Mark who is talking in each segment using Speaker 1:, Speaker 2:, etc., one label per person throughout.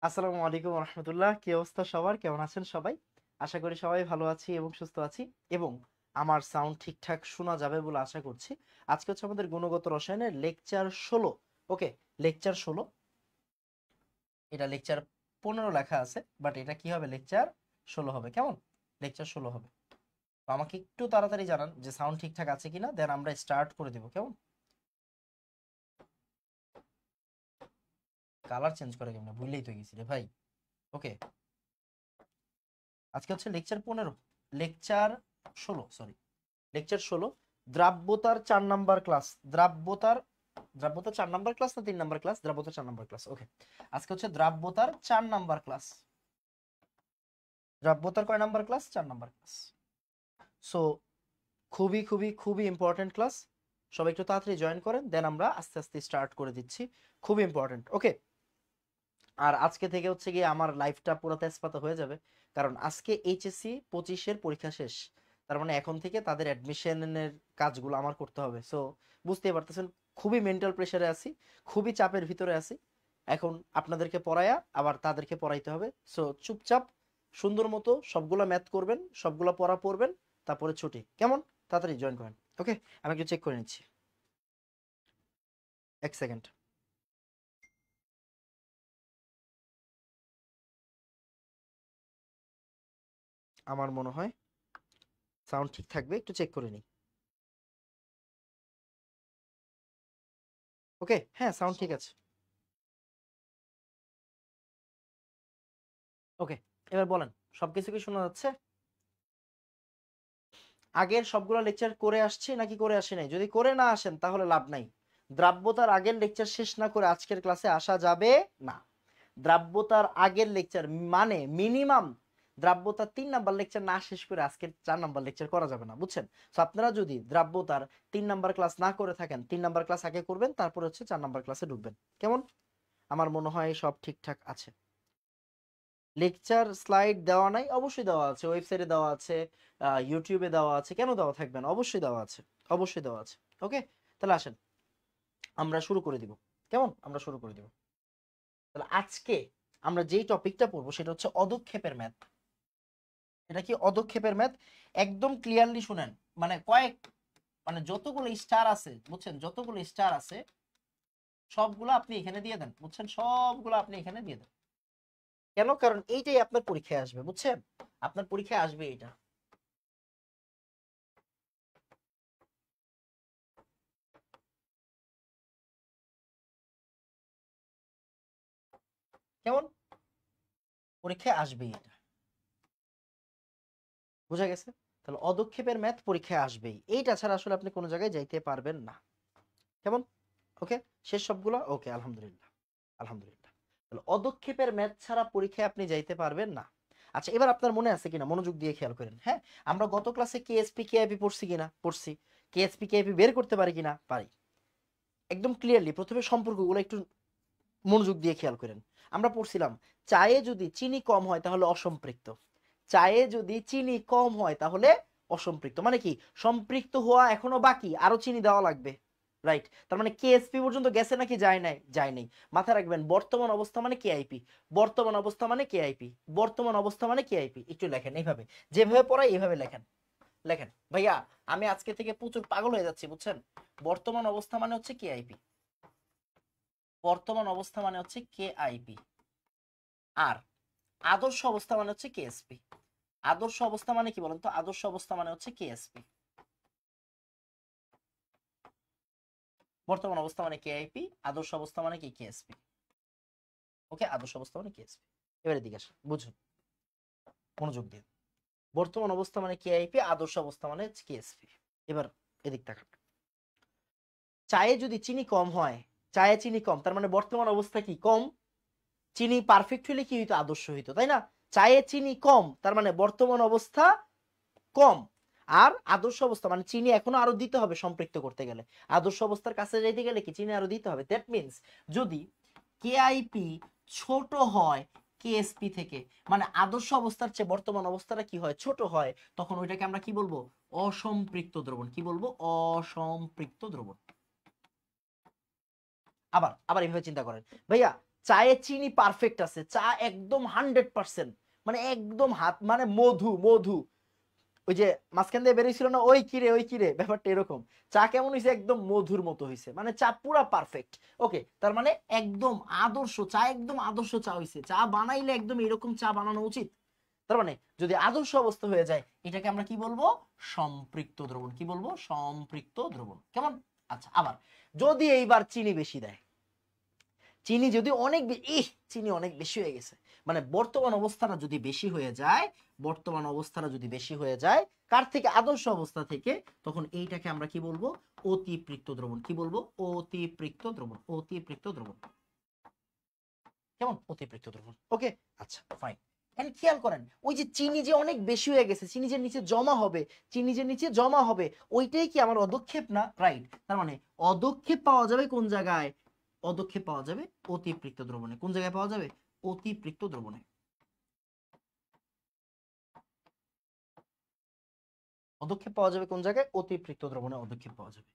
Speaker 1: আসসালামু আলাইকুম রহমতুল্লাহ। কি অবস্থা সবার? কেমন আছেন সবাই? আশা করি সবাই ভালো আছি এবং সুস্থ আছি এবং আমার সাউন্ড ঠিকঠাক শোনা যাবে বলে আশা করছি। আজকে হচ্ছে আমাদের গুণগত রসায়নের লেকচার 16। ওকে, লেকচার 16। এটা লেকচার 15 লেখা আছে, বাট এটা কি হবে, লেকচার 16 হবে। কেমন? লেকচার 16 হবে। তো আমাকে একটু তাড়াতাড়ি জানান যে সাউন্ড ঠিকঠাক আছে কিনা, দেন আমরা স্টার্ট করে দিব। কেমন? কালার চেঞ্জ করে কেমন, ভুললেই তো গেছি রে ভাই। ওকে, আজকে হচ্ছে লেকচার 15, লেকচার 16, সরি, লেকচার 16। দ্রাব্যতার 4 নাম্বার ক্লাস। দ্রাব্যতার 4 নাম্বার ক্লাস না 3 নাম্বার ক্লাস? দ্রাব্যতার 4 নাম্বার ক্লাস। ওকে, আজকে হচ্ছে দ্রাব্যতার 4 নাম্বার ক্লাস। দ্রাব্যতার কয় number class? 4 number class. So খুবই খুবই খুবই ইম্পর্টেন্ট ক্লাস। সবাই একটু তাড়াতাড়ি জয়েন করেন, দেন আমরা আস্তে আস্তে স্টার্ট করে দিচ্ছি। খুবই ইম্পর্টেন্ট। ওকে, আর আজকে থেকে হচ্ছে গিয়ে আমার লাইফটা পুরো তেজপাতা হয়ে যাবে, কারণ আজকে এইচএসসি 25-এর পরীক্ষা শেষ। তার মানে এখন থেকে তাদের অ্যাডমিশনের কাজগুলো আমার করতে হবে। সো বুঝতেই পারতেছেন, খুবই মেন্টাল প্রেশারে আছি, খুবই চাপের ভিতরে আছি। এখন আপনাদেরকে পড়ায়া আবার তাদেরকে পড়াইতে হবে। সো চুপচাপ সুন্দর মতো সবগুলা ম্যাথ করবেন, সবগুলা পড়া পড়বেন, তারপরে ছুটি। কেমন? তাড়াতাড়ি জয়েন করেন। ওকে, আমি একটু চেক করে নিচ্ছি, 1 সেকেন্ড। আমার মনে হয় সাউন্ড ঠিক থাকবে, একটু চেক করে নিই। ওকে, হ্যাঁ, সাউন্ড ঠিক আছে। ওকে, এবার বলেন, সবকিছু কি শোনা যাচ্ছে? আগের সবগুলো লেকচার করে আসছি নাকি করে আসি নাই? যদি করে না আসেন তাহলে লাভ নাই। দ্রাব্যতার আগের লেকচার শেষ না করে আজকের ক্লাসে আসা যাবে না। দ্রাব্যতার আগের লেকচার মানে মিনিমাম দ্রাব্যতার 3 নাম্বার লেকচার না শেষ করে আজকের 4 নাম্বার লেকচার করা যাবে না, বুঝছেন? তো আপনারা যদি দ্রাব্যতার 3 নাম্বার ক্লাস না করে থাকেন, 3 নাম্বার ক্লাস আগে করবেন, তারপর হচ্ছে 4 নাম্বার ক্লাসে ঢুকবেন। কেমন? আমার মনে হয় সব ঠিকঠাক আছে। লেকচার স্লাইড দেওয়া নাই? অবশ্যই দেওয়া আছে, ওয়েবসাইটে দেওয়া আছে, ইউটিউবে দেওয়া আছে। কেন দেওয়া থাকবে না? অবশ্যই দেওয়া আছে, অবশ্যই দেওয়া আছে। ওকে, তাহলে আসেন আমরা শুরু করে দিব। কেমন? আমরা শুরু করে দিব। তাহলে আজকে আমরা যেই টপিকটা পড়বো সেটা হচ্ছে অদক্ষেপের ম্যাথ। এটা কি অদক্ষেপের ম্যাথ? একদম ক্লিয়ারলি শুনেন, মানে মানে যতগুলো স্টার আছে, বুঝছেন, যতগুলো স্টার আছে সবগুলো আপনি এখানে দিয়ে দেন, বুঝছেন, সবগুলো আপনি এখানে দিয়ে দেন। কেন? কারণ এইটাই আপনার পরীক্ষায় আসবে, বুঝছেন, আপনার পরীক্ষায় আসবে এইটা। কেমন? পরীক্ষায় আসবেই এটা, বুঝা গেছে? তাহলে অদক্ষেপের ম্যাথ পরীক্ষায় আসবেই, এইটা ছাড়া আসলে আপনি কোনো জায়গায় যাইতে পারবেন না। কেমন? ওকে, শেষ সবগুলা? ওকে, আলহামদুলিল্লাহ, আলহামদুলিল্লাহ। তাহলে অদক্ষেপের ম্যাথ ছাড়া পরীক্ষায় আপনি যাইতে পারবেন না। আচ্ছা, এবার আপনার মনে আছে কিনা মনোযোগ দিয়ে খেয়াল করেন। হ্যাঁ, আমরা গত ক্লাসে কেএসপি কেআইপি পড়ছি কিনা? পড়ছি। কেএসপি কেআইপি বের করতে পারি কিনা? পারি। একদম ক্লিয়ারলি প্রথমে সম্পর্কগুলো একটু মনোযোগ দিয়ে খেয়াল করেন। আমরা পড়ছিলাম চায়ে যদি চিনি কম হয় তাহলে অসম্পৃক্ত। চায়ে যদি চিনি কম হয় তাহলে অসম্পৃক্ত, মানে কি সম্পৃক্ত হওয়া এখনো বাকি, আরো চিনি দেওয়া লাগবে। রাইট, তার মানে কেএসপি পর্যন্ত গেছে নাকি যায় নাই? যায় নাই। মাথায় রাখবেন বর্তমান অবস্থা মানে কেআইপি, বর্তমান অবস্থা মানে কেআইপি, বর্তমান অবস্থা মানে কেআইপি। একটু লেখেন এইভাবে, যেভাবে পড়াই এইভাবে লেখেন। লেখেন ভাইয়া, আমি আজকে থেকে প্রচুর পাগল হয়ে যাচ্ছি, বুঝছেন। বর্তমান অবস্থা মানে হচ্ছে কেআইপি, বর্তমান অবস্থা মানে হচ্ছে কেআইপি। আর আদর্শ অবস্থা মানে হচ্ছে কেএসপি। আদর্শ অবস্থা মানে কি বলেন তো? আদর্শ অবস্থা মানে হচ্ছে কেএসপি। বর্তমান অবস্থা মানে কেআইপি, আদর্শ অবস্থা মানে কি? কেএসপি। ওকে, আদর্শ অবস্থা মানে কেএসপি। এবারে দিকে আসেন, বুঝুন, মনোযোগ দিন। বর্তমান অবস্থা মানে কেআইপি, আদর্শ অবস্থা মানে কেএসপি। এবার এদিক তাকান। চায়ে যদি চিনি কম হয়, চায়ে চিনি কম, তার মানে বর্তমান অবস্থা কি? কম। চিনি পারফেক্ট হইলে কি হইতো? আদর্শ হইতো, তাই না? চায়ে চিনি কম, তার মানে বর্তমান অবস্থা কম। আর আদর্শ অবস্থা মানে চিনি এখনো আরো দিতে হবে সম্পৃক্ত করতে গেলে। আদর্শ অবস্থার কাছে যাইতে গেলে কি চিনি আরো দিতে হবে। দ্যাট মিন্স যদি কেআইপি ছোট হয় কেএসপি থেকে, মানে আদর্শ অবস্থার চেয়ে বর্তমান অবস্থাটা কি হয়? ছোট হয়, তখন ওইটাকে আমরা কি বলবো? অসম্পৃক্ত দ্রবণ। কি বলবো? অসম্পৃক্ত দ্রবণ। আবার আবার এইভাবে চিন্তা করেন ভাইয়া, চায়ে চিনি পারফেক্ট আছে, চা একদম 100%, মানে একদম হাত মানে মধু মধু, ওই যে মাঝখান দিয়ে বেরিয়েছিল না ওই কিরে ওই কিরে, ব্যাপারটা এরকম। চা কেমন হয়েছে? একদম মধুর মতো হয়েছে, মানে চা পুরা পারফেক্ট। ওকে, তার মানে একদম আদর্শ চা, একদম আদর্শ চা হয়েছে। চা বানাইলে একদম এরকম চা বানানো উচিত। তার মানে যদি আদর্শ অবস্থা হয়ে যায়, এটাকে আমরা কি বলবো? সম্পৃক্ত দ্রবণ। কি বলবো? সম্পৃক্ত দ্রবণ। কেমন? আচ্ছা, আবার যদি এইবার চিনি বেশি দেয়, চিনি যদি অনেক চিনি অনেক বেশি হয়ে গেছে, মানে বর্তমান অবস্থাটা যদি বেশি হয়ে যায়, বর্তমান অবস্থাটা যদি বেশি হয়ে যায় কার থেকে? আদর্শ অবস্থা থেকে, তখন এইটাকে আমরা কি বলবো? অতিপৃক্ত দ্রবণ। কি বলবো? অতিপৃক্ত দ্রবণ। অতিপৃক্ত দ্রবণ। কেমন? অতিপৃক্ত দ্রবণ। ওকে, আচ্ছা ফাইন। এন্ড খেয়াল করেন, ওই যে চিনি যে অনেক বেশি হয়ে গেছে, চিনি যে নিচে জমা হবে, চিনি যে নিচে জমা হবে, ওইটাই কি আমার অদক্ষেপ না? রাইট। তার মানে অদক্ষেপ পাওয়া যাবে কোন জায়গায়? অদক্ষেপ পাওয়া যাবে অতিপৃক্ত দ্রবণে। কোন জায়গায় পাওয়া যাবে? অতিপৃক্ত দ্রবণে। অদক্ষেপ পাওয়া যাবে কোন জায়গায়? অতিপৃক্ত দ্রবণে অদক্ষেপ পাওয়া যাবে।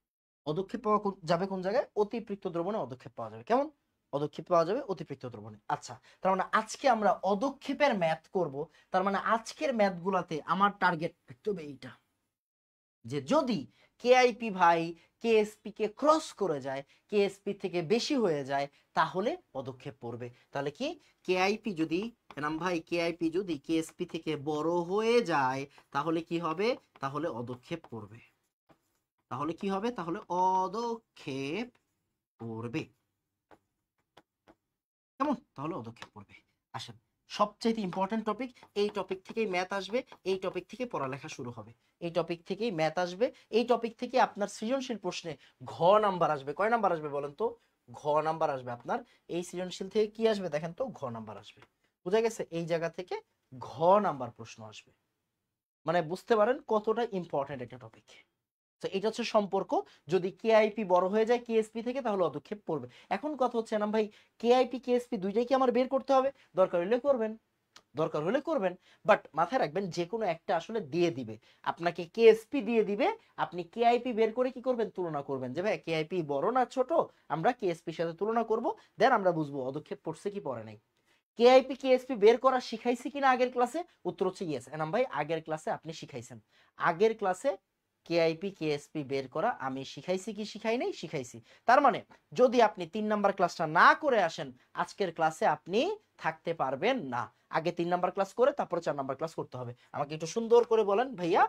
Speaker 1: অদক্ষেপ পাওয়া যাবে কোন জায়গায়? অতিপৃক্ত দ্রবণে অদক্ষেপ পাওয়া যাবে। কেমন? অদক্ষেপ পাওয়া যাবে অতিপৃক্ত দ্রবণে। আচ্ছা, তার মানে আজকে আমরা অদক্ষেপের ম্যাথ করব। তার মানে আজকের ম্যাথ গুলাতে আমার টার্গেট হবে এইটা, যে যদি কেআইপি ভাই কেএসপি কে ক্রস করে যায়, কেএসপি থেকে বেশি হয়ে যায়, তাহলে পদক্ষেপ পড়বে। তাহলে কি? কেআইপি যদি এনাম ভাই কেআইপি যদি কেএসপি থেকে বড় হয়ে যায়, তাহলে কি হবে? তাহলে অদক্ষেপ পড়বে। তাহলে কি হবে? তাহলে অদক্ষেপ পড়বে। কেমন? তাহলে অদক্ষেপ পড়বে। আসেন, সবচেয়ে ইম্পর্টেন্ট টপিক, এই টপিক থেকেই ম্যাথ আসবে, এই টপিক থেকে পড়ালেখা শুরু হবে, এই টপিক থেকেই ম্যাথ আসবে, এই টপিক থেকে আপনার সৃজনশীল প্রশ্নে ঘ নাম্বার আসবে। কয় নাম্বার আসবে বলেন তো? ঘ নাম্বার আসবে আপনার। এই সৃজনশীল থেকে কি আসবে দেখেন তো? ঘ নাম্বার আসবে। বুঝা গেছে? এই জায়গা থেকে ঘ নাম্বার প্রশ্ন আসবে। মানে বুঝতে পারেন কতটা ইম্পর্টেন্ট একটা টপিক। তো এটা হচ্ছে সম্পর্ক। যদি কেআইপি বড় হয়ে যায় কেএসপি থেকে, তাহলে অদক্ষেপ পড়বে। এখন কথা হচ্ছে না ভাই, কেআইপি কেএসপি দুইটাই কি আমার বের করতে হবে? দরকার হলে করবেন, দরকার হলে করবেন, বাট মাথায় রাখবেন যে কোনো একটা আসলে দিয়ে দিবে আপনাকে। কেএসপি দিয়ে দিবে, আপনি কেআইপি বের করে কি করবেন? তুলনা করবেন, যে ভাই কেআইপি বড় না ছোট, আমরা কেএসপির সাথে তুলনা করব, দেন আমরা বুঝবো অদক্ষেপ পড়ছে কি পড়ে নাই। কেআইপি কেএসপি বের করা শিখাইছি কিনা আগের ক্লাসে? উত্তর হচ্ছে ইয়েস। এনাম ভাই আগের ক্লাসে আপনি শিখাইছেন। আগের ক্লাসে কেআইপি কেএসপি বের করা আমি শিখাইছি কি শিখাই নাই? শিখাইছি। তার মানে যদি আপনি 3 নাম্বার ক্লাসটা না করে আসেন, আজকের ক্লাসে আপনি থাকতে পারবেন না। আগে 3 নাম্বার ক্লাস করে তারপরে 4 নাম্বার ক্লাস করতে হবে। আমাকে একটু সুন্দর করে বলেন ভাইয়া।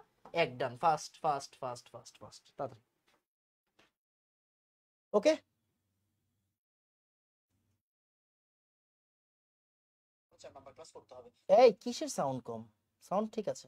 Speaker 1: এক done, fast fast fast fast fast, তাড়াতাড়ি। ওকে, 4 নাম্বার ক্লাস করতে হবে। এই কিসের সাউন্ড কম? সাউন্ড ঠিক আছে।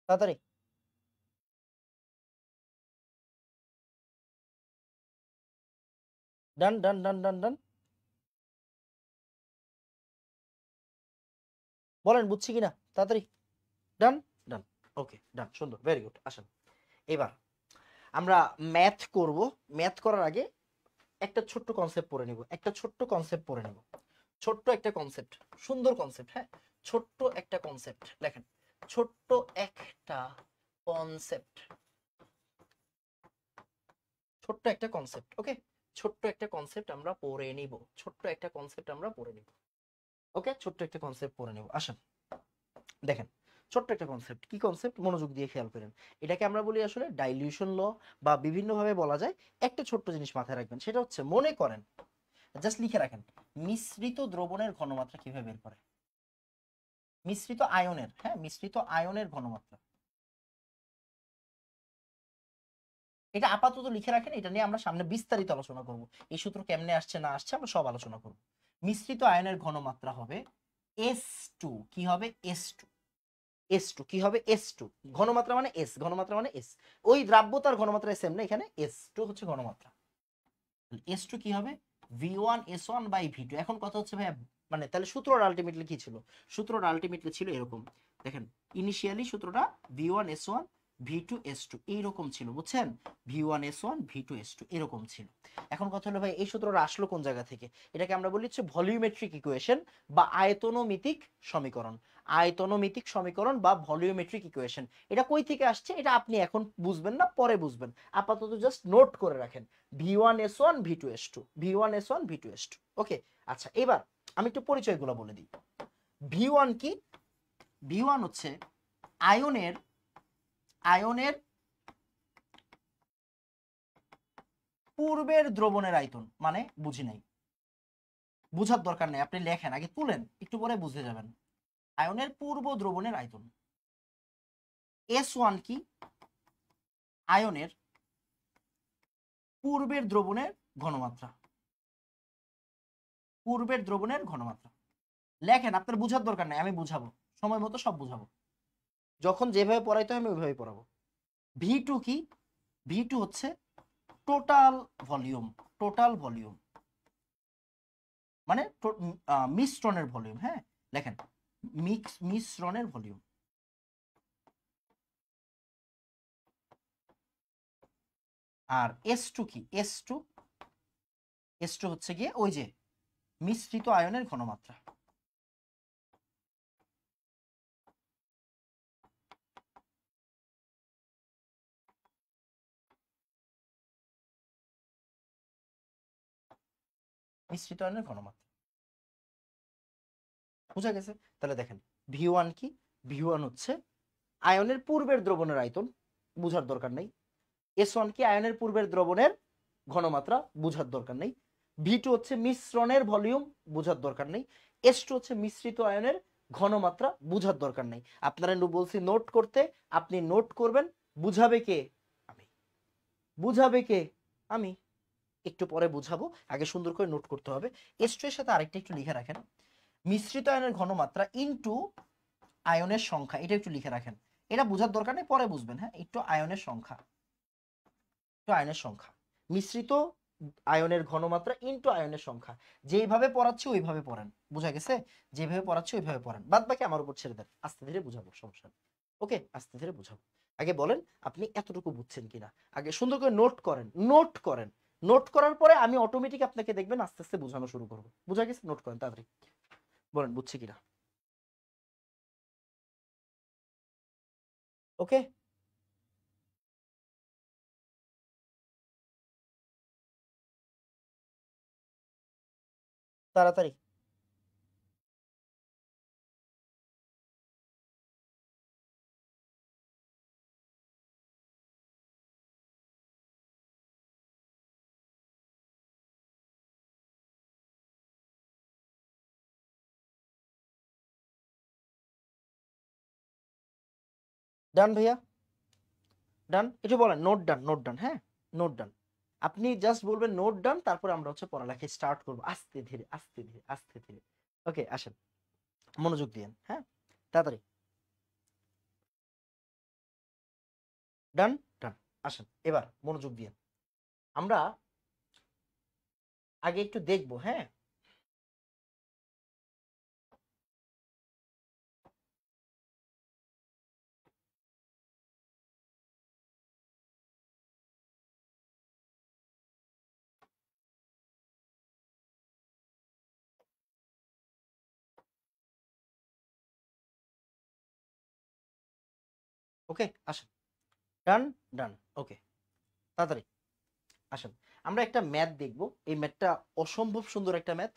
Speaker 1: তাড়াতাড়ি। ডান ডান ডান ডান ডান। বলেন বুঝছি কিনা, তাড়াতাড়ি। ডান ডান। ওকে ডান, সুন্দর, ভেরি গুড। আসেন এবার আমরা ম্যাথ করব। ম্যাথ করার আগে একটা ছোট্ট কনসেপ্ট পড়ে নিব, একটা ছোট্ট কনসেপ্ট পড়ে নিব। ছোট্ট একটা কনসেপ্ট, সুন্দর কনসেপ্ট। হ্যাঁ, ছোট্ট একটা কনসেপ্ট লেখেন। ছোট্ট একটা কনসেপ্ট, ছোট্ট একটা কনসেপ্ট। ওকে, ছোট্ট একটা কনসেপ্ট আমরা পড়ে নিব। ছোট্ট একটা কনসেপ্ট আমরা পড়ে নিব। ওকে, ছোট্ট একটা কনসেপ্ট পড়ে নিব। আসেন দেখেন, ছোট্ট একটা কনসেপ্ট। কি কনসেপ্ট? মনোযোগ দিয়ে খেয়াল করেন। এটাকে আমরা বলি আসলে ডাইলিউশন ল, বা বিভিন্ন ভাবে বলা যায়। একটা ছোট্ট জিনিস মাথায় রাখবেন, সেটা হচ্ছে মনে করেন, জাস্ট লিখে রাখেন, মিশ্রিত দ্রবণের ঘনমাত্রা কিভাবে বের করে? মিশ্রিত আয়নের, হ্যাঁ, মিশ্রিত আয়নের ঘনমাত্রা। এটা আপাতত লিখে রাখেন, এটা নিয়ে আমরা সামনে বিস্তারিত আলোচনা করব। এই সূত্র কেমনে আসছে না আসছে আমরা সব আলোচনা করব। মিশ্রিত আয়নের ঘনমাত্রা হবে S2। কি হবে? S2। S2 কি হবে? S2। ঘনমাত্রা মানে S, ঘনমাত্রা মানে S। ওই দ্রাব্যতার ঘনমাত্রা সেম না, এখানে S2 হচ্ছে ঘনমাত্রা। S2 কি হবে? V1S1/V2। এখন কথা হচ্ছে ভাই, মানে তাহলে সূত্রটা আলটিমেটলি কি ছিল? সূত্রটা আলটিমেটলি ছিল এরকম, দেখেন, ইনিশিয়ালি সূত্রটা V1S1 V2S2 এইরকম ছিল, বুঝছেন? V1S1 V2S2 এরকম ছিল। এখন কথা হলো ভাই এই সূত্রটা আসলো কোন জায়গা থেকে? এটাকে আমরা বলি হচ্ছে ভলিউমেট্রিক ইকুয়েশন বা আয়তনমিতিক সমীকরণ। আয়তনমিতিক সমীকরণ বা ভলিউমেট্রিক ইকুয়েশন। এটা কই থেকে আসছে এটা আপনি এখন বুঝবেন না, পরে বুঝবেন। আপাতত জাস্ট নোট করে রাখেন V1S1 V2S2 V1S1 V2S2। ওকে, আচ্ছা এবার আমি একটু পরিচয়গুলো বলে দিই। V1 কি? V1 হচ্ছে আয়নের পূর্বের দ্রবণের আয়তন, মানে বুঝি নাই, বুঝার দরকার নেই, আপনি লেখেন আগে, তুলেন, একটু পরে বুঝে যাবেন। আয়নের পূর্ব দ্রবণের আয়তন। S1 কি? আয়নের পূর্বের দ্রবণের ঘনমাত্রা। পূর্বের দ্রবণের ঘনমাত্রা লেখেন, আপনার বুঝার দরকার নেই, আমি বুঝাবো, সময় মতো সব বুঝাবো, যখন যেভাবে পড়াইতে হয় আমি ওইভাবে পড়াবো। V2 কি? V2 হচ্ছে টোটাল ভলিউম। টোটাল ভলিউম মানে মিশ্রণের ভলিউম। হ্যাঁ, লেখেন মিশ্রণের ভলিউম। আর S2 কি? S2 হচ্ছে গিয়ে ওই যে মিশ্রিত আয়নের ঘনমাত্রা। মিশ্রিত আয়নের ঘনমাত্রা বুঝা গেছে? তাহলে দেখেন V1 কি? V1 হচ্ছে আয়নের পূর্বের দ্রবণের আয়তন, বুঝার দরকার নেই। S1 কি? আয়নের পূর্বের দ্রবণের ঘনমাত্রা, বুঝার দরকার নেই। V2 হচ্ছে মিশ্রণের ভলিউম, বুঝার দরকার নেই। S2 হচ্ছে মিশ্রিত আয়নের ঘনমাত্রা, বুঝার দরকার নেই। আপনারা বলছি নোট করতে, আপনি নোট করবেন। বুঝাবে কে? আমি। বুঝাবে কে? আমি। একটু পরে বুঝাবো, আগে সুন্দর করে নোট করতে হবে। S2 এর সাথে আরেকটা একটু লিখে রাখেন, মিশ্রিত আয়নের ঘনমাত্রা ইনটু আয়নের সংখ্যা, এটা একটু লিখে রাখেন। এটা বোঝার দরকার নেই, পরে বুঝবেন। হ্যাঁ, একটু আয়নের সংখ্যা, একটু আয়নের সংখ্যা, মিশ্রিত আয়নের ঘনমাত্রা ইনটু আয়নের সংখ্যা। যেইভাবে পড়াচ্ছি ওইভাবে পড়েন, বুঝা গেছে? যেভাবে পড়াচ্ছি ওইভাবে পড়েন, বাদ বাকি আমার উপর ছেড়ে দেন, আস্তে ধীরে বুঝাবো, সমস্যা নেই। ওকে, আস্তে ধীরে বুঝাবো। আগে বলেন আপনি এতটুকু বুঝছেন কিনা, আগে সুন্দর করে নোট করেন, নোট করেন। নোট করার পরে আমি অটোমেটিক আপনাকে দেখবেন আস্তে আস্তে বোঝানো শুরু করবো। বুঝা গেছে? নোট করেন তাড়াতাড়ি, বলেন বুঝছি কিনা। ওকে, তাড়াতাড়ি। ডান ভাইয়া, ডান। একটু বলেন নোট ডান, নোট ডান। হ্যাঁ, নোট ডান। আপনি জাস্ট বলবেন নোট ডান, তারপরে আমরা হচ্ছে পড়ালেখা স্টার্ট করবো আস্তে ধীরে আস্তে ধীরে আস্তে ধীরে। ওকে, আসেন, মনোযোগ দিয়েন। হ্যাঁ, তাড়াতাড়ি। ডান, ডান। আসেন এবার মনোযোগ দিয়েন, আমরা আগে একটু দেখবো। হ্যাঁ, ওকে, আসেন। ডান, ডান। ওকে, তাড়াতাড়ি আসেন। আমরা একটা ম্যাথ দেখবো, এই ম্যাথটা অসম্ভব সুন্দর একটা ম্যাথ,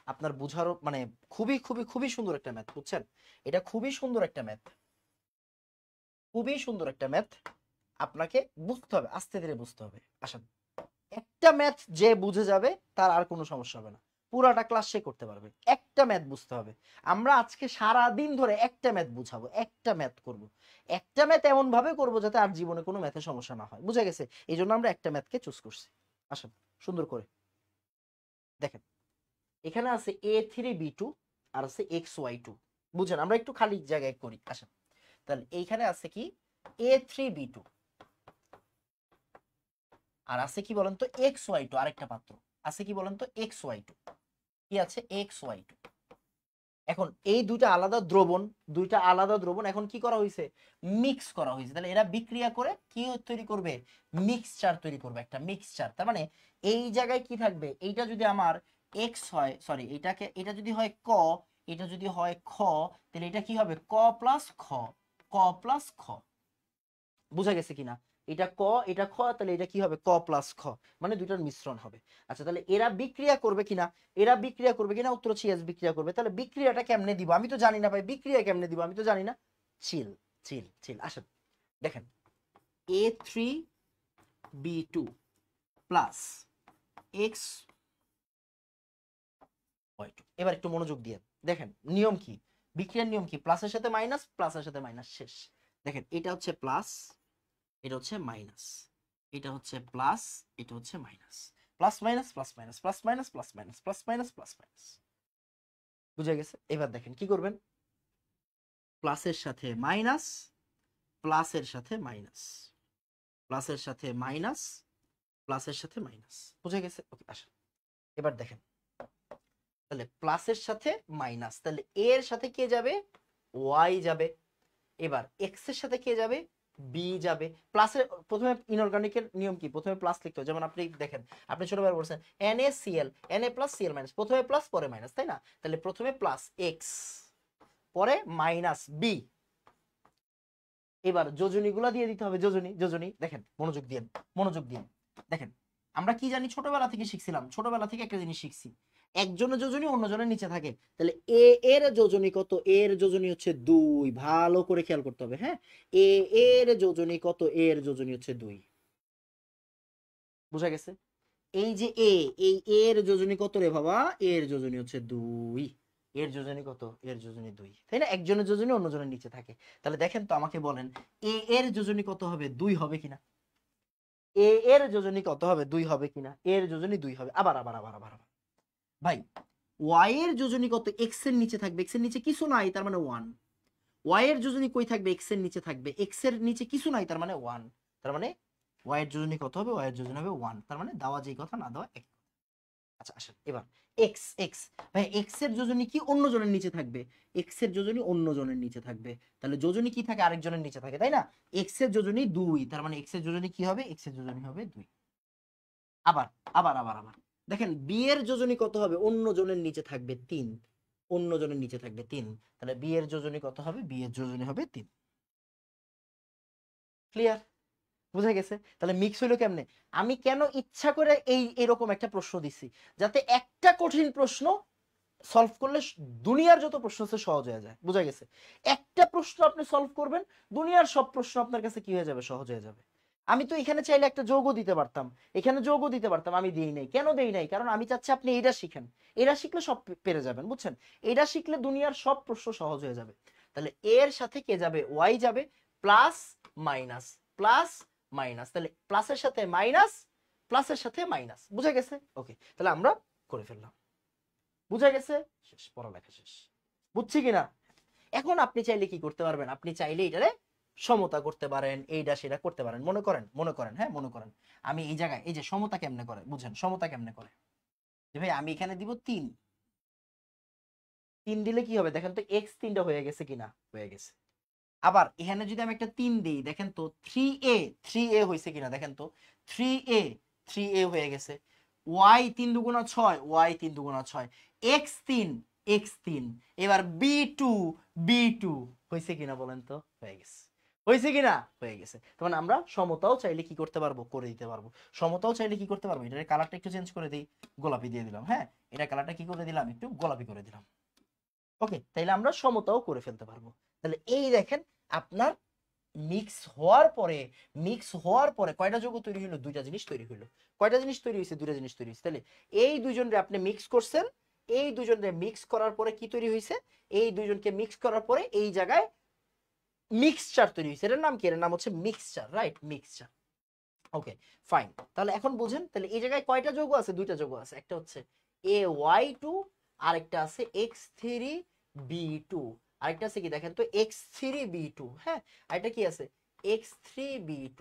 Speaker 1: আপনার বুঝারও মানে খুবই খুবই খুবই সুন্দর একটা ম্যাথ, বুঝছেন? এটা খুবই সুন্দর একটা ম্যাথ, খুবই সুন্দর একটা ম্যাথ। আপনাকে বুঝতে হবে, আস্তে ধীরে বুঝতে হবে। আসেন, একটা ম্যাথ যে বুঝে যাবে তার আর কোনো সমস্যা হবে না, পুরাটা ক্লাস সে করতে পারবে। একটা ম্যাথ বুঝতে হবে। আমরা আজকে সারা দিন ধরে একটা ম্যাথ বুঝাবো, একটা ম্যাথ করব, একটা ম্যাথ এমন ভাবে করবো যাতে আর জীবনে কোনো ম্যাথের সমস্যা না হয়, বুঝে গেছে? এই জন্য আমরা একটা ম্যাথকে চুজ করছি। আসেন, সুন্দর করে দেখেন, এখানে আছে A3B2 আর আছে XY2। বুঝেন? আমরা একটু খালি জায়গায় করি। আসেন, তাহলে এইখানে আছে কি A3B2, আর আছে কি বলেন তো XY2, আরেকটা পাত্র আছে কি বলেন তো XY2। কি আছে? XY2। এখন এই দুইটা আলাদা দ্রবণ এখন কি করা হয়েছে, মিক্স করা হয়েছে। তাহলে এরা বিক্রিয়া করে কি তৈরি করবে, মিক্সচার তৈরি করবে, একটা মিক্সচার। তার মানে এই জায়গায় কি থাকবে, এইটা যদি আমার এক্স হয়, সরি এটা যদি হয় ক, এটা যদি হয় খ, তাহলে এটা কি হবে ক প্লাস খ, ক প্লাস খ। বুঝা গেছে কিনা, এটা ক এটা খ, তাহলে এটা কি হবে ক প্লাস খ, মানে দুইটার মিশ্রণ হবে। আচ্ছা তাহলে এরা বিক্রিয়া করবে কিনা, উত্তর হচ্ছে ইয়েস বিক্রিয়া করবে। তাহলে বিক্রিয়াটা কেমনে দিব আমি তো জানি না ভাই, বিক্রিয়া কেমনে দিব আমি তো জানি না। চিল চিল চিল আসেন দেখেন, A3B2 প্লাস এক্স, এবার একটু মনোযোগ দিয়ে দেখেন নিয়ম কি, বিক্রিয়ার নিয়ম কি, প্লাসের সাথে মাইনাস, প্লাসের সাথে মাইনাস, শেষ। দেখেন এটা হচ্ছে প্লাস, এটা হচ্ছে মাইনাস, এটা হচ্ছে প্লাস, এটা হচ্ছে minus, plus minus plus minus plus minus plus minus plus minus plus minus. বুঝে গেছে? এবার দেখেন কি করবেন, প্লাসের সাথে মাইনাস, প্লাসের সাথে মাইনাস, প্লাসের সাথে মাইনাস, প্লাসের সাথে মাইনাস। বুঝে গেছে? ওকে আসেন এবার দেখেন, তাহলে প্লাসের সাথে মাইনাস, তাহলে এর সাথে কে যাবে, ওয়াই যাবে। এবার এক্স এর সাথে কে যাবে, বি যাবে। প্লাসের প্রথমে ইনঅর্গানিকের নিয়ম কি, প্রথমে প্লাস লিখতে হয়। যেমন আপনি দেখেন, আপনি ছোটবেলায় বলছেন NaCl, Na plus Cl minus, প্রথমে প্লাস পরে মাইনাস, তাই না? তাহলে প্রথমে প্লাস এক্স পরে মাইনাস বি। এবার যোজনীগুলা দিয়ে দিতে হবে, যোজনী দেখেন, মনোযোগ দিয়ে দেখেন, আমরা কি জানি ছোটবেলা থেকে শিখছিলাম, ছোটবেলা থেকে একটা জিনিস শিখছি, একজনের যোজনী অন্যজনের নিচে থাকে। তাহলে এ এর যোজনী কত, এর যোজনী হচ্ছে 2, ভালো করে খেয়াল করতে হবে। হ্যাঁ, এ এর যোজনী কত, এর যোজনী হচ্ছে 2। বুঝা গেছে? এই যে এই এর যোজনী কত রে বাবা, এর যোজনী হচ্ছে 2, এর যোজনী কত, এর যোজনী 2, তাই না? একজনের যোজনী অন্যজনের নিচে থাকে। তাহলে দেখেন তো আমাকে বলেন, এ এর যোজনী কত হবে, 2 হবে কিনা? এ এর যোজনী কত হবে, 2 হবে কিনা? এর যোজনী 2 হবে। আবার আবার আবার আবার ভাই, ওয়াই এর যোজনী কত, এক্স এর নিচে থাকবে, এক্স এর নিচে কিছু নাই তার মানে 1। ওয়াই এর যোজনী কই থাকবে, এক্স এর নিচে থাকবে, এক্স এর নিচে কিছু নাই তার মানে 1। তার মানে ওয়াই এর যোজনী কত হবে, ওয়াই এর যোজনী হবে 1। তার মানে দেওয়া যেই কথা না দেওয়া এক। আচ্ছা আসেন এবার এক্স এক্স, ভাই এক্স এর যোজনী কি অন্য জনের নিচে থাকবে, এক্স এর যোজনী অন্য জনের নিচে থাকবে, তাহলে যোজনী কি থাকে, আরেকজনের নিচে থাকে, তাই না? এক্স এর যোজনী 2, তার মানে এক্স এর যোজনী কি হবে, এক্স এর যোজনী হবে 2। আবার আবার আবার আবার দেখেন, বি এর যোজনী কত হবে, অন্য জনের নিচে থাকবে 3, অন্য জনের নিচে থাকবে 3, তাহলে বি এর যোজনী কত হবে, বি এর যোজনী হবে 3। ক্লিয়ার? বুঝা গেছে? তাহলে মিক্স হইলো কেমনে, আমি কেন ইচ্ছা করে এরকম একটা প্রশ্ন দিছি, যাতে একটা কঠিন প্রশ্ন সলভ করলে দুনিয়ার যত প্রশ্ন আছে সহজ হয়ে যায়। বুঝা গেছে? একটা প্রশ্ন আপনি সলভ করবেন, দুনিয়ার সব প্রশ্ন আপনার কাছে কি হয়ে যাবে, সহজ হয়ে যাবে। আমি তো এখানে চাইলে একটা যোগ দিতে পারতাম, এখানে যোগ দিতে পারতাম, আমি দেই নাই। কেন দেই নাই? কারণ আমি চাচ্ছি আপনি এটা শিখেন, এটা শিখলে সব পেরে যাবেন। বুঝছেন? এটা শিখলে দুনিয়ার সব প্রশ্ন সহজ হয়ে যাবে। তাহলে এর সাথে কে যাবে, ওয়াই যাবে, প্লাস মাইনাস প্লাস মাইনাস, তাহলে প্লাসের সাথে মাইনাস, প্লাসের সাথে মাইনাস। বুঝা গেছে? ওকে, তাহলে আমরা করে ফেললাম। বুঝা গেছে? শেষ, পড়ালেখা শেষ। বুঝছি কিনা? এখন আপনি চাইলে কি করতে পারবেন, আপনি চাইলে এটারে সমতা করতে পারেন, এইটা সেটা করতে পারেন। মনে করেন হ্যাঁ, মনে করেন আমি এই জায়গায়, এই যে সমতা কেমনে করে বুঝেন, সমতা কেমনে করে, যে ভাই আমি এখানে দিব 3, 3 দিলে কি হবে দেখেন তো, এক্স 3টা হয়ে গেছে কিনা, হয়ে গেছে। আবার এখানে যদি আমি একটা 3 দিই, দেখেন তো 3a, 3a হয়েছে কিনা, দেখেন তো 3a, 3a হয়ে গেছে। y 3 দুগুণা 6, y 3 দুগুণা 6, x 3, x 3। এবার b2, b2 হয়েছে কিনা বলেন তো, হয়ে গেছে। হয়েছে কিনা, হয়ে গেছে। তার মানে আমরা সমতাও চাইলে কি করতে পারবো, করে দিতে পারবো। সমতাও চাইলে কি করতে পারবো, এটার কালারটা একটু চেঞ্জ করে দিই, গোলাপি দিয়ে দিলাম। হ্যাঁ, এটা কালারটা কি করে দিলাম, একটু গোলাপি করে দিলাম। ওকে, তাইলে আমরা সমতাও করে ফেলতে পারবো। তাহলে এই দেখেন, আপনার মিক্স হওয়ার পরে কয়টা যৌগ তৈরি হলো, দুইটা জিনিস তৈরি হলো। কয়টা জিনিস তৈরি হয়েছে, দুইটা জিনিস তৈরি হয়েছে। তাহলে এই দুইজনরে আপনি মিক্স করছেন, এই দুইজনরে মিক্স করার পরে কি তৈরি হয়েছে, এই দুইজনকে মিক্স করার পরে এই জায়গায় মিক্সচার তৈরি হয়েছে। এটার নাম কি, এর নাম হচ্ছে mixture, right, mixture. Okay fine, তাহলে এখন বুঝেন, তাহলে এই জায়গায় কয়টা যৌগ আছে, দুইটা যৌগ আছে। একটা হচ্ছে AY2, আরেকটা আছে X3B2, আরেকটা আছে কি দেখেন তো X3B2। হ্যাঁ, আরেকটা কি আছে X3B2।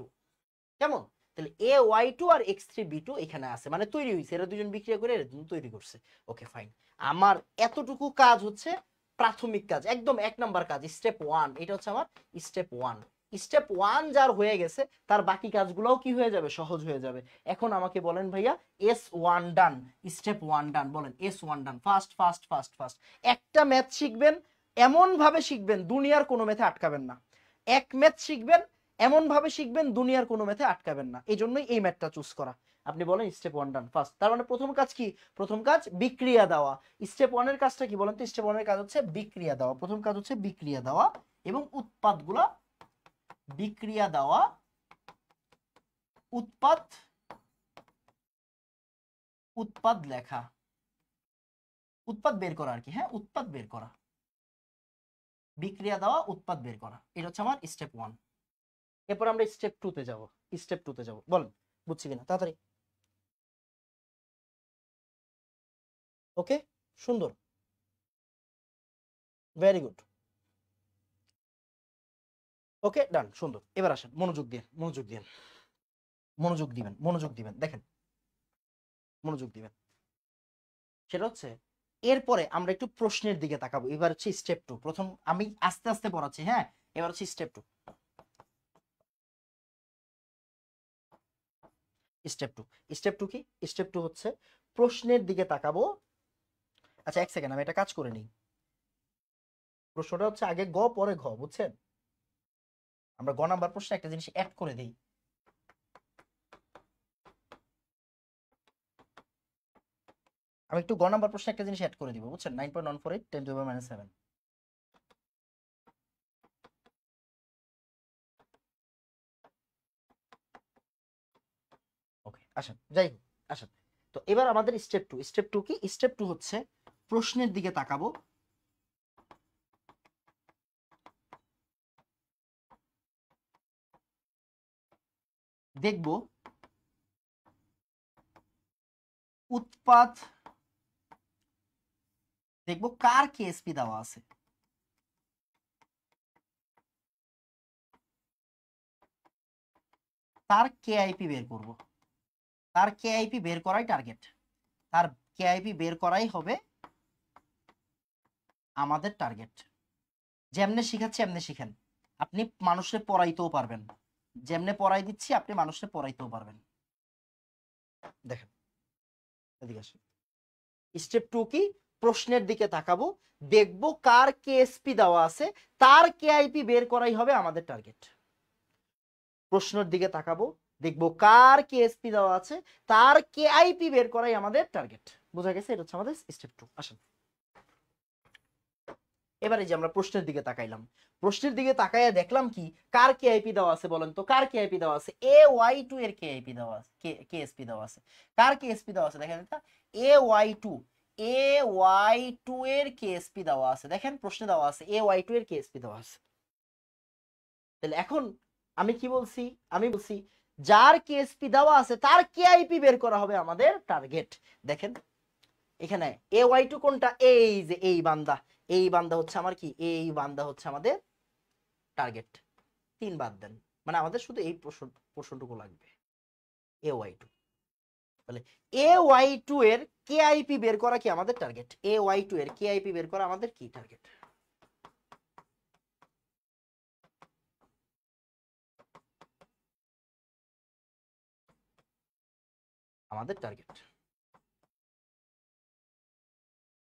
Speaker 1: কেমন? তাহলে AY2 আর X3B2 এখানে আছে, মানে তৈরি হয়েছে, এরা দুজন বিক্রিয়া করে এরা দুজন তৈরি করছে। ওকে ফাইন, আমার এতটুকু কাজ হচ্ছে প্রাথমিক কাজ, একদম 1 নাম্বার কাজ, স্টেপ 1। এটা হচ্ছে আমার স্টেপ 1। স্টেপ 1 যার হয়ে গেছে তার বাকি কাজগুলোও কি হয়ে যাবে, সহজ হয়ে যাবে। এখন আমাকে বলেন ভাইয়া S1 ডান, স্টেপ 1 ডান, বলেন S1 done. Fast fast fast fast. একটা ম্যাথ শিখবেন, এমন ভাবে শিখবেন দুনিয়ার কোনো ম্যাথে আটকাবেন না। এক ম্যাথ শিখবেন, এমন ভাবে শিখবেন দুনিয়ার কোনো ম্যাথে আটকাবেন না। এই জন্যই এই ম্যাথটা চুজ করা। আপনি বলেন স্টেপ 1 ডান ফার্স্ট। তার মানে প্রথম কাজ কি, প্রথম কাজ বিক্রিয়া দেওয়া। স্টেপ 1 এর কাজটা কি বলেন তো? স্টেপ 1 এর কাজ হচ্ছে বিক্রিয়া দেওয়া। প্রথম কাজ হচ্ছে বিক্রিয়া দেওয়া এবং উৎপাদগুলো বিক্রিয়া দেওয়া, উৎপাদ উৎপাদ লেখা, উৎপাদ বের করা আর কি। হ্যাঁ, উৎপাদ বের করা, বিক্রিয়া দেওয়া, উৎপাদ বের করা। এটা হচ্ছে আমার স্টেপ 1। এরপর আমরা স্টেপ 2 তে যাব। স্টেপ 2 তে যাব, বলেন বুঝছি কিনা তাড়াতাড়ি। ওকে, সুন্দর, ভেরি গুড। ওকে ডান, সুন্দর। এবার আসেন, মনোযোগ দিয়ে, মনোযোগ দিয়ে, মনোযোগ দিবেন, মনোযোগ দিবেন, দেখেন মনোযোগ দিবেন। সেটা হচ্ছে এরপরে আমরা একটু প্রশ্নের দিকে তাকাবো। এবার হচ্ছে স্টেপ 2। প্রথম আমি আস্তে আস্তে পড়াচ্ছি, হ্যাঁ। এবার হচ্ছে স্টেপ 2। স্টেপ 2, স্টেপ 2 কি? স্টেপ 2 হচ্ছে প্রশ্নের দিকে তাকাবো। আচ্ছা 1 সেকেন্ড, আমি এটা কাজ করে নিই। প্রশ্নটা হচ্ছে আগে গ পরে ঘ, বুঝছেন? আমরা গ নাম্বার প্রশ্নে একটা জিনিস অ্যাড করে দেই। আমি একটু গ নাম্বার প্রশ্নে একটা জিনিস অ্যাড করে দিব, বুঝছেন? 9.148 10 to the power -7। ওকে, আসেন, যাই হোক, আসেন। তো এবার আমাদের স্টেপ 2। স্টেপ 2 কি? স্টেপ 2 হচ্ছে প্রশ্নের দিকে তাকাবো, দেখব উৎপাদ, দেখব কার কেএসপি দেওয়া আছে। তার কেআইপি বের করব। তার কেআইপি বের করাই টার্গেট। তার কেআইপি বের করাই হবে আমাদের টার্গেট। যেমনে শিখাচ্ছি এমনি শিখেন, আপনি মানুষের পড়াইতেও পারবেন। যেমনে পড়াই দিচ্ছি আপনি মানুষের পড়াইতেও পারবেন। দেখেন, এদিকে আসেন। স্টেপ 2 কি? প্রশ্নের দিকে তাকাবো, দেখব কার কেএসপি দেওয়া আছে, তার কেআইপি বের করাই হবে আমাদের টার্গেট। প্রশ্নের দিকে তাকাবো, দেখব কার কেএসপি দেওয়া আছে, তার কেআইপি বের করাই আমাদের টার্গেট। বোঝা গেছে? এটা হচ্ছে আমাদের স্টেপ 2। আসেন এবারে যে আমরা প্রশ্নের দিকে তাকাইলাম, প্রশ্নের দিকে তাকাইয়া দেখলাম কি, কার কেআইপি দেওয়া আছে বলেন তো? কার কেআইপি দেওয়া আছে? AY2 এর কেআইপি দেওয়া আছে, কেএসপি দেওয়া আছে। কার কেএসপি দেওয়া আছে দেখেন, এটা AY2, AY2 এর কেএসপি দেওয়া আছে। দেখেন প্রশ্নে দেওয়া আছে AY2 এর কেএসপি দেওয়া আছে। তাহলে এখন আমি কি বলছি? আমি বলছি যার কেএসপি দেওয়া আছে তার কেআইপি বের করা হবে আমাদের টার্গেট। দেখেন এখানে AY2 কোনটা? এই যে এই বান্দা, এই বান্দা হচ্ছে আমার কি, এই বান্দা হচ্ছে আমাদের টার্গেট। 3 বাদ দেন, মানে আমাদের শুধু এই প্রশ্নটুকু লাগবে, AY2। তাহলে AY2 এর কেআইপি বের করা কি আমাদের টার্গেট? AY2 এর কেআইপি বের করা আমাদের কি টার্গেট? আমাদের টার্গেট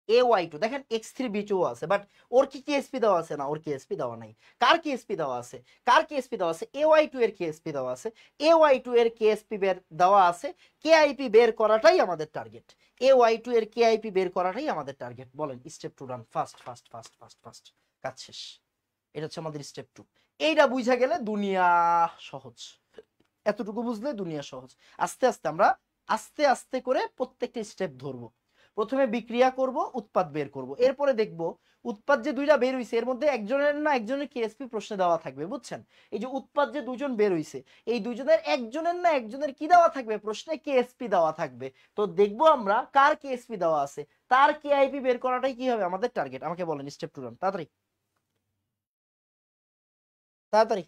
Speaker 1: AY2। দেখেন X3B2 আছে, বাট ওর কি কেএসপি দেওয়া আছে? না, ওর কেএসপি দেওয়া নাই। কার কেএসপি দেওয়া আছে? কার কেএসপি দেওয়া আছে? AY2 এর কেএসপি দেওয়া আছে। AY2 এর কেএসপি বের দেওয়া আছে, কেআইপি বের করাটাই আমাদের টার্গেট। AY2 এর কেআইপি বের করাটাই আমাদের টার্গেট। বলেন step 2 run, fast fast fast fast fast, কাজ শেষ। এটা হচ্ছে আমাদের স্টেপ 2। এইটা বুঝা গেলে দুনিয়া সহজ। এতটুকু বুঝলে দুনিয়া সহজ। আস্তে আস্তে আমরা আস্তে আস্তে করে প্রত্যেকটা স্টেপ ধরবো। প্রথমে বিক্রিয়া করব, উৎপাদ বের করব। এরপরে দেখব উৎপাদ যে দুইটা বের হইছে এর মধ্যে একজনের না একজনের কেএসপি প্রশ্নে দেওয়া থাকবে, বুঝছেন? এই যে উৎপাদ যে দুজন বের হইছে, এই দুজনের একজনের না একজনের কি দেওয়া থাকবে? প্রশ্নে কেএসপি দেওয়া থাকবে। তো দেখবো আমরা কার কেএসপি দেওয়া আছে, তার কেআইপি বের করাটাই কি হবে আমাদের টার্গেট। আমাকে বলেন স্টেপ 2 রান, তাড়াতাড়ি তাড়াতাড়ি।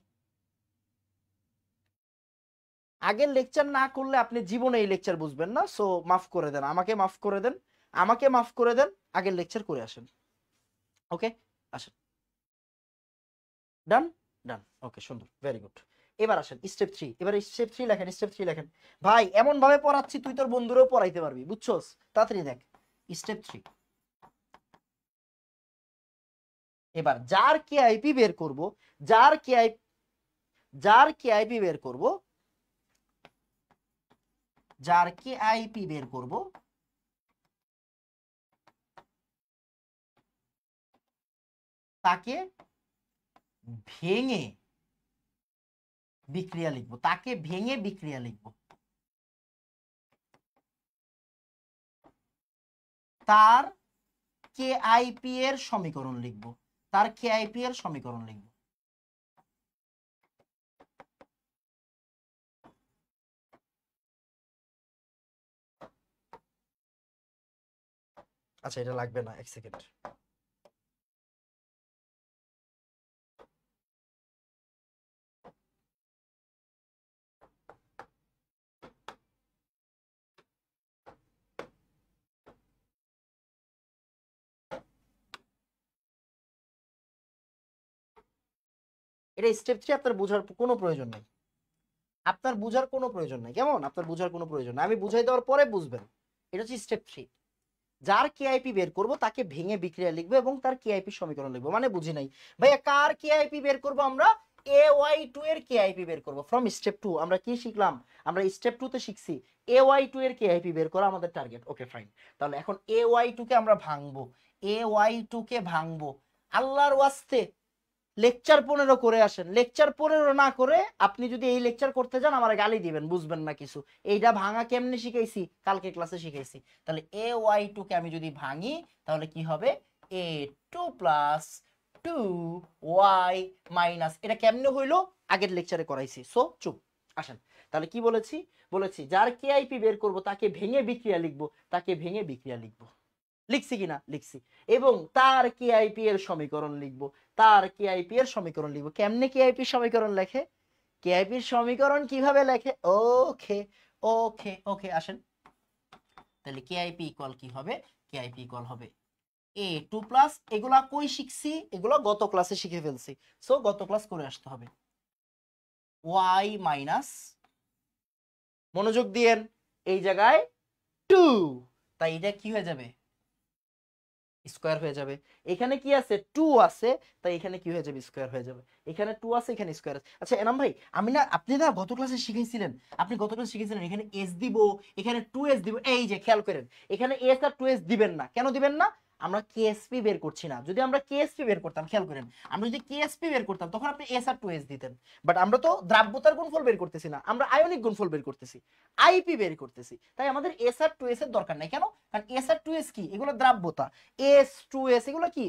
Speaker 1: আগের লেকচার না করলে আপনি জীবনে এই লেকচার বুঝবেন না। সো মাফ করে দেন, আমাকে মাফ করে দেন, আমাকে মাফ করে দেন, আগের লেকচার করে আসেন। ওকে, আসেন, ডান ডান, ওকে সুন্দর, ভেরি গুড। এবার আসেন স্টেপ 3, এবার স্টেপ 3 লেখেন, স্টেপ 3 লেখেন। ভাই এমন ভাবে পড়াচ্ছি তুই তোর বন্ধুরাও পড়াইতে পারবি, বুঝছস? তাড়াতাড়ি দেখ স্টেপ 3। এবার যার কেআইপি বের করব, যার কেআইপি, যার কেআইপি বের করব, যার কেআইপি বের করব, তাকে ভেঙে বিক্রিয়া লিখবো, তাকে ভেঙে বিক্রিয়া লিখবো। তার কেআইপি এর সমীকরণ লিখবো, তার কেআইপি এর সমীকরণ লিখবো। আচ্ছা এটা লাগবে না, এক সেকেন্ড। এটা স্টেপ 3, আপনার বোঝার কোনো প্রয়োজন নাই, আপনার বোঝার কোনো প্রয়োজন নাই, কেমন? আপনার বোঝার কোনো প্রয়োজন নাই, আমি বুঝাই দেওয়ার পরে বুঝবেন। এটা হচ্ছে স্টেপ 3। যার কেআইপি বের করব তাকে ভেঙে বিক্রিয়া লিখবো এবং তার কেআইপি সমীকরণ লিখবো। মানে বুঝি নাই ভাইয়া, কার কেআইপি বের করব আমরা? AY2 এর কেআইপি বের করব ফ্রম স্টেপ 2। আমরা কি শিখলাম? আমরা স্টেপ 2 তে শিখছি AY2 এর কেআইপি বের করা আমাদের টার্গেট। ওকে ফাইন, তাহলে এখন AY2 কে আমরা ভাঙবো, AY2 কে ভাঙবো। আল্লাহর ওয়াস্তে লেকচার 15 করে আসেন, লেকচার 15 না করে আপনি যদি এই লেকচার করতে যান আমার গালি দিবেন, বুঝবেন না কিছু। এইটা ভাঙা কেমনে শিখাইছি? কালকে ক্লাসে শিখাইছি। তাহলে AY2 কে আমি যদি ভাঙি তাহলে কি হবে? A2 প্লাস 2y মাইনাস, এটা কেমনে হইলো? আগের লেকচারে করাইছি, সো চুপ। আসেন, তাহলে কি বলেছি? বলেছি যার কেআইপি বের করব তাকে ভেঙে বিক্রিয়া লিখবো, তাকে ভেঙে বিক্রিয়া লিখবো। লিখছি কিনা? লিখছি। এবং তার কেআইপি এর সমীকরণ লিখবো, তার কেআইপি এর সমীকরণ লিখবো। কেমনে কেআইপি সমীকরণ লেখে? কেআইপি সমীকরণ কিভাবে লেখে? ওকে ওকে ওকে, আসেন তাহলে কেআইপি ইকুয়াল কি হবে? কেআইপি ইকুয়াল হবে A2 প্লাস, এগুলা কই শিখছি? এগুলো গত ক্লাসে শিখে ফেলছি, সো গত ক্লাস করে আসতে হবে। y মাইনাস, মনোযোগ দিয়েন এই জায়গায় 2, তাই এটা কি হয়ে যাবে? স্কয়ার হয়ে যাবে। এখানে কি আছে? 2 আছে, তাই এখানে কি হয়ে যাবে? স্কয়ার হয়ে যাবে। এখানে 2 আছে, এখানে স্কয়ার আছে। আচ্ছা এনাম ভাই, আমি না, আপনি না গত ক্লাসে শিখাইছিলেন, আপনি গত ক্লাসে শিখাইছিলেন এখানে s দিব, এখানে 2s দিব। এই যে খেয়াল করেন, এখানে s আর 2s দিবেন না। কেন দিবেন না? আমরা কেএসপি বের করছি না। যদি আমরা কেএসপি বের করতাম, খেয়াল করেন, আমরা যদি কেএসপি বের করতাম তখন আপনি s আর 2s দিতেন। বাট আমরা তো দ্রাব্যতার গুণফল বের করতেছি না, আমরা আয়নিক গুণফল বের করতেছি, আইপি বের করতেছি। তাই আমাদের s আর 2s এর দরকার নাই। কেন? কারণ s আর 2s কি? এগুলো দ্রাব্যতা। S2S এগুলো কি?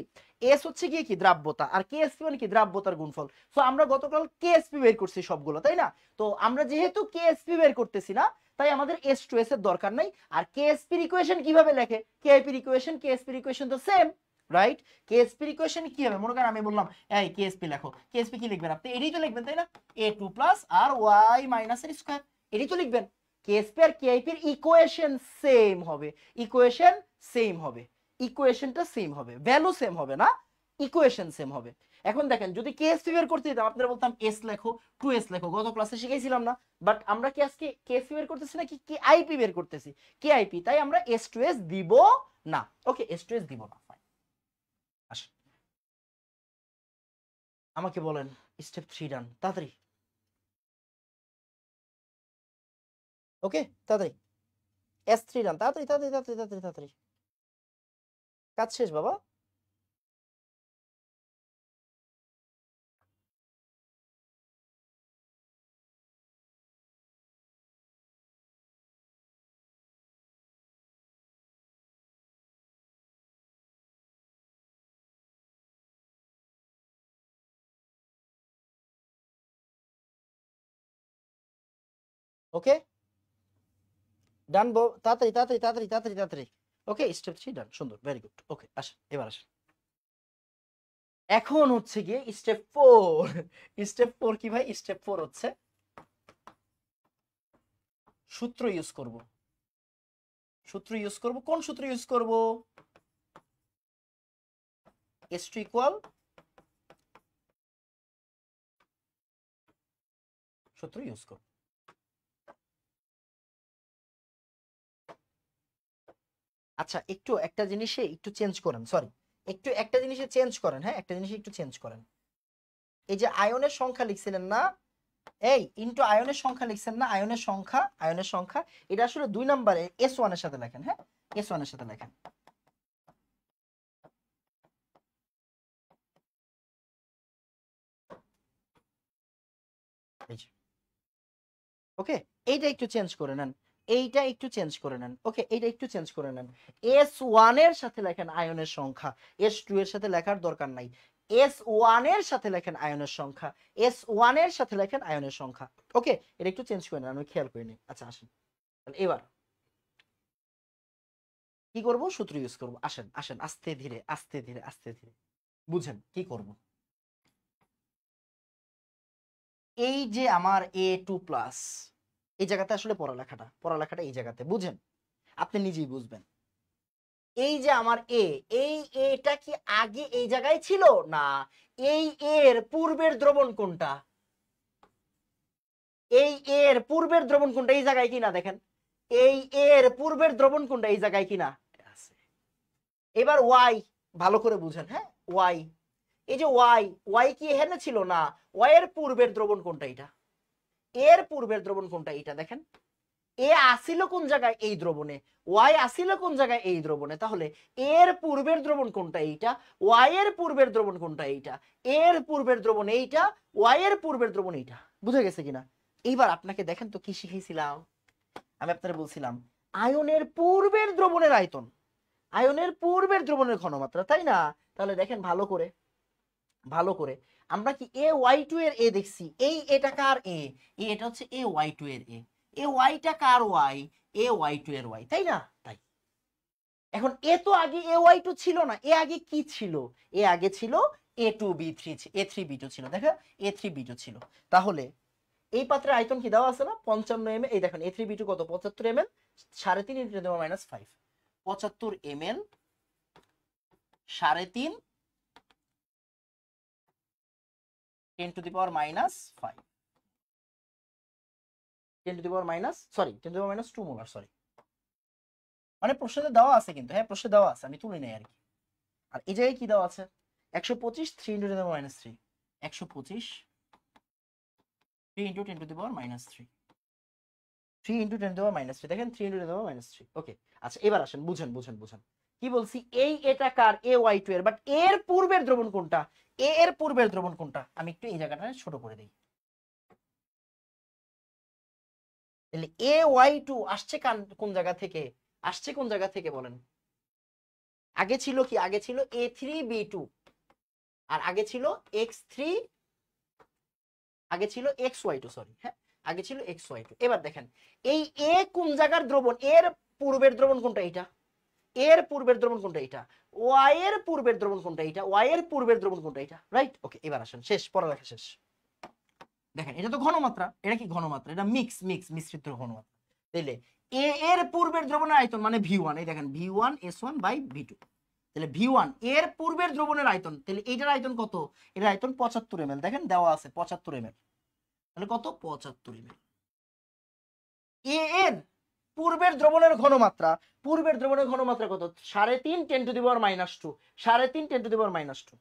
Speaker 1: S হচ্ছে গিয়ে কি? দ্রাব্যতা। আর KSP মানে কি? দ্রাব্যতার গুণফল। সো আমরা গতকাল KSP বের করছি সবগুলো, তাই না? তো আমরা যেহেতু KSP বের করতেছি না, তাই আমাদের S2S এর দরকার নাই। আর KSP এর ইকুয়েশন কিভাবে লেখে? KIP এর ইকুয়েশন, KSP এর ইকুয়েশন তো সেম, রাইট? KSP এর ইকুয়েশন কি হবে? মনে করেন আমি বললাম এই KSP লেখো, KSP কি লিখবেন আপনি? এটাই তো লিখবেন, তাই না? A2 প্লাস আর y মাইনাস এর স্কয়ার, এটাই তো লিখবেন। KSP আর KIP এর ইকুয়েশন সেম হবে, ইকুয়েশন সেম হবে, ইকুয়েশনটা সেম হবে, ভ্যালু সেম হবে না, ইকুয়েশন সেম হবে। এখন দেখেন, যদি কেএসপি বের করতে দিতাম আপনারা বলতাম এস লেখো, 2s লেখো, গত ক্লাসে শিখাইছিলাম না। বাট আমরা কি আজকে কেএসপি বের করতেছি নাকি কে আইপি বের করতেছি? কে আইপি, তাই আমরা S2S দিব না। ওকে, S2S দিব না, ফাইন। আসেন আমাকে বলেন স্টেপ 3 ডান, তাড়াতাড়ি। ওকে তাড়াতাড়ি S3 ডান, তাড়াতাড়ি তাড়াতাড়ি তাড়াতাড়ি তাড়াতাড়ি তাড়াতাড়ি, কাজ শেষ বাবা। ওকে ডান, তাড়াতাড়ি তাড়াতাড়ি তাড়াতাড়ি তাড়াতাড়ি তাড়াতাড়ি। ওকে স্টেপ 3 ডান, সুন্দর, ভেরি গুড। ওকে আসেন, এবার আসেন। এখন হচ্ছে গিয়ে স্টেপ 4। স্টেপ 4 কি ভাই? স্টেপ 4 হচ্ছে সূত্র ইউজ করব। সূত্র ইউজ করব, কোন সূত্র ইউজ করব? H2 ইকুয়াল সূত্র ইউজ করব। আচ্ছা একটু একটা জিনিসে একটু চেঞ্জ করেন, সরি একটু একটা জিনিসে চেঞ্জ করেন, হ্যাঁ একটা জিনিসে একটু চেঞ্জ করেন। এই যে আয়নের সংখ্যা লিখছিলেন না, এই ইনটু আয়নের সংখ্যা লিখছেন না, আয়নের সংখ্যা এটা আসলে 2 নম্বরে S1 এর সাথে লেখেন, হ্যাঁ S1 এর সাথে লেখেন। ওকে এইটা একটু চেঞ্জ করে নেন, এইটা একটু চেঞ্জ করে নেন, ওকে এইটা একটু চেঞ্জ করে নেন। S1 এর সাথে লেখেন আয়নের সংখ্যা, S2 এর সাথে লেখার দরকার নাই। S1 এর সাথে লেখেন আয়নের সংখ্যা, S1 এর সাথে লেখেন আয়নের সংখ্যা। ওকে এটা একটু চেঞ্জ করে নেন, আমি খেয়াল করে নিই। আচ্ছা আসেন তাহলে এবার কি করব, সূত্র ইউজ করব। আসেন আসেন আস্তে ধীরে আস্তে ধীরে আস্তে ধীরে বুঝেন কি করব। এই যে আমার A2 প্লাস, এই জায়গাতে আসলে পড়ালেখাটা এই জায়গাতে বুঝেন, আপনি নিজেই বুঝবেন। এই যে আমার এই এটা কি আগে এই জায়গায় ছিল না, এই এর পূর্বের দ্রবণ কোনটা, এই এর পূর্বের দ্রবণ কোনটা এই জায়গায় কিনা দেখেন, এই এর পূর্বের দ্রবণ কোনটা এই জায়গায় কিনা আছে। এবার ওয়াই ভালো করে বুঝেন, হ্যাঁ ওয়াই, এই যে ওয়াই কি এখানে ছিল না, ওয়াই এর পূর্বের দ্রবণ কোনটা এটা, এর পূর্বের দ্রবণ কোনটা এটা দেখেন। এ আসিল কোন জায়গায় এই দ্রবণে, ওয়াই আসিল কোন জায়গায় এই দ্রবণে, তাহলে এর পূর্বের দ্রবণ কোনটা এইটা, ওয়াই এর পূর্বের দ্রবণ কোনটা এইটা, এর পূর্বের দ্রবণ এইটা, ওয়াই এর পূর্বের দ্রবণ এইটা। বুঝে গেছে কিনা? এইবার আপনাকে দেখেন তো কি শিখেছিলাম, আমি আপনারা বলছিলাম আয়নের পূর্বের দ্রবণের আয়তন, আয়নের পূর্বের দ্রবণের ঘনমাত্রা, তাই না? তাহলে দেখেন ভালো করে ভালো করে আমরা কি A y2 এর এ দেখছি, এই এটা কার এ, এটা হচ্ছে A y2 এর এ ওয়াইটা কার ওয়াই, A y2 এর ওয়াই, তাই না? তাই এখন এ তো আগে A y2 ছিল না, এ আগে কি ছিল, এ আগে ছিল A2B3, A3B2 ছিল, দেখো A3B2 ছিল। তাহলে এই পাত্রের আয়তন কি দেওয়া আছে না 55 ml, এই দেখেন A3B2 কত 75 ml, 3.5 × 10⁻⁵, 75 ml 3.5 10⁻⁵, 10⁻2 মোলার, সরি মানে প্রশ্নে দেওয়া আছে কিন্তু, হ্যাঁ প্রশ্নে দেওয়া আছে, আমি তুলে নেই আর কি। আর এই জায়গায় কি দেওয়া আছে 125 3 × 10⁻3, 125 3 × 10⁻3, 3 × 10⁻3, দেখেন 3 × 10⁻3। ওকে আচ্ছা এবার আসেন বুঝেন বুঝেন বুঝেন কি বলছি, এটা কার A y2 এর, বাট এর পূর্বের দ্রবণ কোনটা, এর পূর্বের দ্রবণ কোনটা, আমি একটু এই জায়গাটা ছোট করে দেই। তাহলে A y2 আসছে কোন জায়গা থেকে, আসছে কোন জায়গা থেকে বলেন, আগে ছিল কি, আগে ছিল A3B2, আর আগে ছিল X3, আগে ছিল XY2, সরি হ্যাঁ আগে ছিল XY2। এবার দেখেন এই এ কোন জায়গার দ্রবণ, এর পূর্বের দ্রবণ কোনটা এটা, এর পূর্বের দ্রবণ কোনটা এটা, ওয়াই এর পূর্বের দ্রবণ কোনটা এটা, ওয়াই এর পূর্বের দ্রবণ কোনটা এটা, রাইট? ওকে এবার আসেন শেষ, পড়ালেখা শেষ। দেখেন এটা তো ঘনমাত্রা, এটা কি ঘনমাত্রা, এটা মিশ্রিত ঘনমাত্রা। তাহলে এ এর পূর্বের দ্রবণের আয়তন মানে V1, এই দেখেন V1 S1/V2, তাহলে V1 এর পূর্বের দ্রবণের আয়তন, তাহলে এইটার আয়তন কত, এর আয়তন 75 ml, দেখেন দেওয়া আছে 75 ml, তাহলে কত 75 ml। এ এর পূর্বের দ্রবণের ঘনমাত্রা, পূর্বের দ্রবণের ঘনমাত্রা কত 3.5 × 10⁻2, 3.5 × 10⁻2,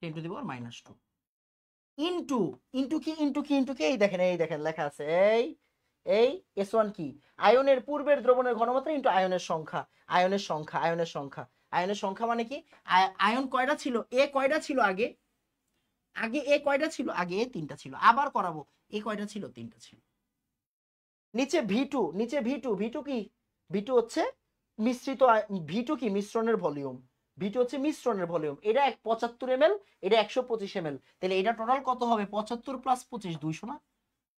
Speaker 1: 10⁻2 ইনটু ইনটু কি ইনটু কি ইনটু কি, এই দেখেন লেখা আছে এই S1 কি আয়নের পূর্বের দ্রবণের ঘনমাত্রা ইনটু আয়নের সংখ্যা, আয়নের সংখ্যা, আয়নের সংখ্যা, আয়নের সংখ্যা মানে কি, আয়ন কয়টা ছিল, এ কয়টা ছিল আগে, আগে এ কয়টা ছিল, আগে এ 3টা ছিল, আবার করাবো এ কয়টা ছিল, 3টা ছিল। নিচে V2, নিচে V2 কি, V2 হচ্ছে মিশ্রিত, V2 কি মিশ্রণের ভলিউম, V2 হচ্ছে মিশ্রণের ভলিউম, এটা 75 ml, এটা 125 ml, তাহলে এটা টোটাল কত হবে 75 + 25 200 না,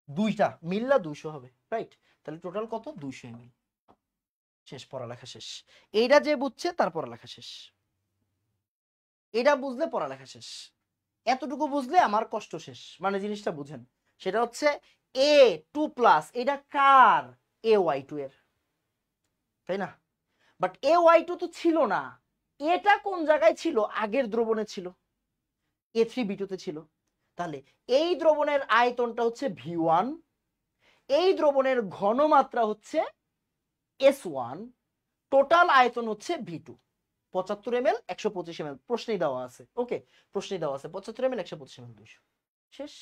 Speaker 1: দুইটা মিললা 200 হবে, রাইট? তাহলে টোটাল কত 200 ml। শেষ, পড়ালেখা শেষ। এইটা যে বুঝছে তার পড়ালেখা শেষ, এটা বুঝলে পড়ালেখা শেষ, এতটুকু বুঝলে আমার কষ্ট শেষ, মানে জিনিসটা বুঝেন, সেটা হচ্ছে A2+, এটা কার, A y2 এর, তাই না? বাট A y2 তো ছিল না, এটা কোন জায়গায় ছিল? আগের দ্রবণে ছিল, A3B2 তে ছিল। তাহলে এই দ্রবণের আয়তনটা হচ্ছে V1, এই দ্রবণের ঘনমাত্রা হচ্ছে S1, টোটাল আয়তন হচ্ছে V2। 75 ml 125 ml প্রশ্নেই দেওয়া আছে। ওকে, প্রশ্নেই দেওয়া আছে 75 ml 125 ml 200। শেষ।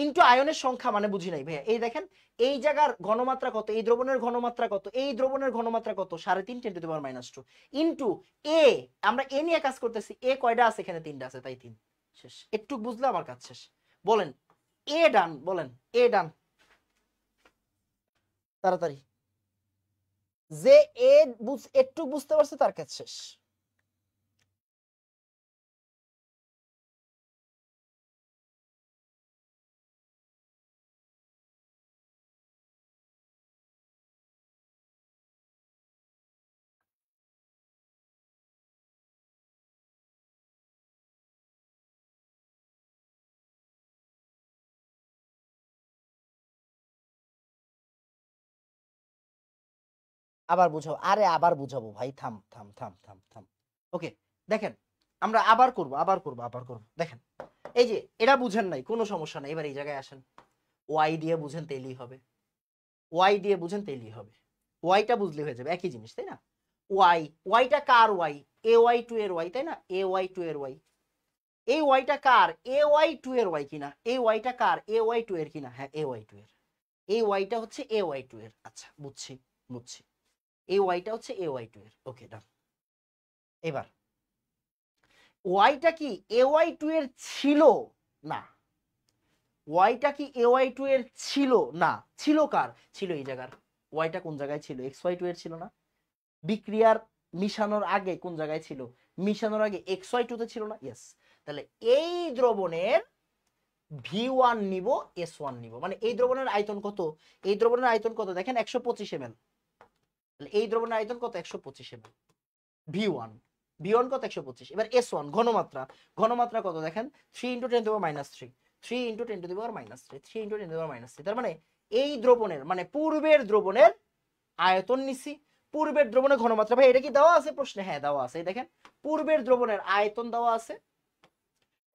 Speaker 1: ইনটু আয়নের সংখ্যা মানে বুঝি নাই ভাইয়া। এই দেখেন এই জায়গার ঘনমাত্রা কত, এই দ্রবণের ঘনমাত্রা কত, এই দ্রবণের ঘনমাত্রা কত, 3.5 10 to the power -2 into a. আমরা এ নিয়ে কাজ করতেছি, এ কয়টা আছে? এখানে 3টা আছে, তাই 3। শেষ। একটু বুঝলে আমার কাজ শেষ। বলেন এ ডান, বলেন এ ডান তাড়াতাড়ি। যে এ একটু বুঝতে পারছে তার কাজ শেষ। আবার বুঝাবো, আরে আবার বুঝাবো ভাই, থাম থাম থাম থাম থাম। ওকে, দেখেন আমরা আবার করব, দেখেন এই যে এটা বুঝেন নাই, কোনো সমস্যা নাই। এবার এই জায়গায় আসেন, ওয়াই দিয়ে বুঝেন তেলেই হবে, ওয়াই দিয়ে বুঝেন তেলেই হবে, ওয়াইটা বুঝলে হয়ে যাবে, একই জিনিস তাই না? Y, ওয়াইটা car Y? A Y two এর ওয়াই, তাই না? এ ওয়াই টু এর ওয়াই। এই ওয়াইটা কার? এ ওয়াই টু এর ওয়াই কিনা? এই ওয়াইটা কার? এ ওয়াই টু এর কিনা? হ্যাঁ, এ ওয়াই টু এর। এই ওয়াইটা হচ্ছে এ ওয়াই টু এর। আচ্ছা, বুঝছি বুঝছি, এই ওয়াইটা হচ্ছে এ ওয়াই টু এর। ওকে ডান। এবার ওয়াইটা কি এ ওয়াই টু এর ছিল? না। ওয়াইটা কি এ ওয়াই টু এর ছিল? না। ছিল কার? ছিল এই জায়গার। ওয়াইটা কোন জায়গায় ছিল? এক্স ওয়াই টু এর ছিল না? বিক্রিয়ার মিশানোর আগে কোন জায়গায় ছিল? মিশানোর আগে এক্স ওয়াই টু তে ছিল না? ইয়েস। তাহলে এই দ্রবণের V1 নিব, S1 নিব, মানে এই দ্রবণের আয়তন কত? এই দ্রবণের আয়তন কত দেখেন, 125 ml। তাহলে এই দ্রবণের আয়তন কত? 125 ml। V1, V1 কত? 125। এবার S1 ঘনমাত্রা, ঘনমাত্রা কত দেখেন, 3 × 10 to the power -3, 3 × 10 to the power -3, 3 × 10 to the power -3। তার মানে এই দ্রবণের, মানে পূর্বের দ্রবণের আয়তন নিছি, পূর্বের দ্রবণের ঘনমাত্রা। ভাই এটা কি দেওয়া আছে প্রশ্নে? হ্যাঁ দেওয়া আছে। এই দেখেন পূর্বের দ্রবণের আয়তন দেওয়া আছে,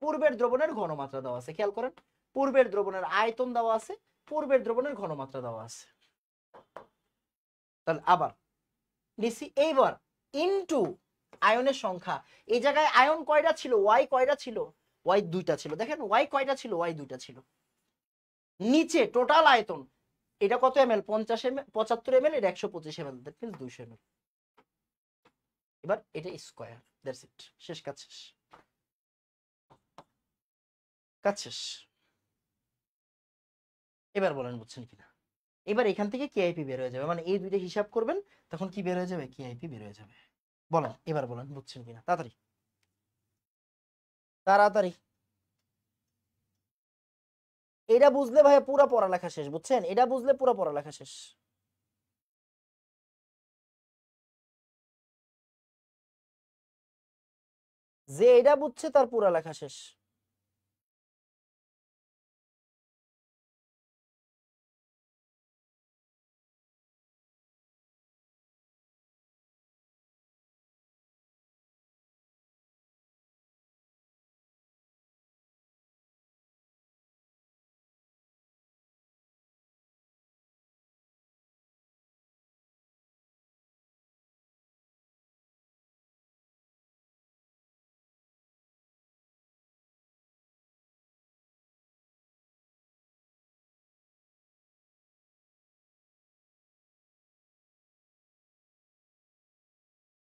Speaker 1: পূর্বের দ্রবণের ঘনমাত্রা দেওয়া আছে। খেয়াল করেন, পূর্বের দ্রবণের আয়তন দেওয়া আছে, পূর্বের দ্রবণের ঘনমাত্রা দেওয়া আছে। তাহলে আবার নিছি, এইবার ইনটু আয়নের সংখ্যা। এই জায়গায় আয়ন কয়টা ছিল? ওয়াই কয়টা ছিল? ওয়াই 2টা ছিল। দেখেন ওয়াই কয়টা ছিল? ওয়াই 2টা ছিল। নিচে টোটাল আয়তন, এটা কত এমএল? 50 ml, 75 ml, এটা 125 ml, দ্যাট মিন্স 200 ml। এবার এটা স্কয়ার, দ্যাটস ইট। শেষ, কাজ শেষ, কাজ শেষ। এবার বলেন বুঝছেন কিনা? এবার এখান থেকে কেআইপি বের হয়ে যাবে, মানে এই দুইটা হিসাব করবেন, তখন কি বের হয়ে যাবে? কেআইপি বের হয়ে যাবে। বলেন এবার, বলেন বুঝছেন কিনা? তাড়াতাড়ি তাড়াতাড়ি। এটা বুঝলে ভাই পুরো পড়ালেখা শেষ, বুঝছেন? এটা বুঝলে পুরো পড়ালেখা শেষ। যে এটা বুঝছে তার পুরো লেখা শেষ।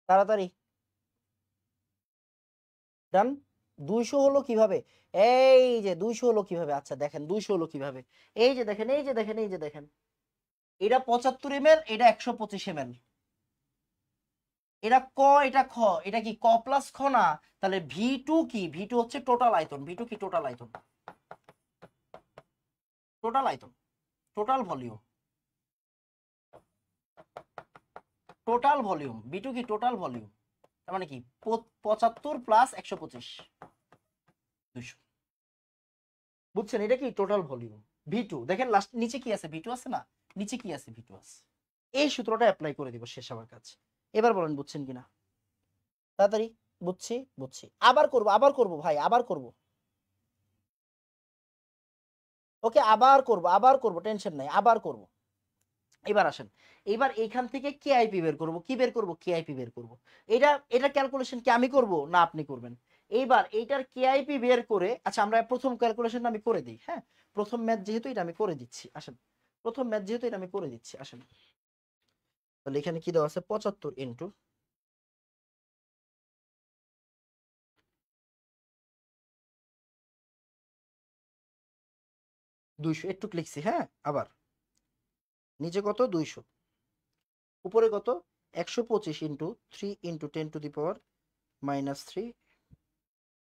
Speaker 1: তাড়াতাড়ি ডান। 200 হলো কিভাবে? এই যে 200 হলো কিভাবে? আচ্ছা দেখেন 200 হলো কিভাবে। এই যে দেখেন, এই যে দেখেন, এই যে দেখেন, এটা 75 ml, এটা 125 ml। এটা ক, এটা খ, এটা কি ক প্লাস খ না? তাহলে ভি টু কি? ভি টু হচ্ছে টোটাল আয়তন। ভি টু কি? টোটাল আয়তন, টোটাল আয়তন, total volume, total volume. V two কি? Total volume. তার মানে কি 75 প্লাস 125, 200। বুঝছেন? এটা কি? Total volume. ভি টু দেখেন লাস্ট নিচে কি আছে? ভি টু আছে না? নিচে কি আছে? ভি টু আছে। এই সূত্রটা অ্যাপ্লাই করে দিব, শেষ আমার কাছে। এবার বলেন বুঝছেন কিনা? তাড়াতাড়ি। বুঝছি বুঝছি, আবার করব ভাই, আবার করব। ওকে, আবার করব, টেনশন নাই, আবার করব। এবার আসেন, এবার এখান থেকে কেআইপি বের করব। কি বের করব? কেআইপি বের করব। এটা এটা ক্যালকুলেশন কি আমি করব না আপনি করবেন? এইবার এইটার কেআইপি বের করে, আচ্ছা আমরা প্রথম ক্যালকুলেশনটা আমি করে দিই, হ্যাঁ? প্রথম ম্যাথ যেহেতু এটা আমি করে দিচ্ছি, আসেন। প্রথম ম্যাথ যেহেতু এটা আমি করে দিচ্ছি, আসেন। তাহলে এখানে কি দেওয়া আছে? 75 ইন্টু 200, একটু লিখছি, হ্যাঁ? আবার নিচে কত? 200, উপরে কত? 125 into 3 into 10 to the power -3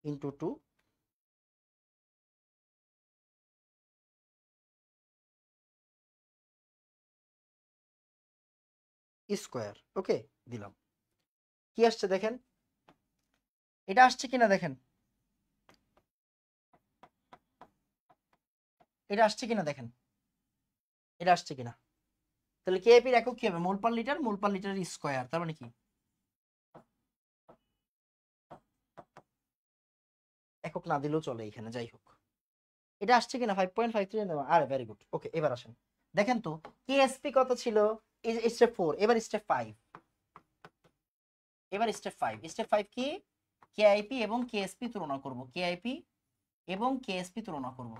Speaker 1: into 2 square. Okay, দিলাম। কি আসছে দেখেন, এটা আসছে কিনা দেখেন, এটা আসছে কিনা দেখেন, এটা আসছে কিনা। তাহলে কেএপির একক কি হবে? মোল পার লিটার, মোল পার লিটার স্কোয়ার। তার মানে কি? একক না দিলেও চলে এখানে, যাই হোক। এটা আসছে কিনা? 5.53 নেওয়া, আরে ভেরি গুড। ওকে, এবার আসেন, দেখেন তো কেএসপি কত ছিল? এই যে স্টেপ 4, এবার স্টেপ 5। এবার স্টেপ 5, স্টেপ 5 কি? কেআইপি এবং কেএসপি তুলনা করব, কেআইপি এবং কেএসপি তুলনা করব,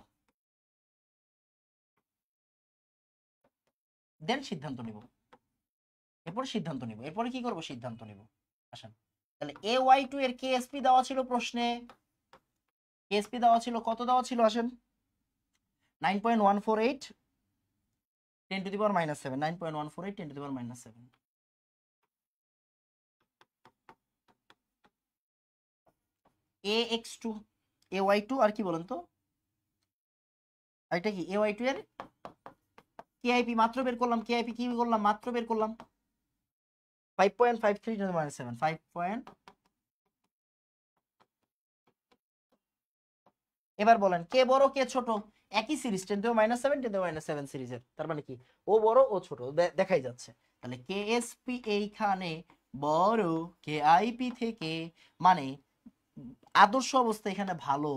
Speaker 1: দেন সিদ্ধান্ত নিব। এরপর সিদ্ধান্ত নিব, এরপরে কি করব? সিদ্ধান্ত নিব। আসেন, তাহলে AY2 এর কেএসপি দেওয়া ছিল প্রশ্নে, কেএসপি দেওয়া ছিল, কত দেওয়া ছিল? আসেন, 9.148 10 to the power -7, 9.148 10 to the power -7। AX2, AY2 আর কি বলেন তো? এটা কি AY2 এর কেআইপি মাত্র বের করলাম, কেআইপি কি করলাম? মাত্র বের করলাম 5.53 10 টু দি পাওয়ার -7, 5. এবার বলেন কে বড় কে ছোট? একই series, 10 to the power -7 10 to the power -7 সিরিজের, তার মানে কি ও বড় ও ছোট দেখাই যাচ্ছে। তাহলে কেএসপি এইখানে বড় কেআইপি থেকে, মানে আদর্শ অবস্থা এখানে ভালো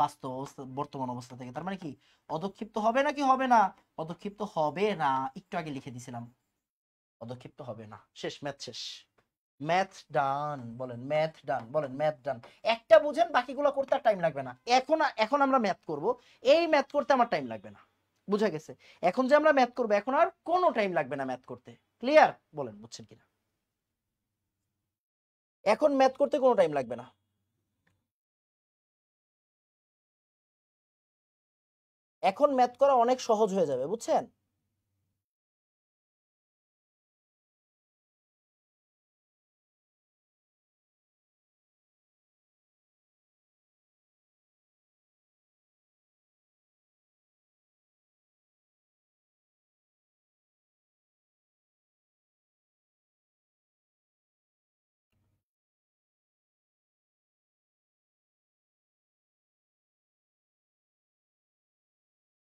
Speaker 1: বাস্তব অবস্থা বর্তমান অবস্থা থেকে। তার মানে কি অদক্ষিপ্ত হবে নাকি হবে না? অদক্ষিপ্ত হবে না, একটু আগে লিখে দিছিলাম, অদক্ষিপ্ত হবে না। শেষ, ম্যাথ শেষ, ম্যাথ ডান। বলেন ম্যাথ ডান, বলেন ম্যাথ ডান। একটা বুঝেন, বাকিগুলো করতে আর টাইম লাগবে না। এখন এখন আমরা ম্যাথ করব, এই ম্যাথ করতে আমার টাইম লাগবে না, বুঝা গেছে? এখন যে আমরা ম্যাথ করব, এখন আর কোনো টাইম লাগবে না ম্যাথ করতে। ক্লিয়ার? বলেন বুঝছেন কিনা? এখন ম্যাথ করতে কোনো টাইম লাগবে না। এখন ম্যাথ করা অনেক সহজ হয়ে যাবে, বুঝছেন?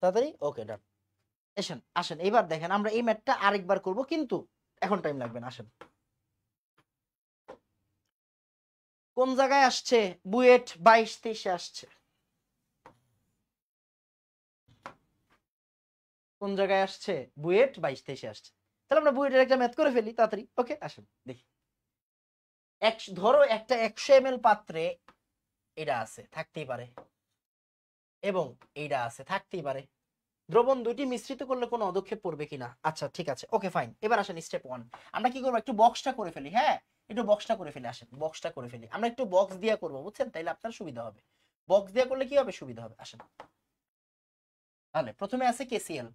Speaker 1: তাড়াতাড়ি, ওকে ডান। আসেন আসেন, এবার দেখেন আমরা এই ম্যাথটা আরেকবার করব, কিন্তু এখন টাইম লাগবে না। আসেন, কোন জায়গায় আসছে? বুয়েট 22-23 আসছে। কোন জায়গায় আসছে? বুয়েট 22-23 আসছে। তাহলে আমরা বুয়েটের একটা ম্যাথ করে ফেলি তাড়াতাড়ি। ওকে, আসেন দেখি। ধরো একটা 100 ml পাত্রে এটা আছে, থাকতেই পারে, এবং এইটা আছে, থাকতেই পারে। দ্রবণ দুইটি মিশ্রিত করলে কোনো অদক্ষেপ পড়বে কিনা? আচ্ছা ঠিক আছে, ওকে ফাইন। এবার আসেন স্টেপ 1, আমরা কি করবো? একটু বক্সটা করে ফেলি, হ্যাঁ? একটু বক্সটা করে ফেলি, আসেন বক্সটা করে ফেলি। আমরা একটু বক্স দিয়ে করবো, বুঝছেন? তাইলে আপনার সুবিধা হবে। বক্স দিয়ে করলে কি হবে? সুবিধা হবে। আসেন, তাহলে প্রথমে আছে কেসিএল,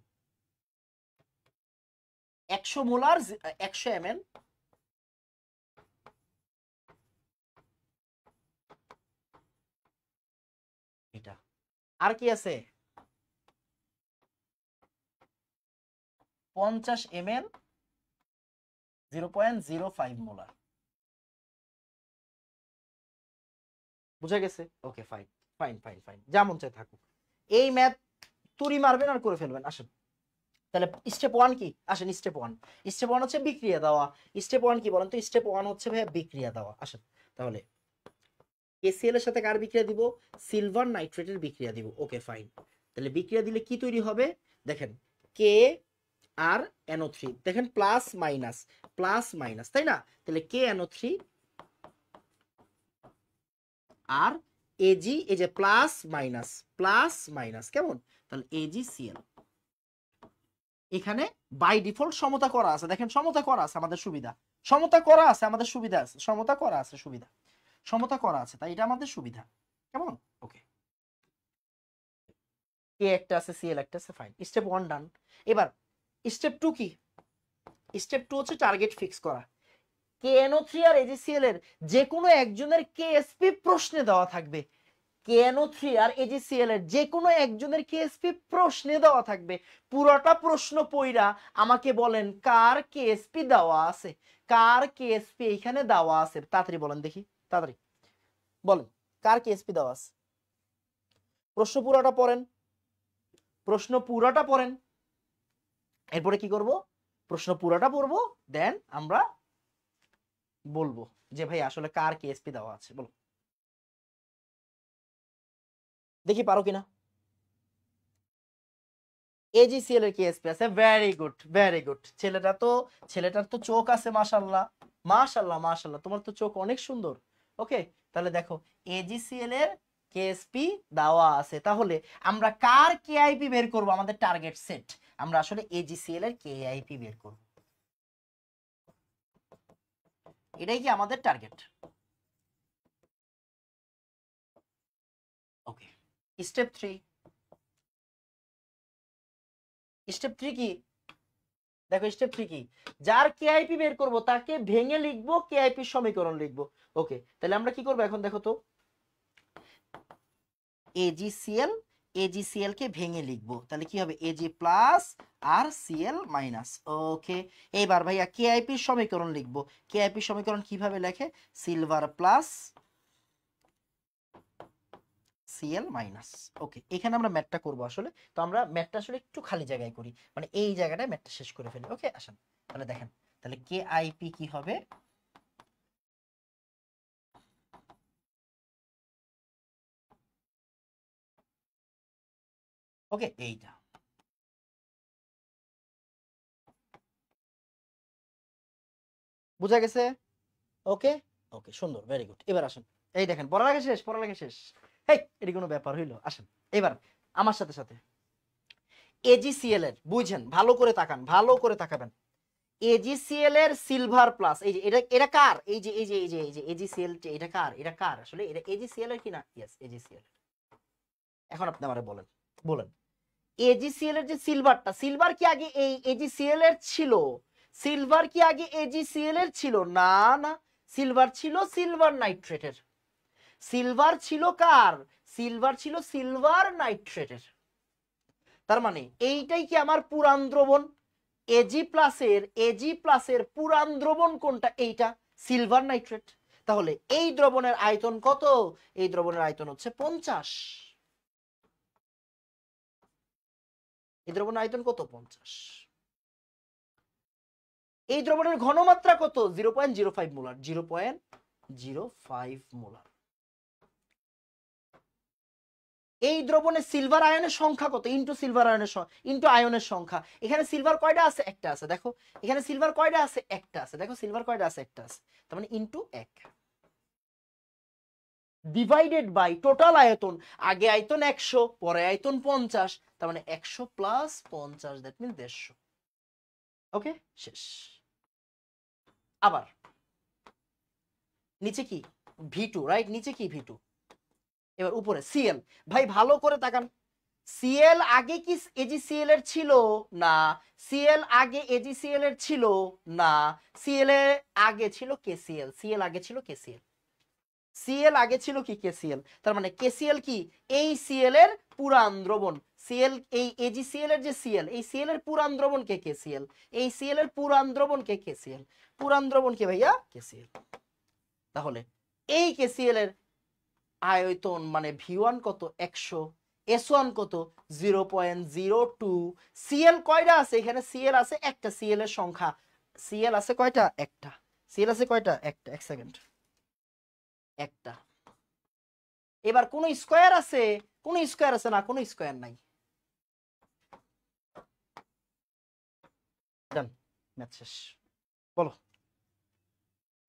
Speaker 1: 100 মোলার 100 ml, এটা। আর কি আছে? 50 ml 0.05 মোলার। বুঝা গেছে? Okay fine, fine fine fine, যা মন চায় থাকুক। এই ম্যাথ তুড়ি মারবেন আর করে ফেলবেন। আসেন, তাহলে স্টেপ 1 কি? আসেন স্টেপ 1। স্টেপ 1 হচ্ছে বিক্রিয়া দেওয়া। স্টেপ 1 কি বলেন তো? স্টেপ 1 হচ্ছে ভাইয়া বিক্রিয়া দেওয়া। আসেন তাহলে KCl এর সাথে কার বিক্রিয়া দিব? সিলভার নাইট্রেটের বিক্রিয়া দিব। Okay fine. তাহলে বিক্রিয়া দিলে কি তৈরি হবে? দেখেন কে আর NO3, দেখেন প্লাস মাইনাস, তাই না? তাহলে KNO3 আর AG, এই যে প্লাস মাইনাস কেমন? তাহলে AgCl। এখানে বাই ডিফল্ট সমতা করা আছে, দেখেন সমতা করা আছে আমাদের সুবিধা, সমতা করা আছে আমাদের সুবিধা আছে, সমতা করা আছে সুবিধা, সমতা করা আছে, তাই এটা আমাদের সুবিধা। কেমন? ওকে, কে একটা আছে, Cl একটা আছে, ফাইন। স্টেপ 1 ডান। এবার স্টেপ 2 কি? স্টেপ 2 হচ্ছে টার্গেট ফিক্স করা। KNO3 আর AgCl এর যে কোনো একজনের KSP প্রশ্নে দেওয়া থাকবে। KNO3 আর AgCl এর যে কোনো একজনের KSP প্রশ্নে দেওয়া থাকবে। পুরোটা প্রশ্ন পড়া আমাকে বলেন কার KSP দেওয়া আছে, কার KSP এখানে দেওয়া আছে। তাড়াতাড়ি বলেন দেখি, তাড়াতাড়ি বলেন কার KSP দেওয়া আছে। প্রশ্ন পুরোটা পড়েন, প্রশ্ন পুরোটা পড়েন। এরপরে কি করব? প্রশ্ন পুরোটা পড়বো, দেন আমরা বলবো যে ভাই আসলে কার KSP দেওয়া আছে। বলো দেখি পারো কিনা। AgCl এর KSP আছে, ভেরি গুড ভেরি গুড। ছেলেটার তো চোখ আছে, মাশাআল্লাহ মাশাআল্লাহ, তোমার তো চোখ অনেক সুন্দর। ওকে, তাহলে দেখো AgCl এর KSP দেওয়া আছে। তাহলে আমরা কার KIP বের করব? আমাদের টার্গেট সেট, আমরা আসলে AgCl এর KIP বের করব, এটাই কি আমাদের টার্গেট। ওকে, স্টেপ 3। স্টেপ 3 কি? দেখো স্টেপ 3 কি? যার KIP বের করব তাকে ভেঙে লিখবো, KIP সমীকরণ লিখবো। ওকে, তাহলে আমরা কি করব এখন? দেখো তো, AgCl কে ভেঙে লিখবো, তাহলে কি হবে? Ag প্লাস আর Cl মাইনাস। ওকে, এইবার ভাইয়া KIP সমীকরণ লিখবো। KIP সমীকরণ কিভাবে লেখে? Silver plus Cl minus. Okay, এখানে আমরা ম্যাথটা করব আসলে, তো আমরা ম্যাথটা আসলে একটু খালি জায়গায় করি, মানে এই জায়গাটায় ম্যাথটা শেষ করে ফেলি। ওকে আসেন তাহলে দেখেন, তাহলে KIP কি হবে? ওকে, এইটা বুঝা গেছে? ওকে ওকে, সুন্দর, ভেরি গুড। এবার আসেন, এই দেখেন পড়ালেখা শেষ, পড়ালেখা শেষ। হেই, এটি কোনো ব্যাপার হইলো? আসেন এবার আমার সাথে সাথে AgCl এর বুঝেন, ভালো করে তাকান, ভালো করে তাকাবেন। AgCl এর সিলভার প্লাস, এই যে এটা, এটা কার? এই যে AgCl, এটা কার? এটা কার আসলে? এটা AgCl এর কি না? Yes, AgCl। এখন আপনি আমারে বলেন, বলেন AgCl এর যে সিলভারটা, সিলভার কি আগে এই AgCl এর ছিল? সিলভার কি আগে AgCl এর ছিল? না না, সিলভার ছিল সিলভার নাইট্রেটের। সিলভার ছিল কার? সিলভার ছিল সিলভার নাইট্রেটের। তার মানে এইটাই কি আমার পুরান দ্রবণ? এজি প্লাসের পুরান দ্রবণ কোনটা? এইটা, সিলভার নাইট্রেট। তাহলে এই দ্রবণের আয়তন কত? এই দ্রবণের আয়তন হচ্ছে 50। এই দ্রবণের আয়তন কত? 50। এই দ্রবণের ঘনমাত্রা কত? 0.05 মোলার, 0.05 মোলার। এই দ্রবণে সিলভার আয়নের সংখ্যা কত? ইনটু সিলভার আয়নের ইনটু আয়নের সংখ্যা। এখানে সিলভার কয়টা আছে? একটা আছে। দেখো এখানে সিলভার কয়টা আছে? একটা আছে। দেখো সিলভার কয়টা আছে? একটা আছে। তার মানে ইনটু 1 ডিভাইডেড বাই টোটাল আয়তন। আগে আয়তন 100, পরে আয়তন 50, তার মানে 100 প্লাস 50, দ্যাট মিন্স 150। ওকে, শেষ। আবার নিচে কি? V2, right? নিচে কি? V2। এবার উপরে Cl। ভাই ভালো করে তাকান, Cl আগে কি AgCl এর ছিল? না। Cl আগে AgCl এর ছিল না। Cl এর আগে ছিল KCl, Cl আগে ছিল KCl, Cl আগে ছিল কি? KCl। তার মানে KCl কি? এই Cl এর পুরান দ্রবণ। Cl, এই AgCl এর যে Cl, এই Cl এর পুরান দ্রবণ কে? KCl। এই Cl এর পুরান দ্রবণ কে? KCl। পুরান দ্রবণ কে ভাইয়া? KCl। তাহলে এই KCl এর আয়তন মানে V1 কত? 100। S1 কত 0.02 Cl কয়টা আছে এখানে Cl আছে একটা Cl এর সংখ্যা Cl আছে কয়টা একটা Cl আছে কয়টা একটা এক সেকেন্ড একটা এবার কোন স্কয়ার আছে না কোন স্কয়ার নাই ডান ম্যাথ শেষ বলো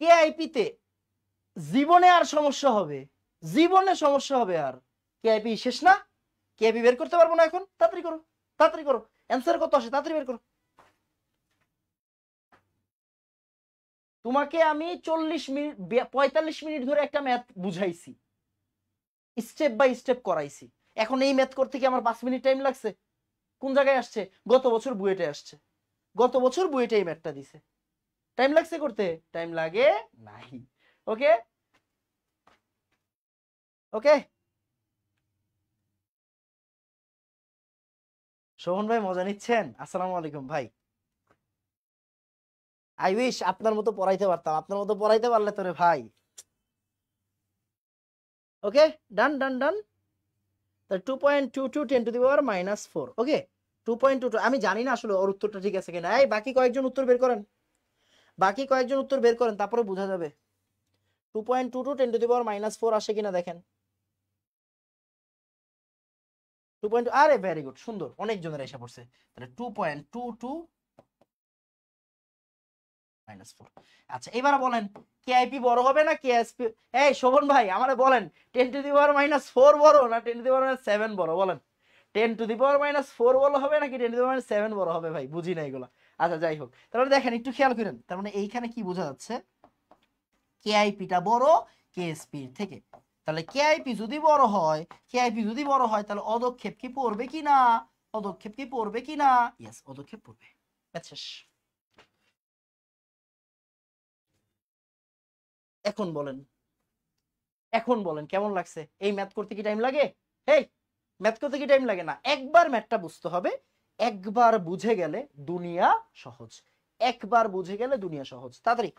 Speaker 1: কেআইপি তে জীবনে আর সমস্যা হবে আর কেআইপি শেষ না কেআইপি বের করতে পারবো না এখন তাড়াতাড়ি করো অ্যানসার কত আসে তাড়াতাড়ি বের করো তোমাকে আমি 40 মিনিট 45 মিনিট ধরে একটা ম্যাথ বুঝাইছি স্টেপ বাই স্টেপ করাইছি এখন এই ম্যাথ করতে কি আমার 5 মিনিট টাইম লাগছে কোন জায়গায় আসছে গত বছর বুয়েটে আসছে গত বছর বুয়েটে এই ম্যাথটা দিছে টাইম লাগছে করতে টাইম লাগে নাই ওকে ওকে সোহন ভাই মজা নিচ্ছেন আসসালামু আলাইকুম ভাই আই উইশ আপনার মতো পড়াইতে পারতাম আপনার মতো পড়াইতে পারলে তোরে ভাই ওকে ডান ডান ডান 2.22 10 টু দি পাওয়ার -4 ওকে 2.22 আমি জানি না আসলে ওর উত্তরটা ঠিক আছে কিনা এই বাকি কয়েকজন উত্তর বের করেন তারপরে বোঝা যাবে 2.22 10 টু দি পাওয়ার -4 আসে কিনা দেখেন 2. আরে ভেরি গুড সুন্দর অনেক জনের এসে পড়ছে তাহলে 2.22 -4 আচ্ছা এবার বলেন কেআইপি বড় হবে না কেএসপি এই শোভন ভাই আমারে বলেন 10 টু দি পাওয়ার -4 বড় না 10 টু দি পাওয়ার -7 বড় বলেন 10 টু দি পাওয়ার -4 বড় হবে নাকি 10 টু দি পাওয়ার -7 বড় হবে ভাই বুঝি না এগুলো আচ্ছা যাই হোক তাহলে দেখেন একটু খেয়াল করেন তার মানে এইখানে কি বোঝা যাচ্ছে কেআইপিটা বড় কেএসপি থেকে তাহলে কেআইপি যদি বড় হয় তাহলে অদক্ষেপ কি পড়বে কিনা ইয়েস অদক্ষেপ পড়বে আচ্ছা এখন বলেন কেমন লাগছে এই ম্যাথ করতে কি টাইম লাগে হেই ম্যাথ করতে কি টাইম লাগে না একবার ম্যাথটা বুঝতে হবে একবার বুঝে গেলে দুনিয়া সহজ তাড়াতাড়ি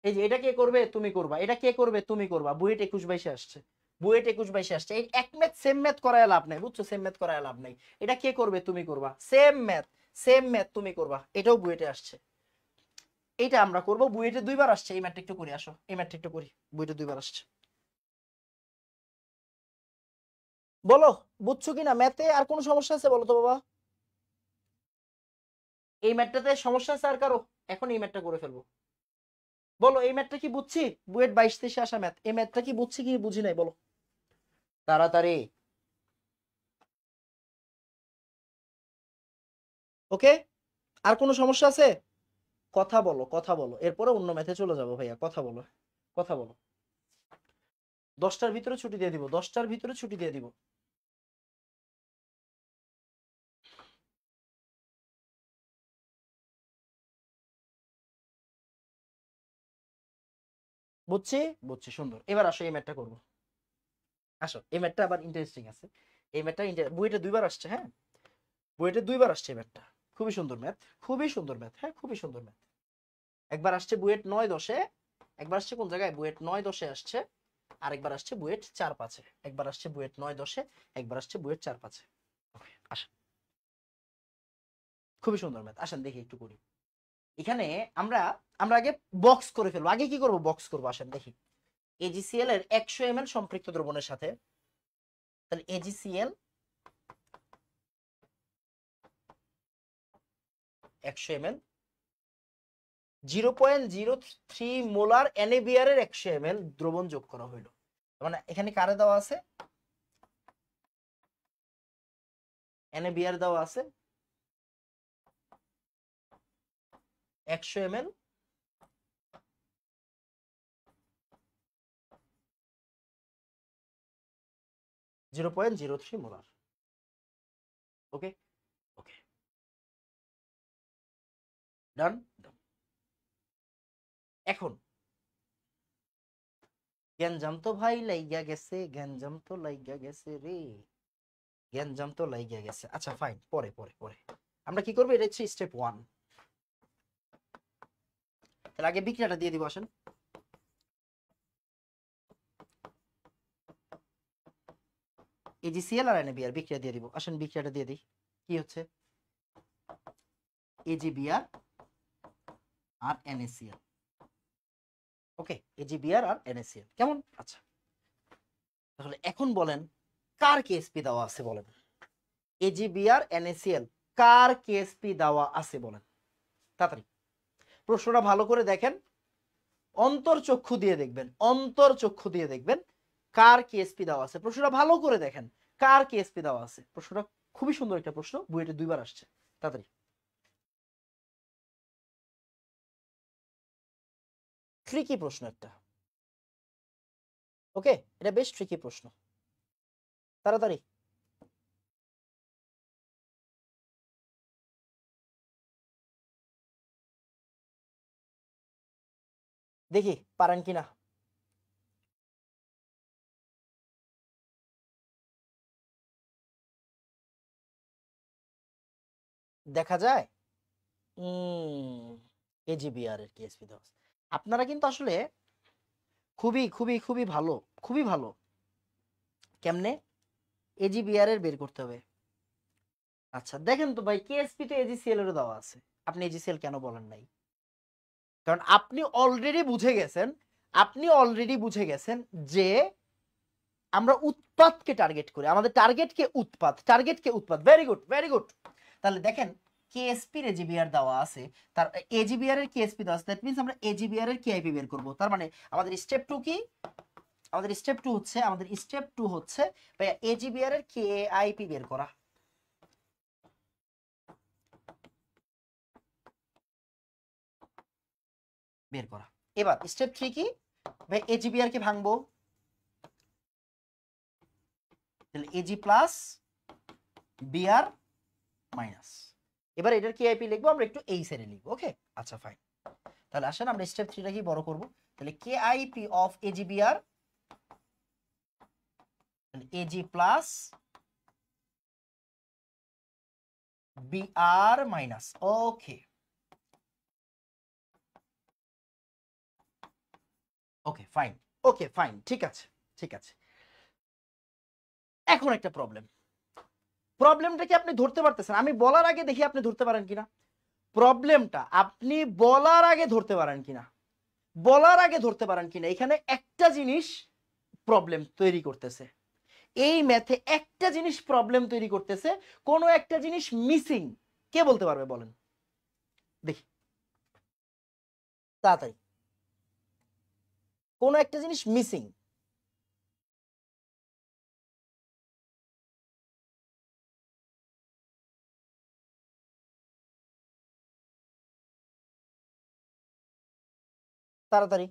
Speaker 1: এই যে এটা কে করবে তুমি করবা এটা কে করবে তুমি করবা বুয়েট 21-22 আসছে এই এক ম্যাথ সেম ম্যাথ করায় লাভ নাই বুঝছো সেম ম্যাথ করায় লাভ নাই এটা কে করবে তুমি করবা সেম ম্যাথ তুমি করবা এটাও বুয়েটে আসছে এটা আমরা করব বুয়েটে 2বার আসছে এই ম্যাথটা একটু করে আসো এই ম্যাথটা একটু করি বুয়েটে 2বার আসছে বলো বুঝছো কিনা ম্যাথে আর কোনো সমস্যা আছে বলো তো বাবা এই ম্যাথটাতে সমস্যা আছে আর কারো এখন এই ম্যাথটা করে ফেলবো বলো এই ম্যাথটা কি বুঝছি বুয়েট 22-23 আসা ম্যাথ এই ম্যাথটা কি বুঝছি কি বুঝি নাই বলো তাড়াতাড়ি ওকে আর কোনো সমস্যা আছে কথা বলো এরপরে অন্য ম্যাথে চলে যাবো ভাইয়া কথা বলো 10টার ভিতরে ছুটি দিয়ে দিব বুঝছি সুন্দর এবার আসো এই ম্যাথটা করবো আসো এই ম্যাথটা আবার ইন্টারেস্টিং আছে এই ম্যাথটা বুয়েটে 2বার আসছে হ্যাঁ বুয়েটে 2বার আসছে এই ম্যাথটা খুবই সুন্দর ম্যাথ হ্যাঁ খুবই সুন্দর ম্যাথ একবার আসছে বুয়েট 9-10-এ একবার আসছে কোন জায়গায় বুয়েট 9-10-এ আসছে আরেকবার আসছে বুয়েট 4-5-এ একবার আসছে বুয়েট 9-10-এ একবার আসছে বুয়েট 4-5-এ আসেন খুবই সুন্দর ম্যাথ আসেন দেখি একটু করি এখানে আমরা আগে বক্স করে ফেলবো আগে কি করব বক্স করবো আসেন দেখি AgCl এর 100 ml সম্পৃক্ত দ্রবণের সাথে তাহলে AgCl 100 ml 0.03 মোলার NaBr এর 100 ml দ্রবণ যোগ করা হলো মানে এখানে কারে দেওয়া আছে NaBr দেওয়া আছে 100 ml 0.03 মোলার ওকে ডান এখন গ্যাঞ্জাম তো ভাই লাইগা গেছে রে আচ্ছা ফাইন পরে আমরা কি করবো এটা হচ্ছে স্টেপ 1 তাহলে আগে বিক্রিয়াটা দিয়ে দিব, আসেন। AgCl আর NaBr বিক্রিয়া দিয়ে দিব, আসেন বিক্রিয়াটা দিয়ে দিই। কি হচ্ছে? AgBr আর NaCl। ওকে, AgBr আর NaCl কেমন? আচ্ছা, তাহলে এখন বলেন কার কেএসপি দেওয়া আছে বলেন? AgBr NaCl কার কেএসপি দেওয়া আছে বলেন তাড়াতাড়ি। প্রশ্নটা ভালো করে দেখেন, অন্তর্চক্ষু দিয়ে দেখবেন, অন্তর্চক্ষু দিয়ে দেখবেন কার কেএসপি দেওয়া আছে। প্রশ্নটা ভালো করে দেখেন কার কেএসপি দেওয়া আছে। প্রশ্নটা খুবই সুন্দর একটা প্রশ্ন, বুয়েটে 2 বার আসছে। তাড়াতাড়ি, ট্রিকি প্রশ্ন একটা। ওকে, এটা বেশ ট্রিকি প্রশ্ন, তাড়াতাড়ি। দেখি পারেন কিনা। দেখা যায়। AgBr এর কেএসপি দেওয়া আছে। আপনারা কিন্তু আসলে খুবই খুবই খুবই ভালো, খুবই ভালো। কেমনে? AgBr এর বের করতে হবে। আচ্ছা দেখেন তো ভাই, কেএসপি তো AgCl এরও দেওয়া আছে, আপনি AgCl কেন বলেন নাই? কারণ আপনি অলরেডি বুঝে গেছেন, আপনি অলরেডি বুঝে গেছেন যে আমরা উৎপাদকে টার্গেট করি, আমাদের টার্গেটকে উৎপাদ, টার্গেটকে উৎপাদ। Very good, very good. তাহলে দেখেন কেএসপি এর AgBr দেওয়া আছে, তার AgBr এর কেএসপি দেওয়া আছে, দ্যাট মিন্স আমরা AgBr এর কেআইপি বের করব। তার মানে আমাদের স্টেপ 2 কি? আমাদের স্টেপ 2 হচ্ছে, আমাদের স্টেপ 2 হচ্ছে ভাই AgBr এর কেআইপি বের করা। বের করা। এবার স্টেপ 3 কি? ভাই AgBr কে ভাঙবো, তাহলে Ag প্লাস Br মাইনাস। এবার এটার কেআইপি লিখবো আমরা একটু এই সাইডে লিখবো। ওকে, আচ্ছা ফাইন। তাহলে আসেন আমরা স্টেপ 3 টা কি বড় করব। তাহলে কেআইপি অফ AgBr, তাহলে Ag প্লাস Br মাইনাস। ওকে, ওকে ফাইন, ওকে ফাইন, ঠিক আছে, ঠিক আছে। এখন একটা প্রবলেম, প্রবলেমটা কি আপনি ধরতে পারতেছেন? আমি বলার আগে দেখি আপনি ধরতে পারেন কিনা প্রবলেমটা, আপনি বলার আগে ধরতে পারেন কিনা, বলার আগে ধরতে পারেন কিনা। এখানে একটা জিনিস প্রবলেম তৈরি করতেছে, এই ম্যাথে একটা জিনিস প্রবলেম তৈরি করতেছে, কোনো একটা জিনিস মিসিং। কে বলতে পারবে বলেন দেখি তাড়াতাড়ি, কোনো একটা জিনিস মিসিং। তাড়াতাড়ি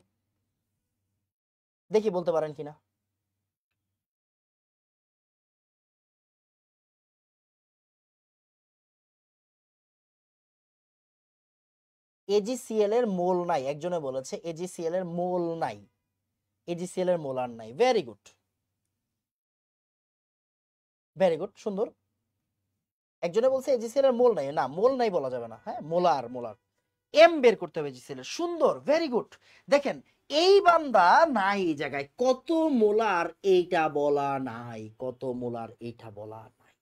Speaker 1: দেখি বলতে পারেন কিনা। AgCl এর মোল নাই, একজনে বলেছে AgCl এর মোল নাই, AgCl এর মোল আর নাই। ভেরি গুড, ভেরি গুড, সুন্দর। একজনে বলছে AgCl এর মোল নাই, না মোল নাই বলা যাবে না, হ্যাঁ মোলার, মোলার এম বের করতে হবে AgCl এর। সুন্দর, ভেরি গুড। দেখেন এই বান্দা নাই এই জায়গায়, কত মোলার এইটা বলা নাই, কত মোলার এইটা বলা নাই।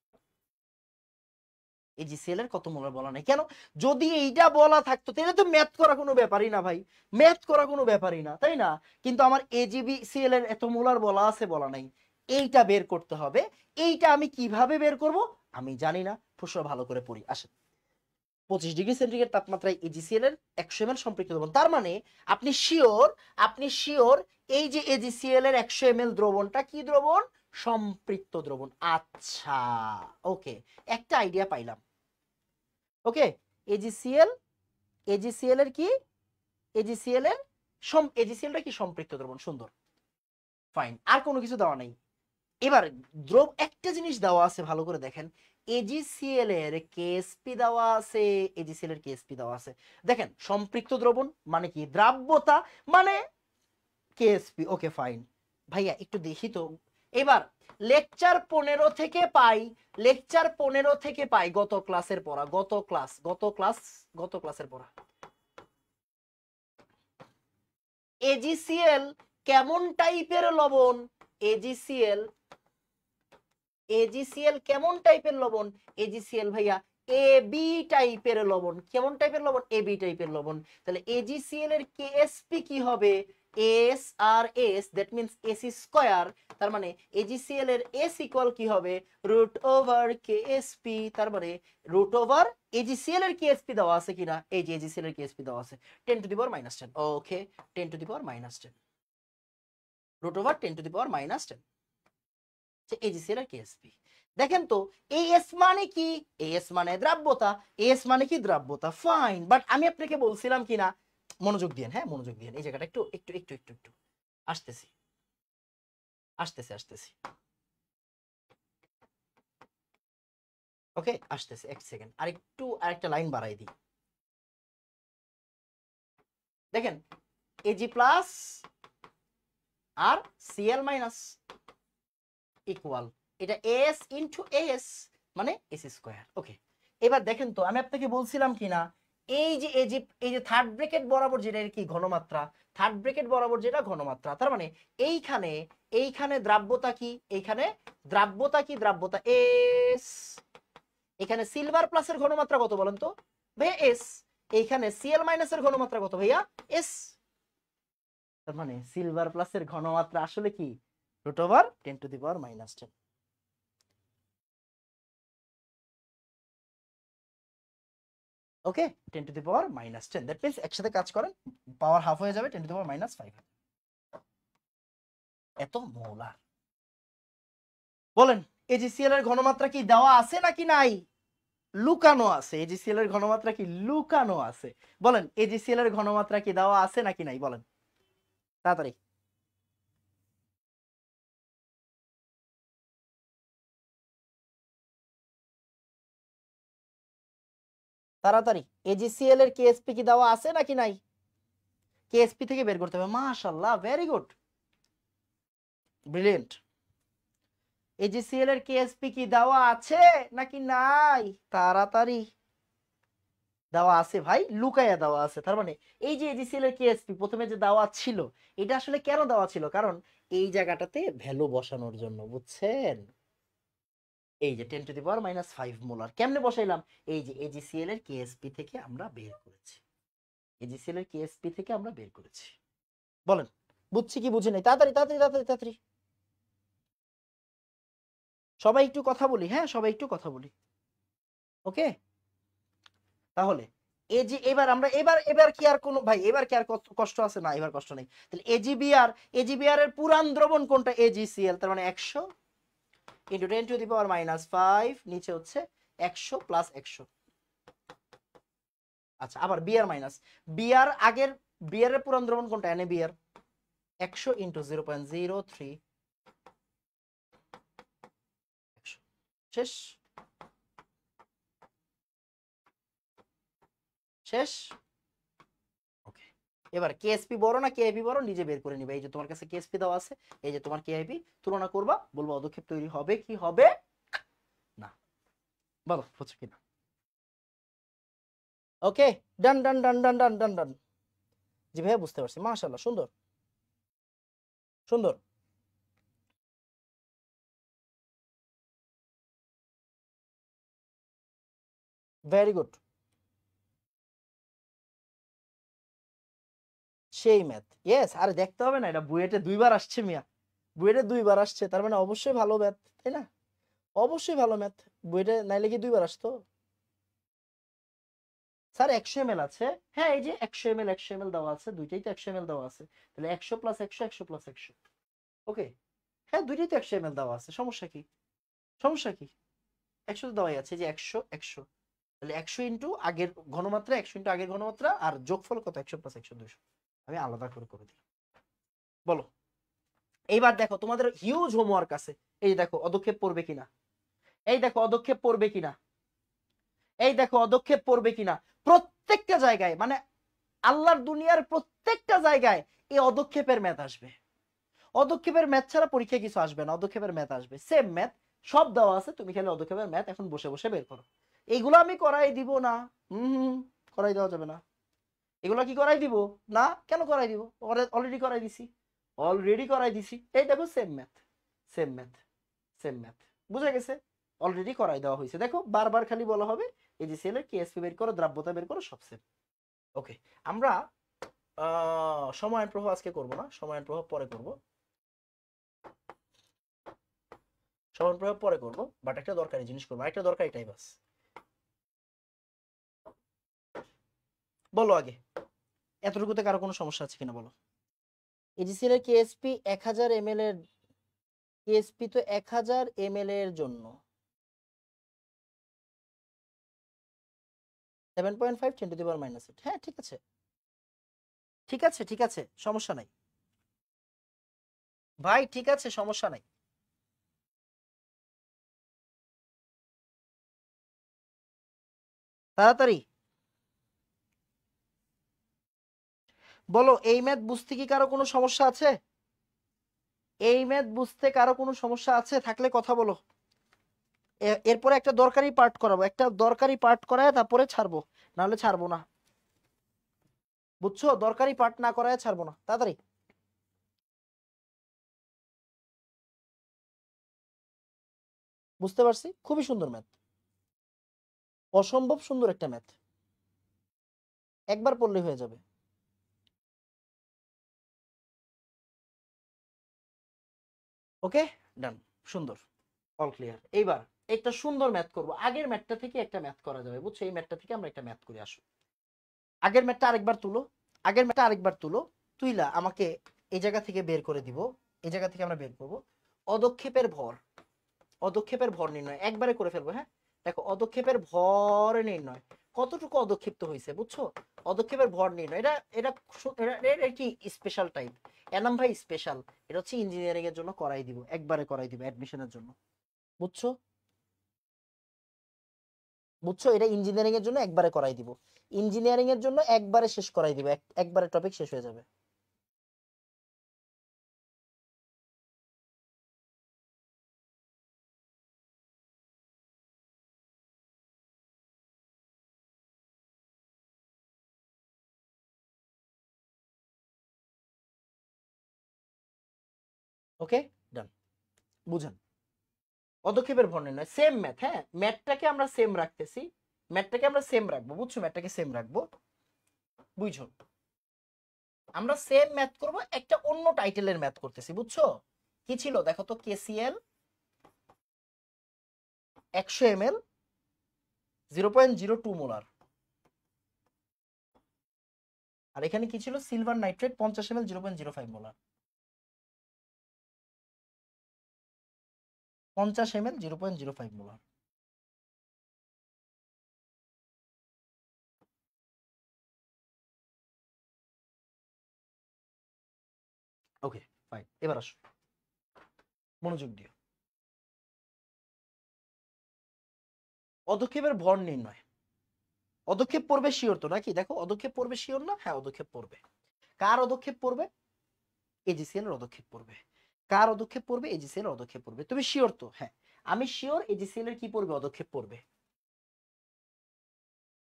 Speaker 1: AgCl এর কত মোলার বলা নাই কেন? যদি এইটা বলা থাকতো তাহলে তো ম্যাথ করা কোনো ব্যাপারই না ভাই, ম্যাথ করা কোনো ব্যাপারই না, তাই না? কিন্তু আমার AgCl এর এত মোলার বলা আছে, বলা নাই, এইটা বের করতে হবে। এইটা আমি কিভাবে বের করব আমি জানি না, প্রশ্ন ভালো করে পড়ি। আসেন, 25 ডিগ্রি সেন্টিগ্রেড তাপমাত্রায় AgCl এর 100 ml সম্পৃক্ত দ্রবণ। তার মানে আপনি শিওর, আপনি শিওর এই যে AgCl এর 100 ml দ্রবণটা কি দ্রবণ? সম্পৃক্ত দ্রবণ। আচ্ছা, ওকে, একটা আইডিয়া পাইলাম। ওকে, AgCl, AgCl এর কি? AgCl এর AgCl টা কি সম্পৃক্ত দ্রবণ। সুন্দর, ফাইন, আর কোনো কিছু দেওয়া নাই। এবার একটা জিনিস দেওয়া আছে, ভালো করে দেখেন, AgCl এর কেএসপি দেওয়া আছে, AgCl এর কেএসপি দেওয়া আছে। দেখেন সম্পৃক্ত দ্রবণ মানে কি? দ্রাব্যতা মানে কেএসপি। ওকে ফাইন ভাইয়া, একটু দেখি তো। এবার লেকচার 15 থেকে পাই, লেকচার 15 থেকে পাই গত ক্লাসের পড়া, গত ক্লাসের পড়া। এজিসিএল কেমন টাইপের লবণ? এজিসিএল এজিসিএল কেমন টাইপের লবণ? এজিসিএল ভাইয়া এ বি টাইপের লবণ। কেমন টাইপের লবণ? এ বি টাইপের লবণ। তাহলে এজিসিএল এর কেএসপি কি হবে? এস আর S, that means S square. তার মানে এজিসিএল এর এস ইকুয়াল কি হবে? Root over KSP. তার মানে রুট ওভার এজিসিএল এর কেএসপি দেওয়া আছে কিনা? এই যে এজিসিএল এর কেএসপি দেওয়া আছে 10⁻⁻10। ওকে, 10⁻⁻10 রুট ওভার 10⁻⁻10 এজিসিএল এর কেএসপি। দেখেন তো এই এস মানে কি? এস মানে দ্রাব্যতা, এস মানে কি? দ্রাব্যতা। ফাইন, বাট আমি আপনাকে বলছিলাম কিনা, মনোযোগ দিয়েন, হ্যাঁ মনোযোগ দিয়েন, এই জায়গাটা একটু একটু একটু একটু একটু আসতেছি আসতেছি আসতেছি ওকে, আসতেছি, এক সেকেন্ড, আরেকটা লাইন বাড়াই দিই। দেখেন এজি প্লাস আর সিএল মাইনাস ইকুয়াল, এটা এস ইন্টু এস মানে এস স্কয়ার। ওকে, এবার দেখেন তো আমি আপনাকে বলছিলাম কিনা, এই যে থার্ড ব্র্যাকেট বরাবর যেটা কি ঘনমাত্রা, থার্ড ব্র্যাকেট বরাবর যেটা ঘনমাত্রা, তার মানে এইখানে দ্রাব্যতা কি? এইখানে দ্রাব্যতা কি? দ্রাব্যতা এস। এখানে সিলভার প্লাসের ঘনমাত্রা কত বলেন তো ভাইয়া? এস। এইখানে সিএল মাইনাসের ঘনমাত্রা কত ভাইয়া? এস। তার মানে সিলভার প্লাসের ঘনমাত্রা আসলে কি? Root over 10⁻⁻10। Okay, 10⁻⁻10, that means একসাথে কাজ করেন, পাওয়ার হাফ হয়ে যাবে, 10⁻⁻5। এত মোলার। বলেন এজিসিএল এর ঘনমাত্রা কি দেওয়া আছে নাকি নাই? লুকানো আছে। এজিসিএল এর ঘনমাত্রা কি লুকানো আছে? বলেন এজিসিএল এর ঘনমাত্রা কি দেওয়া আছে নাকি নাই? বলেন তাড়াতাড়ি। তাড়াতাড়ি, এজিসিএল এর কেএসপি কি দেওয়া আছে নাকি নাই? কেএসপি থেকে বের করতে হবে। মাশাআল্লাহ, ভেরি গুড, ব্রিলিয়েন্ট। এজিসিএল এর কেএসপি কি দেওয়া আছে নাকি নাই? তাড়াতাড়ি। দেওয়া আছে ভাই, লুকাইয়া দেওয়া আছে। তার মানে এই যে এজিসিএল এর কেএসপি প্রথমে যে দেওয়া ছিল, এটা আসলে কেন দেওয়া ছিল? কারণ এই জায়গাটাতে ভ্যালু বসানোর জন্য, বুঝছেন? এই যে 10⁻⁻5 মোলার কেমনে বসাইলাম? এই যে এজিসিএল এর কেএসপি থেকে আমরা বের করেছি, এজিসিএল এর কেএসপি থেকে আমরা বের করেছি। বলেন বুঝছি কি বুঝি নাই? তাড়াতাড়ি তাড়াতাড়ি তাড়াতাড়ি তাড়াতাড়ি, সবাই একটু কথা বলি, হ্যাঁ সবাই একটু কথা বলি। ওকে, তাহলে এই যে এবার আমরা এবার কি আর কোনো ভাই, এবার কি আর কষ্ট আছে? না, এবার কষ্ট নেই। তাহলে এজিবিআর এর পুরান দ্রবণ কোনটা? এজিসিএল। তার মানে 100 ইন্টু 10⁻⁻5, নিচে হচ্ছে 100 প্লাস 100। আচ্ছা, আবার বিআর মাইনাস বিআর, আগের বিআর এর পুরান দ্রবণ কোনটা? এনএবিআর। 100 ইন্টু 0.03, শেষ শেষ। ওকে, এবার কেএসপি বড় না কেআইপি বড় নিজে বের করে নিবে। এই যে তোমার কাছে কেএসপি দেওয়া আছে, এই যে তোমার কেআইপি, তুলনা করবা, বলবো অদক্ষেপ তৈরি হবে কি হবে না। বলো বুঝছো কিনা? ওকে, ডান ডান ডান ডান ডান ডান ডান। জি ভাইয়া বুঝতে পারছি, মাশাআল্লাহ, সুন্দর সুন্দর। ভেরি গুড, সেই ম্যাথ। ইয়েস, আরে দেখতে হবে না, এটা বুয়েটে 2বার আসছে মিয়া, বুয়েটে 2বার আসছে, তার মানে অবশ্যই ভালো ম্যাথ, তাই না? অবশ্যই ভালো ম্যাথ। বুয়েটে নাইলে কি 2বার আসতো? স্যার 100 ml আছে, হ্যাঁ এই যে 100 ml দেওয়া আছে, দুইটাই তো 100 ml দেওয়া আছে। তাহলে 100 প্লাস 100, 100 প্লাস 100। ওকে, হ্যাঁ দুইটাই তো 100 ml দেওয়া আছে, সমস্যা কি? সমস্যা কি? 100 তো দেওয়াই আছে, যে 100 100, তাহলে 100 ইন্টু আগের ঘনমাত্রা, 100 ইন্টু আগের ঘনমাত্রা, আর যোগফল কত? 100 প্লাস 100, 200। আমি আলাদা করে করে দিলাম। বলো এইবার দেখো, তোমাদের হিউজ হোমওয়ার্ক আছে। এই দেখো অদক্ষেপ পড়বে কিনা, এই দেখো অদক্ষেপ পড়বে কিনা, এই দেখো অদক্ষেপ পড়বে কিনা। প্রত্যেকটা জায়গায়, মানে আল্লাহর দুনিয়ার প্রত্যেকটা জায়গায় এই অদক্ষেপের ম্যাথ আসবে। অদক্ষেপের ম্যাথ ছাড়া পরীক্ষায় কিছু আসবে না, অদক্ষেপের ম্যাথ আসবে, সেম ম্যাথ, সব দেওয়া আছে, তুমি খালি অদক্ষেপের ম্যাথ এখন বসে বসে বের করো। এইগুলো আমি করাই দিব না, করাই দেওয়া যাবে না। এগুলো কি করাই দিব? না, কেন করাই দিব? অলরেডি করাই দিছি, অলরেডি করাই দিছি। এই দেখো same math, same math, same math, বুঝে গেছে? অলরেডি করাই দেওয়া হয়েছে। দেখো বারবার খালি বলা হবে AgCl এর কেএসপি বের করো, দ্রাব্যতা বের করো, সব সেম। ওকে, আমরা সময়ের প্রভাব আজকে করব না, সময়ের প্রভাব পরে করব, সময়ের প্রভাব পরে করব, বাট একটা দরকারি জিনিস করবো, একটা দরকারি টাইপ আছে। বলো আগে, এতটুকুতে কারো কোনো সমস্যা আছে কিনা বলো? AgCl এর কেএসপি 1000 ml এর, কেএসপি তো 1000 ml এর জন্য 7.5 10 to the power -8। হ্যাঁ ঠিক আছে, ঠিক আছে, ঠিক আছে, সমস্যা নাই ভাই, ঠিক আছে, সমস্যা নাই। তাড়াতাড়ি বলো, এই ম্যাথ বুঝতে কি কারো কোনো সমস্যা আছে? এই ম্যাথ বুঝতে কারো কোনো সমস্যা আছে? থাকলে কথা বলো। এরপরে একটা দরকারি পার্ট করাবো, একটা দরকারি পার্ট করায় তারপরে ছাড়বো, নাহলে ছাড়বো না, বুঝছো? দরকারি পার্ট না করায় ছাড়বো না, তাড়াতাড়ি। বুঝতে পারছি, খুবই সুন্দর ম্যাথ, অসম্ভব সুন্দর একটা ম্যাথ, একবার পড়লে হয়ে যাবে। ওকে, ডান, সুন্দর, অল ক্লিয়ার। এইবার একটা সুন্দর ম্যাথ করব, আগের ম্যাথটা থেকে একটা ম্যাথ করা যাবে, বুঝছো? এই ম্যাথটা থেকে আমরা একটা ম্যাথ করে আসো। আগের ম্যাথটা আরেকবার তুলো, আগের ম্যাথটা আরেকবার তুলো, তুইলা আমাকে এই জায়গা থেকে বের করে দিব, এই জায়গা থেকে আমরা বের করব অদক্ষেপের ভর, অদক্ষেপের ভর নির্ণয়, একবারে করে ফেলবো। হ্যাঁ দেখো, অদক্ষেপের ভর নির্ণয়, কতটুকু অদক্ষেপ্ত হয়েছে, বুঝছো? অদক্ষেপের ভর নির্ণয়, এটা এটা এটা একটি স্পেশাল টাইপ, এনাম ভাই স্পেশাল, এটা হচ্ছে ইঞ্জিনিয়ারিং এর জন্য করাই দিব, একবারে করাই দিব অ্যাডমিশনের জন্য, বুঝছো? বুঝছো, এটা ইঞ্জিনিয়ারিং এর জন্য একবারে করাই দিব, ইঞ্জিনিয়ারিং এর জন্য একবারে শেষ করাই দিব, একবারে টপিক শেষ হয়ে যাবে। ওকে, ডান, বুঝেন? পদক্ষেপের ভর নির্ণয়, সেম ম্যাথ, হ্যাঁ ম্যাথটাকে আমরা সেম রাখতেছি, ম্যাথটাকে আমরা সেম রাখবো, বুঝছো? ম্যাথটাকে সেম রাখবো, বুঝছো? আমরা সেম ম্যাথ করব, একটা অন্য টাইটেলের ম্যাথ করতেছি, বুঝছো? কি ছিল দেখো তো, KCl 100 ml 0.02 মোলার, আর এখানে কি ছিল, silver nitrate 50 ml 0.05 molar, 50 ml 0.05 molar. Okay fine, এবার আসো, মনোযোগ দিও। অদক্ষেপের ভর নির্ণয়, অদক্ষেপ পড়বে শিওর তো নাকি? দেখো অদক্ষেপ পড়বে শিওর না? হ্যাঁ অদক্ষেপ পড়বে। কার অদক্ষেপ পড়বে? AgCl এর অদক্ষেপ পড়বে। কার অদক্ষেপ পড়বে? AgCl এর অদক্ষেপ পড়বে। তুমি শিওর তো? হ্যাঁ আমি শিওর, AgCl এর কি পড়বে? অদক্ষেপ পড়বে,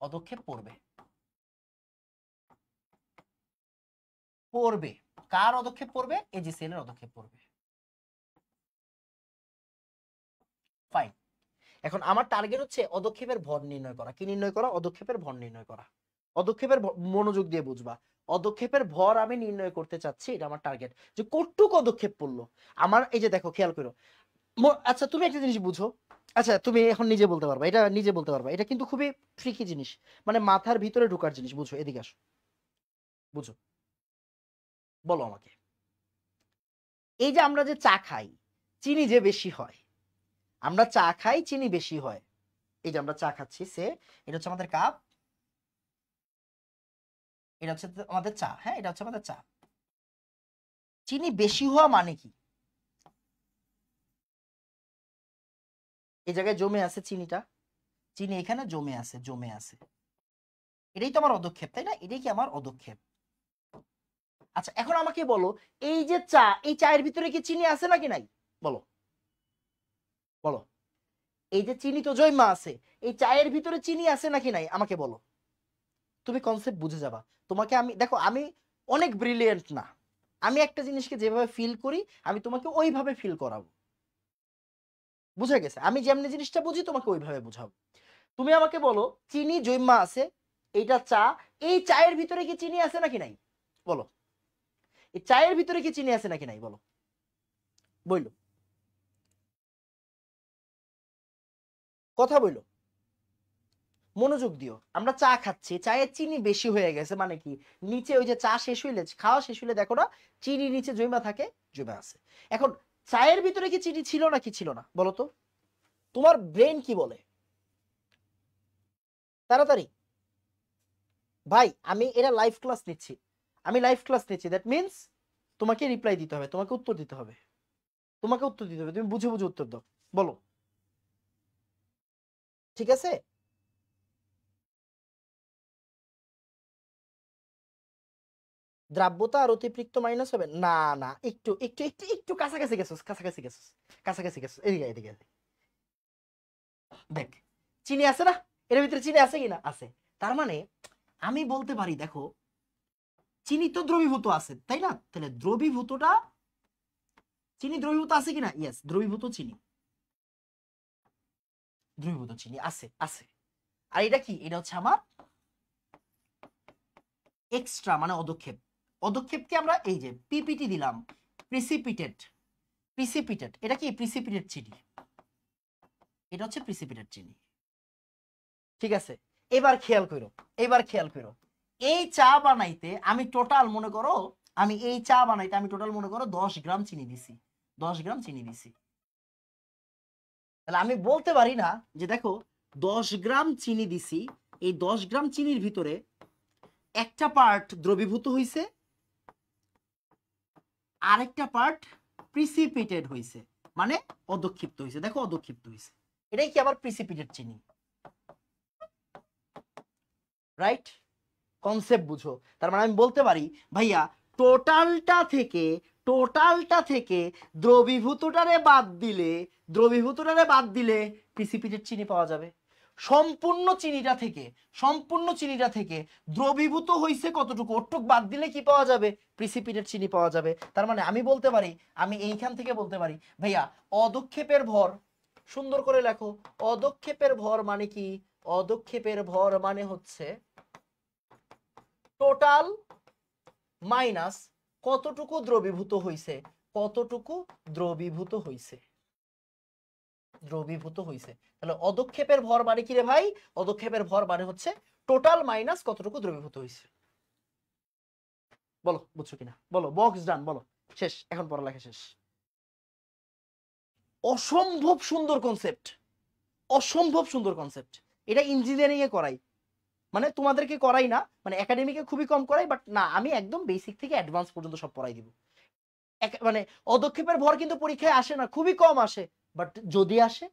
Speaker 1: অদক্ষেপ পড়বে, পড়বে। কার অদক্ষেপ পড়বে? AgCl এর অদক্ষেপ পড়বে। ফাইন, এখন আমার টার্গেট হচ্ছে অদক্ষেপের ভর নির্ণয় করা। কি নির্ণয় করা? অদক্ষেপের ভর নির্ণয় করা। অদক্ষেপের মনোযোগ দিয়ে বুঝবা, অদক্ষেপের ভর আমি নির্ণয় করতে চাচ্ছি, এটা আমার টার্গেট, যে কতটুকু অদক্ষেপ পড়লো আমার। এই যে দেখো, খেয়াল করো, আচ্ছা তুমি একটা জিনিস বুঝো, আচ্ছা তুমি এখন নিজে বলতে পারবা, এটা নিজে বলতে পারবা, এটা কিন্তু খুবই ট্রিকি জিনিস, মানে মাথার ভিতরে ঢোকার জিনিস, বুঝো? এদিকে আসো, বুঝো, বলো আমাকে। এই যে আমরা যে চা খাই, চিনি যে বেশি হয়, আমরা চা খাই চিনি বেশি হয়, এই যে আমরা চা খাচ্ছি, সে এটা হচ্ছে আমাদের কাপ, এটা হচ্ছে আমাদের চা, হ্যাঁ এটা হচ্ছে আমাদের চা, চিনি বেশি হওয়া মানে কি? এই জায়গায় জমে আছে চিনিটা, চিনি এখানে জমে আছে, জমে আছে, এটাই তো আমার অদক্ষেপ, তাই না? এটাই কি আমার অদক্ষেপ? আচ্ছা এখন আমাকে বলো, এই যে চা, এই চায়ের ভিতরে কি চিনি আছে নাকি নাই? বলো, বলো। এই যে চিনি তো জৈমা আছে, এই চায়ের ভিতরে চিনি আছে নাকি নাই আমাকে বলো। তুমি কনসেপ্ট বুঝে যাবা। তোমাকে আমি দেখো আমি অনেক ব্রিলিয়েন্ট না, আমি একটা জিনিসকে যেভাবে ফিল করি আমি তোমাকে ওইভাবে ফিল করাবো, বুঝে গেছে? আমি যেমনি জিনিসটা বুঝি তোমাকে ওইভাবে বুঝাবো। তুমি আমাকে বলো চিনি জৈমা আছে, এইটা চা, এই চায়ের ভিতরে কি চিনি আছে নাকি নাই বলো, এই চায়ের ভিতরে কি চিনি আছে নাকি নাই বলো, বইলো, কথা বইলো, মনোযোগ দিও। আমরা চা খাচ্ছি, চায়ের চিনি বেশি হয়ে গেছে মানে কি, নিচে ওই যে চা শেষ হইলে, খাওয়া শেষ হইলে দেখো না চিনি নিচে জমা থাকে, জমা আছে। এখন চায়ের ভিতরে কি চিনি ছিল নাকি ছিল না বলো তো, তোমার ব্রেন কি বলে? তাড়াতাড়ি ভাই, আমি এটা লাইভ ক্লাস নিচ্ছি, আমি লাইভ ক্লাস নিচ্ছি, দ্যাট মিন্স তোমাকে রিপ্লাই দিতে হবে, তোমাকে উত্তর দিতে হবে, তোমাকে উত্তর দিতে হবে, তুমি বুঝে বুঝে উত্তর দাও, বলো, ঠিক আছে? দ্রাব্যতা আর অতিরিক্ত মাইনাস হবে না, না একটু একটু একটু একটু কাছাকাছি গেছস, কাছাকাছি গেছস, কাছাকাছি গেছস, এদিকে এদিকে দেখ, চিনি আছে না, এর ভিতরে চিনি আছে কিনা, আছে। তার মানে আমি বলতে পারি দেখো চিনি তো দ্রবীভূত আছে তাই না, তাহলে দ্রবীভূতটা, চিনি দ্রবীভূত আছে কিনা, ইয়েস দ্রবীভূত চিনি, দ্রবীভূত চিনি আছে আছে। আর এটা কি, এটা হচ্ছে আমার এক্সট্রা মানে অদক্ষেপ, অদক্ষেপকে আমরা এই যে পিপিটি দিলাম, প্রিসিপিটেড, প্রিসিপিটেড, এটা কি প্রিসিপিটেড চিনি, এটা হচ্ছে প্রিসিপিটেড চিনি, ঠিক আছে? এবার খেয়াল করো, এবার খেয়াল করো, এই চা বানাইতে আমি টোটাল মনে করো, আমি এই চা বানাইতে আমি টোটাল মনে করো 10 গ্রাম চিনি দিছি, 10 গ্রাম চিনি দিছি, তাহলে আমি বলতে পারি না যে দেখো 10 গ্রাম চিনি দিছি, এই 10 গ্রাম চিনির ভিতরে একটা পার্ট দ্রবীভূত হইছে, আরেকটা পার্ট প্রিসিপিটেড হইছে, মানে অদক্ষিপ্ত হইছে, দেখো অদক্ষিপ্ত হইছে, এটাই কি আবার প্রিসিপিটেড চিনি, রাইট? কনসেপ্ট বুঝো। তার মানে আমি বলতে পারি ভাইয়া টোটালটা থেকে, টোটালটা থেকে দ্রবীভূতটারে বাদ দিলে, দ্রবীভূতটারে বাদ দিলে প্রিসিপিটেড চিনি পাওয়া যাবে। সম্পূর্ণ চিনিটা থেকে, সম্পূর্ণ চিনিটা থেকে দ্রবীভূত হইছে কতটুকু, ওটুক বাদ দিলে কি পাওয়া যাবে, প্রিসিপিটেড চিনি পাওয়া যাবে। তার মানে আমি বলতে পারি, আমি এইখান থেকে বলতে পারি ভাইয়া অদক্ষেপের ভর, সুন্দর করে লেখো, অদক্ষেপের ভর মানে কি, অদক্ষেপের ভর মানে হচ্ছে টোটাল মাইনাস কতটুকু দ্রবীভূত হইছে, কতটুকু দ্রবীভূত হইছে, দ্রবীভূত হইছে। তাহলে অদক্ষেপের ভর মানে কি রে ভাই, অদক্ষেপের ভর মানে হচ্ছে টোটাল মাইনাস কতটুকু দ্রবীভূত হইছে। বলো বুঝছো কিনা, বলো, বক্স ডান, বলো, শেষ, এখন পড়ালেখা শেষ। অসম্ভব সুন্দর কনসেপ্ট, অসম্ভব সুন্দর কনসেপ্ট, এটা ইঞ্জিনিয়ারিং এ করাই, মানে তোমাদেরকে করাই না, মানে একাডেমিকে খুবই কম করাই, বাট না আমি একদম বেসিক থেকে অ্যাডভান্স পর্যন্ত সব পড়াই দিব। মানে অদক্ষেপের ভর কিন্তু পরীক্ষায় আসে না, খুবই কম আসে, বাট যদি আসে,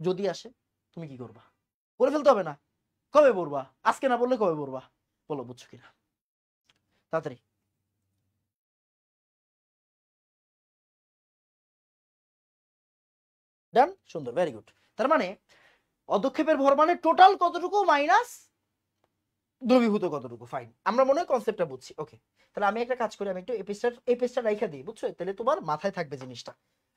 Speaker 1: যদি আসে তুমি কি করবা, করে ফেলতে হবে না, কবে পড়বা, আজকে না বললে কবে পড়বা, বলো বুঝছো কিনা, তাড়াতাড়ি। ডান, সুন্দর, ভেরি গুড। তার মানে অদক্ষেপের ভর মানে টোটাল কতটুকু মাইনাস দ্রবীভূত কতটুকু, ফাইন, আমরা মনে হয় কনসেপ্টটা বুঝছি, ওকে। তাহলে আমি একটা কাজ করি, আমি একটু এই পেজটা রাইখা দিই, বুঝছো, তাহলে তোমার মাথায় থাকবে জিনিসটা।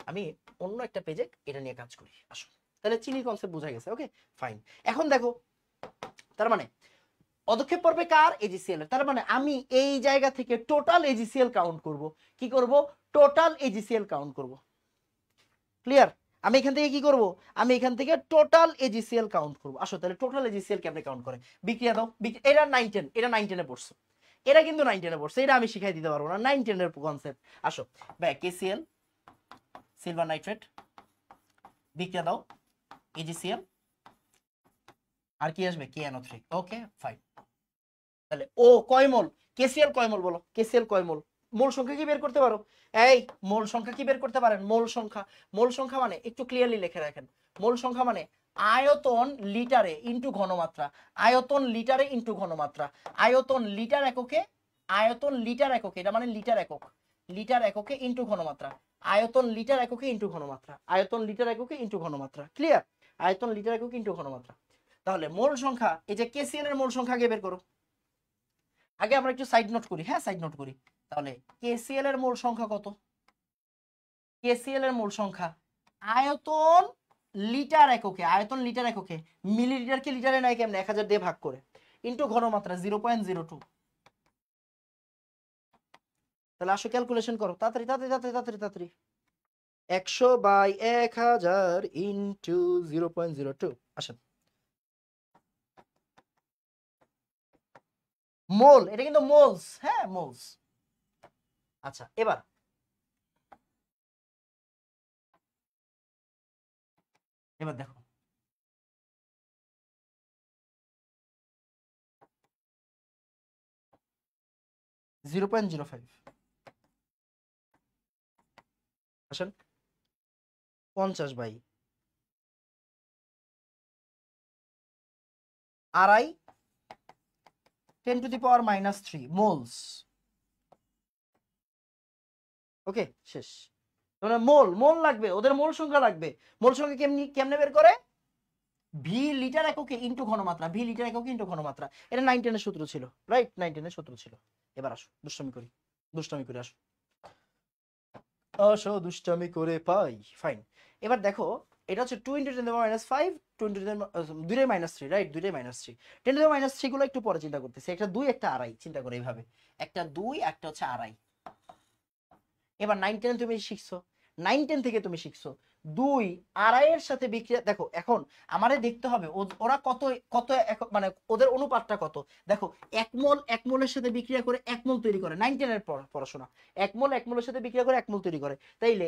Speaker 1: আমি অন্য একটা পেজে এটা নিয়ে কাজ করি, আসো। তাহলে চিনির কনসেপ্ট বোঝা গেছে, ওকে ফাইন। এখন দেখো, তার মানে অদক্ষেপ পড়বে কার, এজিসিএল। তার মানে আমি এই জায়গা থেকে টোটাল এজিসিএল কাউন্ট করব, কি করব, টোটাল এজিসিএল কাউন্ট করব, ক্লিয়ার? আমি এখান থেকে কি করব, আমি এখান থেকে টোটাল এজিসিএল কাউন্ট করব। আসো তাহলে টোটাল এজিসিএল কেমনে কাউন্ট করে, বিক্রিয়া দাও, এটা 9 10, এটা 9 10 এ পড়ছো, এটা কিন্তু 9 10 এ পড়ছে, এটা আমি শিখাই দিতে পারবো না, 9 10 এর কনসেপ্ট। আসো ভাই, কেসিএল সিলভার নাইট্রেট, বিক্রিয়া দাও, এজিসিএল, আর কি আসবে, KNO3, ওকে ফাইন। তাহলে ও কয় মোল, কেসিএল কয় মোল বলো, কেসিএল কয় মোল, মোল সংখ্যা কি বের করতে পারো, এই মোল সংখ্যা কি বের করতে পারেন, মোল সংখ্যা, মোল সংখ্যা মানে একটু ক্লিয়ারলি লিখে রাখেন, মোল সংখ্যা মানে আয়তন লিটারে ইনটু ঘনমাত্রা, আয়তন লিটারে ইনটু ঘনমাত্রা, আয়তন লিটার এককে, আয়তন লিটার এককে, এটা মানে লিটার একক, লিটার এককে ইনটু ঘনমাত্রা, আয়তন লিটার এককে ইনটু ঘনমাত্রা, আয়তন লিটার এককে ইনটু ঘনমাত্রা, ক্লিয়ার? আয়তন লিটার এককে ইনটু ঘনমাত্রা। তাহলে মোল সংখ্যা, এই যে কেসিএল এর মোল সংখ্যা আগে বের করো। আগে আমরা একটু সাইড নোট করি, হ্যাঁ সাইড নোট করি। তাহলে কেসিএল এর মোল সংখ্যা কত? কেসিএল এর মোল সংখ্যা আয়তন লিটার এককে, আয়তন লিটার এককে, মিলিলিটারকে লিটারে নাই কেমনে, 1000 দিয়ে ভাগ করে, ইন্টু ঘনমাত্রা 0.02। তাহলে আসো ক্যালকুলেশন করো তাড়াতাড়ি তাড়াতাড়ি তাড়াতাড়ি তাড়াতাড়ি তাড়াতাড়ি। 100/1000 ইন্টু 0.02। আসেন, মোল, এটা কিন্তু মোলস, হ্যাঁ মোলস। আচ্ছা এবার এবার দেখো, জিরো পয়েন্ট জিরো ফাইভ, আসেন 50/2.5 10⁻³ মোলস। ওকে শেষ। মানে মোল, মোল লাগবে, ওদের মোল সংখ্যা লাগবে। মোল সংখ্যা কেমনে বের করে? ভি লিটার এককে ইন্টু ঘনমাত্রা, ভি লিটার এককে ইন্টু ঘনমাত্রা। এটা 9 10 এর সূত্র ছিল, রাইট? 9 10 এর সূত্র ছিল। এবার আসো দুষ্টামি করি, দুষ্টামি করে আসো, আসো দুষ্টামি করে পাই। ফাইন। এবার দেখো, এটা হচ্ছে 2 × 10⁻5, 2 × 2 -3, রাইট? 2 -3, 10⁻³ গুলো একটু পরে চিন্তা করতেছি। একটা 2 একটা আড়াই, চিন্তা করে এইভাবে, একটা 2 একটা হচ্ছে আড়াই। এবার 9 10 তুমি শিখছো, 9 10 থেকে তুমি শিখছো 2 আড়াইয়ের সাথে বিক্রিয়া। দেখো এখন আমারে দেখতে হবে ওরা কত কত মানে ওদের অনুপাতটা কত। দেখো 1 মোল 1 মোলের সাথে বিক্রিয়া করে 1 মোল তৈরি করে, 9 10 এর পড়াশোনা। 1 মোল 1 মোলের সাথে বিক্রিয়া করে 1 মোল তৈরি করে, তাইলে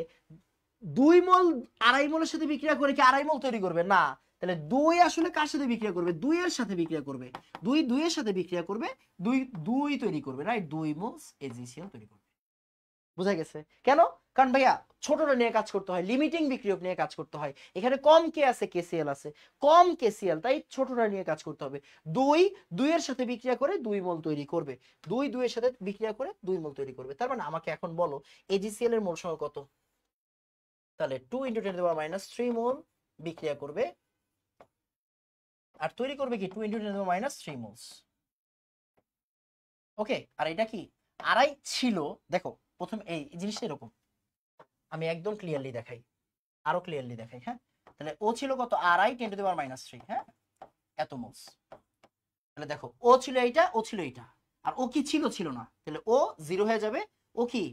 Speaker 1: 2 মোল আড়াই মোলের সাথে বিক্রিয়া করে কি আড়াই মোল তৈরি করবে? না। তাহলে 2 আসলে কার সাথে বিক্রিয়া করবে? 2 এর সাথে বিক্রিয়া করবে, 2 2 এর সাথে বিক্রিয়া করবে, 2 2 তৈরি করবে, রাইট? 2 মোলস এজিসিএল তৈরি করবে। বুঝা গেছে কেন? কারণ ভাইয়া ছোটটা নিয়ে কাজ করতে হয়, লিমিটিং বিক্রিয়ক নিয়ে কাজ করতে হয়। এখানে কম কে আছে? কেসিএল আছে, কম কেসিএল, তাই ছোটটা নিয়ে কাজ করতে হবে। 2 2 এর সাথে বিক্রিয়া করে 2 মোল তৈরি করবে, 2 2 এর সাথে বিক্রিয়া করে 2 মোল তৈরি করবে। তার মানে আমাকে এখন বলো এজিসিএল এর মোল সংখ্যা কত? তাহলে 2 × 10⁻³ মোল বিক্রিয়া করবে আর তৈরি করবে কি 2 × 10⁻³ মোলস। ওকে, আর এটা কি আড়াই ছিল? দেখো প্রথম এই জিনিসটা এরকম, আমি একদম ক্লিয়ারলি দেখাই, আরো ক্লিয়ারলি দেখাই, হ্যাঁ? তাহলে ও ছিল কত? আড়াই 10⁻³, হ্যাঁ, এত মোলস। তাহলে দেখো ও ছিল এইটা, ও ছিল এইটা, আর ও কি ছিল? ছিল না। তাহলে ও 0 হয়ে যাবে, ও কি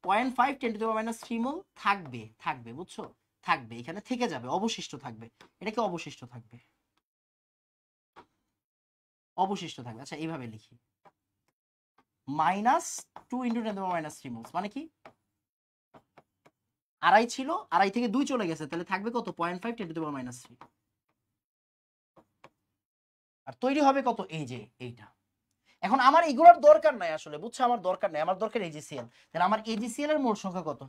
Speaker 1: 0.5 10⁻³ মোল থাকবে, থাকবে, বুঝছো? থাকবে, এখানে থেকে যাবে, অবশিষ্ট থাকবে। এটা কি অবশিষ্ট থাকবে? অবশিষ্ট থাকবে। আচ্ছা এইভাবে লিখি, -2 × 10⁻³ মোলস মানে কি? আড়াই ছিল, আড়াই থেকে 2 চলে গেছে, তাহলে থাকবে কত? 0.5 10⁻³। আর তৈরি হবে কত? এই যে এইটা। এখন আমার এগুলোর দরকার নাই আসলে, বুঝছো? আমার দরকার নাই, আমার দরকার এজিসিএল। তাহলে আমার এজিসিএল এর মোল সংখ্যা কত?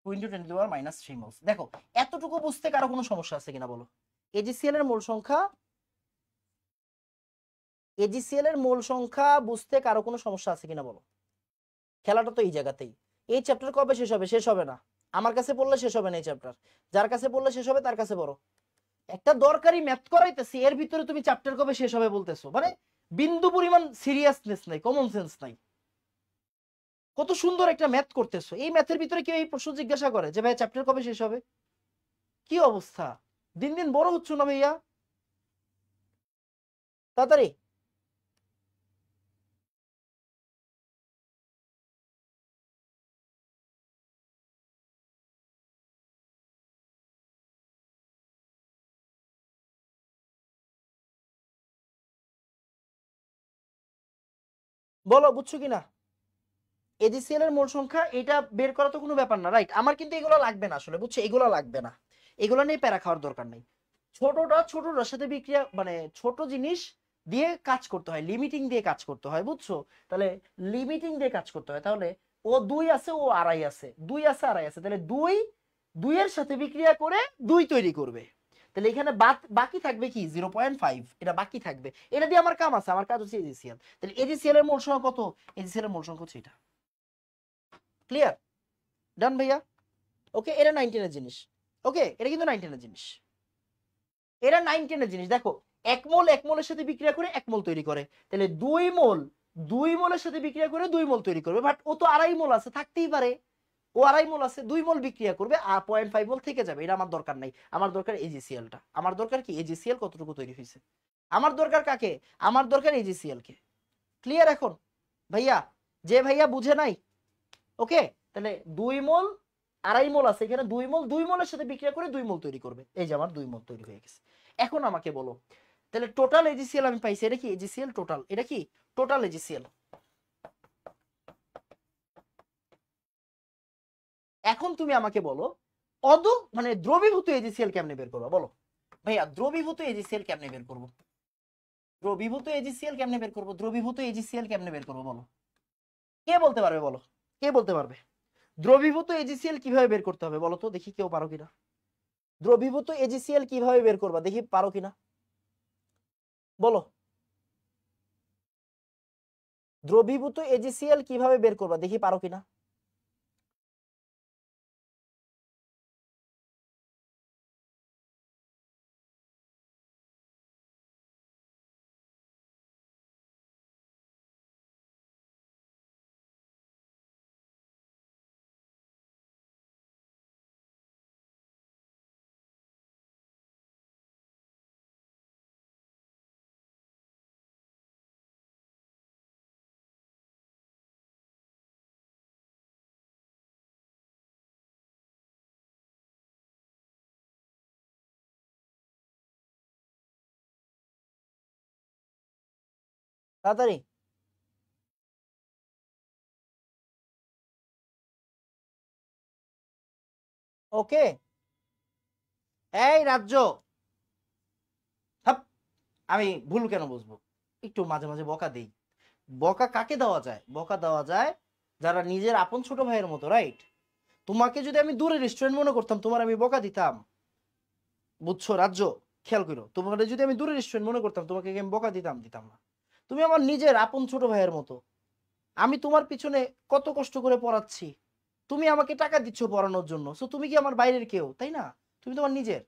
Speaker 1: 2 × 10⁻³ মোলস। দেখো এতটুকু বুঝতে কারো কোনো সমস্যা আছে কিনা বলো? এজিসিএল এর মোল সংখ্যা, এজিসিএল এর মোল সংখ্যা বুঝতে কারো কোনো সমস্যা আছে কিনা বলো? খেলাটা তো এই জায়গাতেই। এই চ্যাপ্টার কবে শেষ হবে? শেষ হবে না। আমার কাছে পড়লে শেষ হবে না এই চ্যাপ্টার, যার কাছে পড়লে শেষ হবে তার কাছে বড়। একটা দরকারি ম্যাথ করাইতেছি, এর ভিতরে তুমি চ্যাপ্টার কবে শেষ হবে বলতেছো, মানে বিন্দু পরিমাণ সিরিয়াসনেস নাই, কমন সেন্স নাই। কত সুন্দর একটা ম্যাথ করতেছো, এই ম্যাথের ভিতরে কেউ এই প্রশ্ন জিজ্ঞাসা করে যে ভাই চ্যাপ্টার কবে শেষ হবে? কি অবস্থা! দিন দিন বড় হচ্ছ না ভাইয়া, তাড়াতাড়ি। বলো বুঝছো কিনা? এজিসিএল এর মোল সংখ্যা এটা বের করা তো কোনো ব্যাপার না, রাইট? আমার কিন্তু এগুলো লাগবে না আসলে, বুঝছো? এগুলো লাগবে না, এগুলো নিয়ে প্যারা খাওয়ার দরকার নেই। ছোটটার সাথে বিক্রিয়া, মানে ছোট জিনিস দিয়ে কাজ করতে হয়, লিমিটিং দিয়ে কাজ করতে হয়, বুঝছো? তাহলে লিমিটিং দিয়ে কাজ করতে হয়। তাহলে ও 2 আছে, ও আড়াই আছে, 2 আছে আড়াই আছে, তাহলে 2 2 এর সাথে বিক্রিয়া করে 2 তৈরি করবে। তাহলে এখানে বাকি থাকবে কি? 0.5, এটা বাকি থাকবে, এটা দিয়ে আমার কাম আছে, আমার কাজ হচ্ছে এজিসিএল। তাহলে এজিসিএল এর মোল সংখ্যা কত? এজিসিএল এর মোল সংখ্যা হচ্ছে এটা। ক্লিয়ার? ডান ভাইয়া? ওকে, এটা 9-10 এর জিনিস। ওকে, এটা কিন্তু 9-10 এর জিনিস, এটা 9-10 এর জিনিস। দেখো, 1 মোল 1 মোলের সাথে বিক্রিয়া করে 1 মোল তৈরি করে, তাহলে 2 মোল 2 মোলের সাথে বিক্রিয়া করে 2 মোল তৈরি করবে। বাট ও তো 2.5 মোল আছে, থাকতেই পারে, ও 2.5 মোল আছে, 2 মোল বিক্রিয়া করবে আর 0.5 মোল থেকে যাবে। এটা আমার দরকার নাই, আমার দরকার এজিসিএলটা। আমার দরকার কি, এজিসিএল কতটুকু তৈরি হয়েছে। আমার দরকার কাকে, আমার দরকার এজিসিএল কে। ক্লিয়ার এখন ভাইয়া? যে ভাইয়া বুঝে নাই, ওকে, তাহলে 2 মোল 2.5 মোল আছে, এখানে 2 মোল 2 মোলের সাথে বিক্রিয়া করে 2 মোল তৈরি করবে। এই যে আমার 2 মোল তৈরি হয়ে গেছে। এখন আমাকে বলো, তাহলে টোটাল এজিসিএল আমি পাইছি, এটা কি এজিসিএল টোটাল, এটা কি টোটাল এজিসিএল। এখন তুমি আমাকে বলো মানে দ্রবীভূত এজিসিএল কেমনে বের করবো বলো ভাইয়া? দ্রবীভূত এজিসিএল কেমনে বের করবো? দ্রবীভূত এজিসিএল কেমনে বের করবো? দ্রবীভূত এজিসিএল কেমনে বের করবো বলো? কে বলতে পারবে বলো? কে বলতে পারবে দ্রবীভূত এজিসিএল কিভাবে বের করতে হবে বলো তো দেখি, কেউ পারো কিনা? দ্রবীভূত এজিসিএল কিভাবে বের করবা দেখি, পারো কিনা বলো? দ্রবীভূত এজিসিএল কিভাবে বের করবা দেখি, পারো কিনা? তাড়াতাড়ি। ওকে, এই রাজ্য, আমি ভুল কেন বুঝবো? একটু মাঝে মাঝে বকা দেই। বকা কাকে দেওয়া যায়? বকা দেওয়া যায় যারা নিজের আপন ছোট ভাইয়ের মতো, রাইট? তোমাকে যদি আমি দূরের রেস্টুরেন্ট মনে করতাম, তোমার আমি বকা দিতাম, বুঝছো রাজ্য? খেয়াল করো, তোমাকে যদি আমি দূরের রেস্টুরেন্ট মনে করতাম, তোমাকে আমি বকা দিতাম? দিতাম না। তুমি আমার নিজের আপন ছোট ভাইয়ের মতো। আমি তোমার পিছনে কত কষ্ট করে পড়াচ্ছি, তুমি আমাকে টাকা দিচ্ছ পড়ানোর জন্য, সো তুমি কি আমার বাইরের কেউ? তাই না, তুমি তোমার নিজের।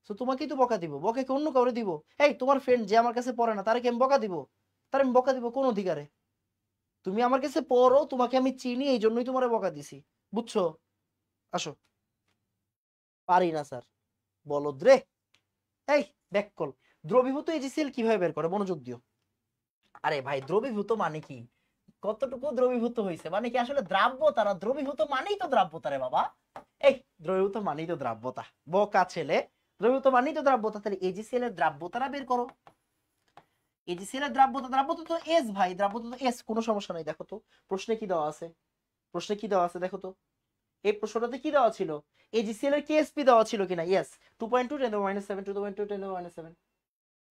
Speaker 1: সো তোমাকেই তো বকা দিব, বকা কি অন্য কাউরে দিব? এই তোমার ফ্রেন্ড যে আমার কাছে পড়ে না, তারে কি আমি বকা দিব? তার আমি বকা দিব কোন অধিকারে? তুমি আমার কাছে পড়ো, তোমাকে আমি চিনি, এই জন্যই তোমার বকা দিছি, বুঝছো? আসো। পারি না স্যার, বলদ রে। এই ব্যাক কল। দ্রবীভূত এজিসিএল কিভাবে বের করে, মনোযোগ দিও। আরে ভাই, দ্রবীভূত মানে কি? কতটুকু দ্রবীভূত হয়েছে মানে কি? আসলে দ্রাব্যতা না, দ্রবীভূত মানেই তো দ্রাব্যতা রে বাবা। এই দ্রবীভূত মানেই তো দ্রাব্যতা, বোকা ছেলে। দ্রবীভূত মানেই তো দ্রাব্যতা, তাহলে এজিসিএল এর দ্রাব্যতাটা বের করো। এজিসিএল এর দ্রাব্যতা, দ্রাব্যতা তো এস ভাই, দ্রাব্যতা তো এস, কোনো সমস্যা নাই। দেখো তো প্রশ্নে কি দেওয়া আছে, প্রশ্নে কি দেওয়া আছে দেখো তো। এই প্রশ্নটাতে কি দেওয়া ছিল? এজিসিএল এর কেএসপি দেওয়া ছিল কিনা? Yes, 2.2 10 to the minus 7, 2.2 10 to the minus 7,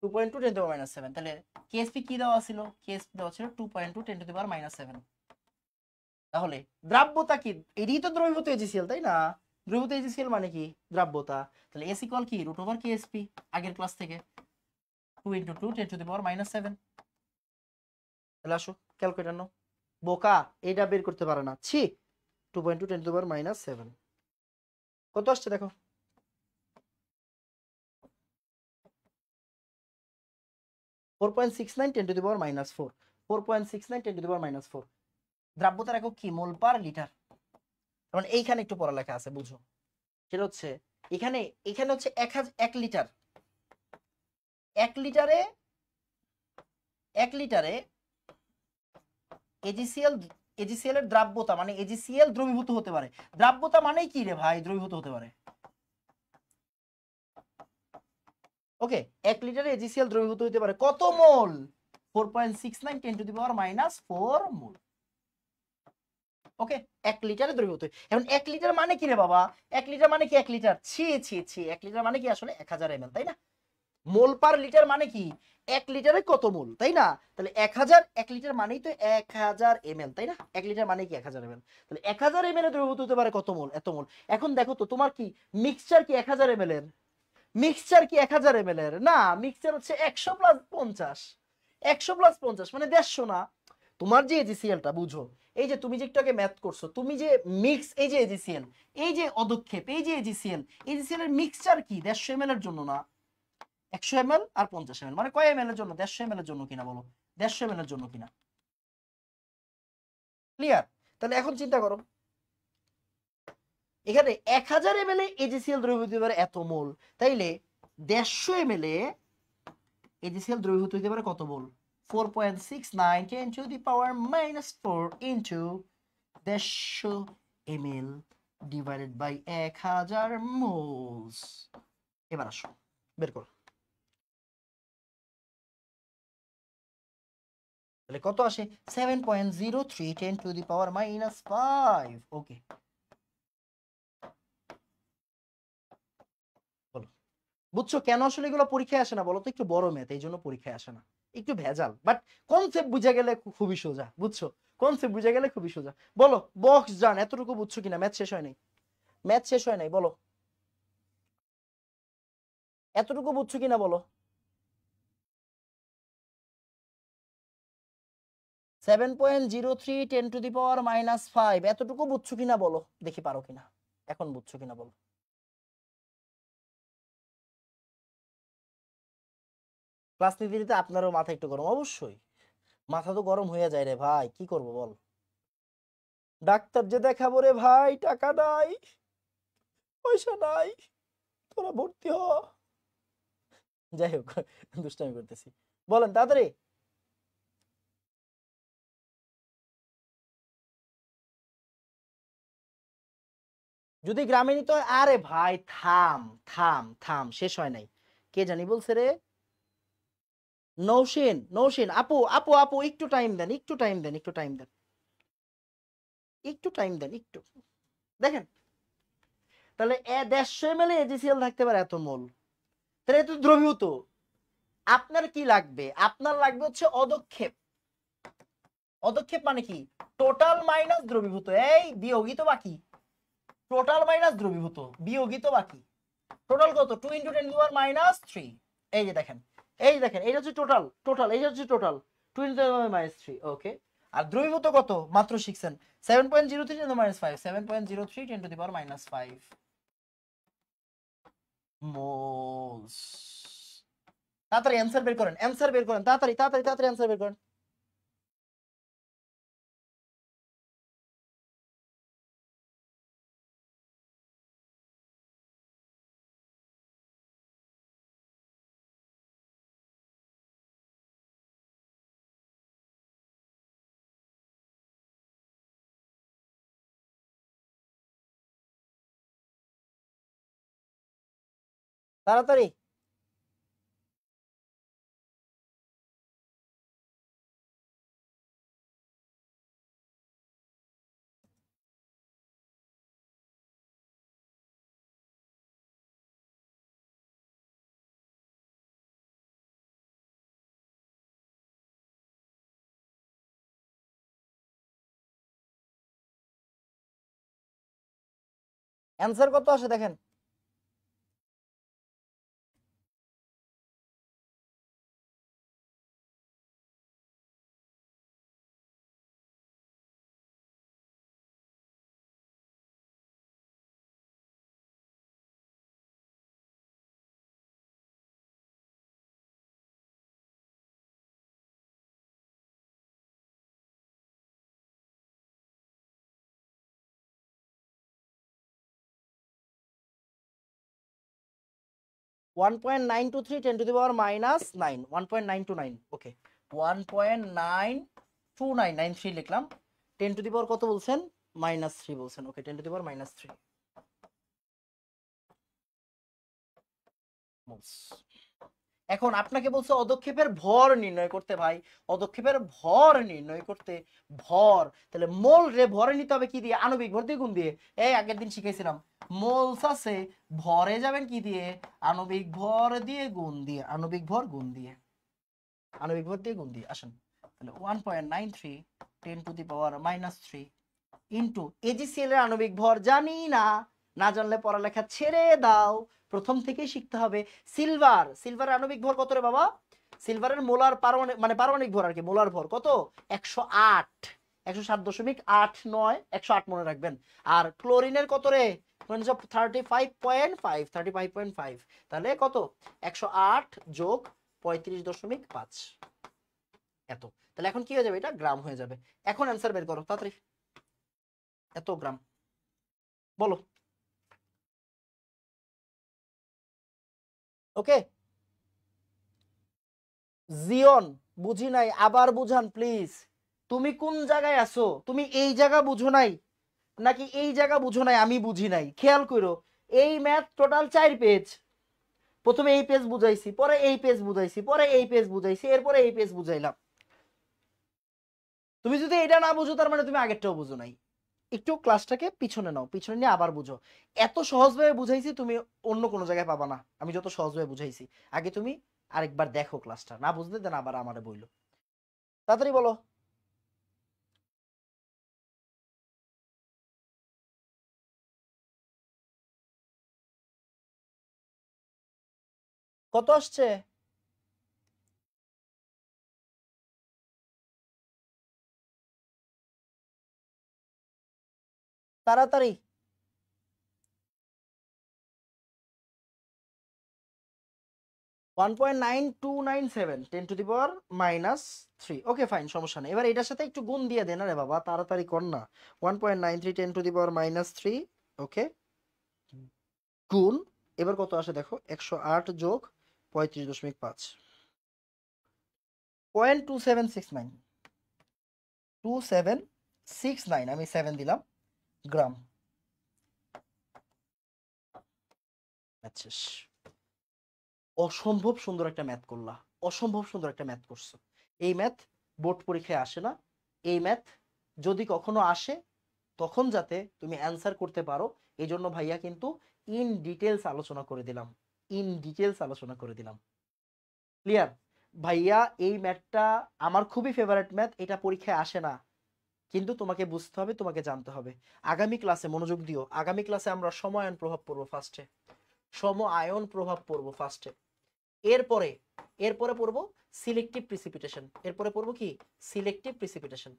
Speaker 1: 2.2 10 to the minus 7। তাহলে কেএসপি কি দেওয়া ছিল? কেএসপি দেওয়া ছিল 2.2 10 to the power minus 7। তাহলে দ্রাব্যতা কি? এটাই তো দ্রবীভূত এজিসিএল, তাই না? দ্রবীভূত এজিসিএল মানে কি? দ্রাব্যতা। তাহলে এস ইকুয়াল কি? রুট ওভার কেএসপি, আগের ক্লাস থেকে 2 into 2 10 to the power minus 7। তাহলে আসো ক্যালকুলেটর নাও। বোকা, এটা বের করতে পারে না, ছি। 2.2 10 to the power minus 7 কত আসছে দেখো। 4.69 10 to the power minus 4, 4.69 10 to the power minus 4। দ্রাব্যতার একক কি? মোল পার লিটার। কারণ এইখানে একটু পড়ালেখা আছে, বুঝো। সেটা হচ্ছে এখানে, এখানে হচ্ছে 1 লিটার, 1 লিটারে 1 লিটারে এজিসিএল, এজিসিএল এর দ্রাব্যতা মানে এজিসিএল দ্রবীভূত হতে পারে। দ্রাব্যতা মানেই কি রে ভাই? দ্রবীভূত হতে পারে। ওকে, 1 লিটারে এজিসিএল দ্রবীভূত হতে পারে কত মোল? 4.69 10 to the power minus 4 মোল। ওকে, 1 লিটারে দ্রবীভূত। এখন 1 লিটার মানে কি রে বাবা? 1 লিটার মানে কি? 1 লিটার, ছি ছি ছি, 1 লিটার মানে কি আসলে 1000 ml, তাই না? মোল পার লিটার মানে কি? 1 লিটারে কত মোল, তাই না? তাহলে 1000, 1 লিটার মানেই তো 1000 ml, তাই না? 1 লিটার মানে কি 1000 ml। তাহলে 1000 ml এর দ্রবীভূত হতে পারে কত মোল? এত মোল। এখন দেখো তো, তোমার কি মিক্সচার কি 1000 ml এর? মিক্সচার কি 1000 ml এর? না, মিক্সচার হচ্ছে 100 + 50, 100 + 50 মানে 150 না। তোমার যে এজিসিএলটা, বুঝো, এই যে তুমি যে একটু আগে ম্যাথ করছো, তুমি যে মিক্স, এই যে এজিসিএল, এই যে অদক্ষেপ, এই যে এজিসিএল, এজিসিএল এর মিক্সচার কি 150 ml এর জন্য না 100 ml আর 50 ml, মানে কয় ml এর জন্য? 150 ml এর জন্য কিনা বলো, 150 ml এর জন্য কিনা? ক্লিয়ার? তাহলে এখন চিন্তা করো, এখানে 1000 ml এ এজিসিএল দ্রবীভূত হতে পারে এত মোল, তাইলে 150 ml এ এজিসিএল দ্রবীভূত হতে পারে কত মোল? 4.69 10 to the power minus 4 into 150 ml divided by 1000 moles। এবার আসো বের করো, তাহলে কত আসে? 7.03 10 to the power minus 5। ওকে, বলো বুঝছো কেন আসলে এগুলো পরীক্ষায় আসে না বলো তো? একটু বড় ম্যাথ, এই জন্য পরীক্ষায় আসে না, একটু ভেজাল, বাট কনসেপ্ট বুঝে গেলে খুবই সোজা, বুঝছো? কনসেপ্ট বুঝে গেলে খুবই সোজা। বলো বক্স জান এতটুকু বুঝছো কিনা? ম্যাথ শেষ হয় নাই, ম্যাথ শেষ হয় নাই, বলো এতটুকু বুঝছো কিনা বলো? 7.03 10 to the power minus 5 এতটুকু বুঝছো কিনা বলো দেখি, পারো কিনা, এখন বুঝছো কিনা বলো। ক্লাস নিতে নিতে আপনারও মাথা একটু গরম, অবশ্যই মাথা তো গরম হয়ে যায় রে ভাই, কি করব বল? ডাক্তার যে দেখাবো রে ভাই, টাকা নাই, পয়সা নাই, তোরা ভর্তি হ। যাই হোক, দুষ্টামি করতেছি, বলেন তাড়াতাড়ি। যদি গ্রামে নিতে হয়, আরে ভাই থাম থাম থাম, শেষ হয় নাই, কে জানি বলছে রে? নৌসেন, নৌসেন আপু, আপু আপু একটু টাইম দেন, একটু টাইম দেন, একটু টাইম দেন, একটু টাইম দেন, একটু দেখেন। তাহলে 150 ml এজিসিএল থাকতে পারে এত মোল, তাহলে এত দ্রবীভূত। আপনার কি লাগবে? আপনার লাগবে হচ্ছে অদক্ষেপ। অদক্ষেপ মানে কি? টোটাল মাইনাস দ্রবীভূত, এই বিয়োগী তো বাকি, টোটাল মাইনাস দ্রবীভূত বিয়োগী তো বাকি। টোটাল কত? 2 × 10 to the power minus 3। এই যে দেখেন, এই দেখেন, এটা হচ্ছে টোটাল, টোটাল এই হচ্ছে total 2 × 10 to the power minus 3। ওকে, আর দ্রবীভূত কত মাত্র শিখছেন? 7.03 10 to the minus 5, 7.03 10 to the power minus 5 moles. তাড়াতাড়ি অ্যানসার বের করেন, অ্যানসার বের করেন, তাড়াতাড়ি তাড়াতাড়ি তাড়াতাড়ি অ্যানসার বের করেন। তাড়াতাড়ি। অ্যানসার কত আসে দেখেন। One point nine two three 10 to the power minus 9, 1.929। Okay, 1.9293 লিখলাম। 10 to the power কত বলছেন? -3 বলছেন। ওকে, 10 to the power -3 মোলস। এখন আপনাকে বলছে অদক্ষেপের ভর নির্ণয় করতে ভাই, অদক্ষেপের ভর নির্ণয় করতে। ভর, তাহলে মোল রে ভরে নিতে হবে কি দিয়ে? আণবিক ভর দিয়ে, গুণ দিয়ে। এই আগের দিন শিখাইছিলাম, মোলস আছে, ভরে যাবেন কি দিয়ে? আণবিক ভর দিয়ে, গুণ দিয়ে, আণবিক ভর গুণ দিয়ে, আণবিক ভর দিয়ে গুণ দিয়ে। আসেন তাহলে 1.93 10 to the power -3 into AgCl এর আণবিক ভর জানি না, না জানলে পড়ালেখা ছেড়ে দাও, প্রথম থেকেই শিখতে হবে। সিলভার, সিলভারের আণবিক ভর কত রে বাবা? সিলভারের মোলার পারমাণবিক মানে পারমাণবিক ভর আর কি, মোলার ভর কত? 108। 107.89, 108 মনে রাখবেন। আর ক্লোরিনের কত রে? 35.5, তাহলে কত? 108 যোগ 35.5, এত। তাহলে এখন কি হয়ে যাবে? এটা গ্রাম হয়ে যাবে। এখন অ্যান্সার বের করো তাড়াতাড়ি। এত গ্রাম বলো। ওকে জিয়ন, বুঝি নাই, আবার বুঝান প্লিজ। তুমি কোন জায়গায় আছো? তুমি এই জায়গা বুঝো নাই নাকি এই জায়গা বুঝো নাই? আমি বুঝি নাই, খেয়াল করো। এই ম্যাথ টোটাল 4 পেজ। প্রথমে এই পেজ বুঝাইছি, পরে এই পেজ বুঝাইছি, পরে এই পেজ বুঝাইছি, এরপরে এই পেজ বুঝাইলাম। তুমি যদি এটা না বুঝো তার মানে তুমি আগেরটাও বুঝো নাই। একটু ক্লাসটাকে পিছনে নাও, পিছনে নিয়ে আবার বুঝো। এত সহজভাবে বুঝাইছি, তুমি অন্য কোনো জায়গায় পাবা না আমি যত সহজভাবে বুঝাইছি। আগে তুমি আরেকবার দেখো ক্লাসটা, না বুঝলে দেন আবার আমারে বইলো। তাড়াতাড়ি বলো। কত আসছে? তাড়াতাড়ি। 1.9297, 10⁻³ ওকে ফাইন, সমস্যা নেই। এবার এটার সাথে একটু গুণ দিয়ে দেন। আরে বাবা তাড়াতাড়ি কর না। 1.93, 10⁻³ ওকে গুণ। এবার কত আসে দেখো? 108 যোগ 35.5, 0.2769, 2769, আমি 7 দিলাম, গ্রাম। আচ্ছা, অসম্ভব সুন্দর একটা ম্যাথ করলা, অসম্ভব সুন্দর একটা ম্যাথ করছো। এই ম্যাথ বোর্ড পরীক্ষায় আসে না। এই ম্যাথ যদি কখনো আসে তখন যাতে তুমি অ্যান্সার করতে পারো, এই জন্য ভাইয়া কিন্তু ইন ডিটেলস আলোচনা করে দিলাম, ইন ডিটেলস আলোচনা করে দিলাম। ক্লিয়ার? ভাইয়া এই ম্যাথটা আমার খুবই ফেভারিট ম্যাথ। এটা পরীক্ষায় আসে না, কিন্তু তোমাকে বুঝতে হবে, তোমাকে জানতে হবে। আগামী ক্লাসে মনোযোগ দিও। আগামী ক্লাসে আমরা সময়ায়ন প্রভাব পড়বো ফার্স্টে, সম আয়ন প্রভাব পড়বো ফার্স্টে। এরপরে এরপরে পড়বো সিলেক্টিভ প্রিসিপিটেশন। এরপরে পড়বো কি? Selective precipitation.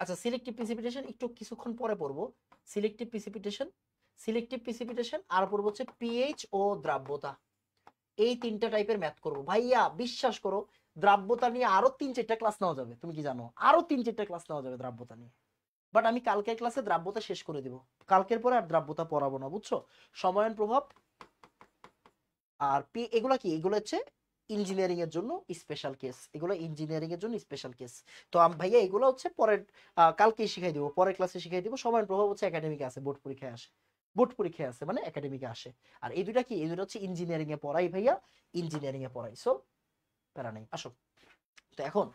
Speaker 1: আচ্ছা সিলেক্টিভ প্রিসিপিটেশন একটু কিছুক্ষণ পরে পড়বো। সিলেক্টিভ প্রিসিপিটেশন, সিলেক্টিভ প্রিসিপিটেশন আর পড়বো হচ্ছে পিএইচ ও দ্রাব্যতা। এই তিনটা টাইপের ম্যাথ করবো ভাইয়া। বিশ্বাস করো দ্রাব্যতা নিয়ে আরো 3-4টা ক্লাস নেওয়া যাবে। তুমি কি জানো আরো 3-4টা ক্লাস নেওয়া যাবে দ্রাব্যতা নিয়ে? বাট আমি কালকের ক্লাসে দ্রাব্যতা শেষ করে দিব। কালকের পরে আর দ্রাব্যতা পড়াবো না, বুঝছো? সময়ায়ন প্রভাব আর এগুলা কি? এগুলো হচ্ছে ইঞ্জিনিয়ারিং এর জন্য স্পেশাল কেস। এগুলো ইঞ্জিনিয়ারিং এর জন্য স্পেশাল কেস। তো ভাইয়া এগুলো হচ্ছে পরের কালকেই শিখাই দিব, পরের ক্লাসে শিখাই দিব। সময়ের প্রভাব হচ্ছে একাডেমিকে আছে, বোর্ড পরীক্ষায় আসে। বোর্ড পরীক্ষায় আছে মানে একাডেমিকে আসে। আর এই দুইটা কি? এই দুইটা হচ্ছে ইঞ্জিনিয়ারিং এ পড়াই ভাইয়া, ইঞ্জিনিয়ারিং এ পড়াই। সো প্যারা নাই, আসো। তো এখন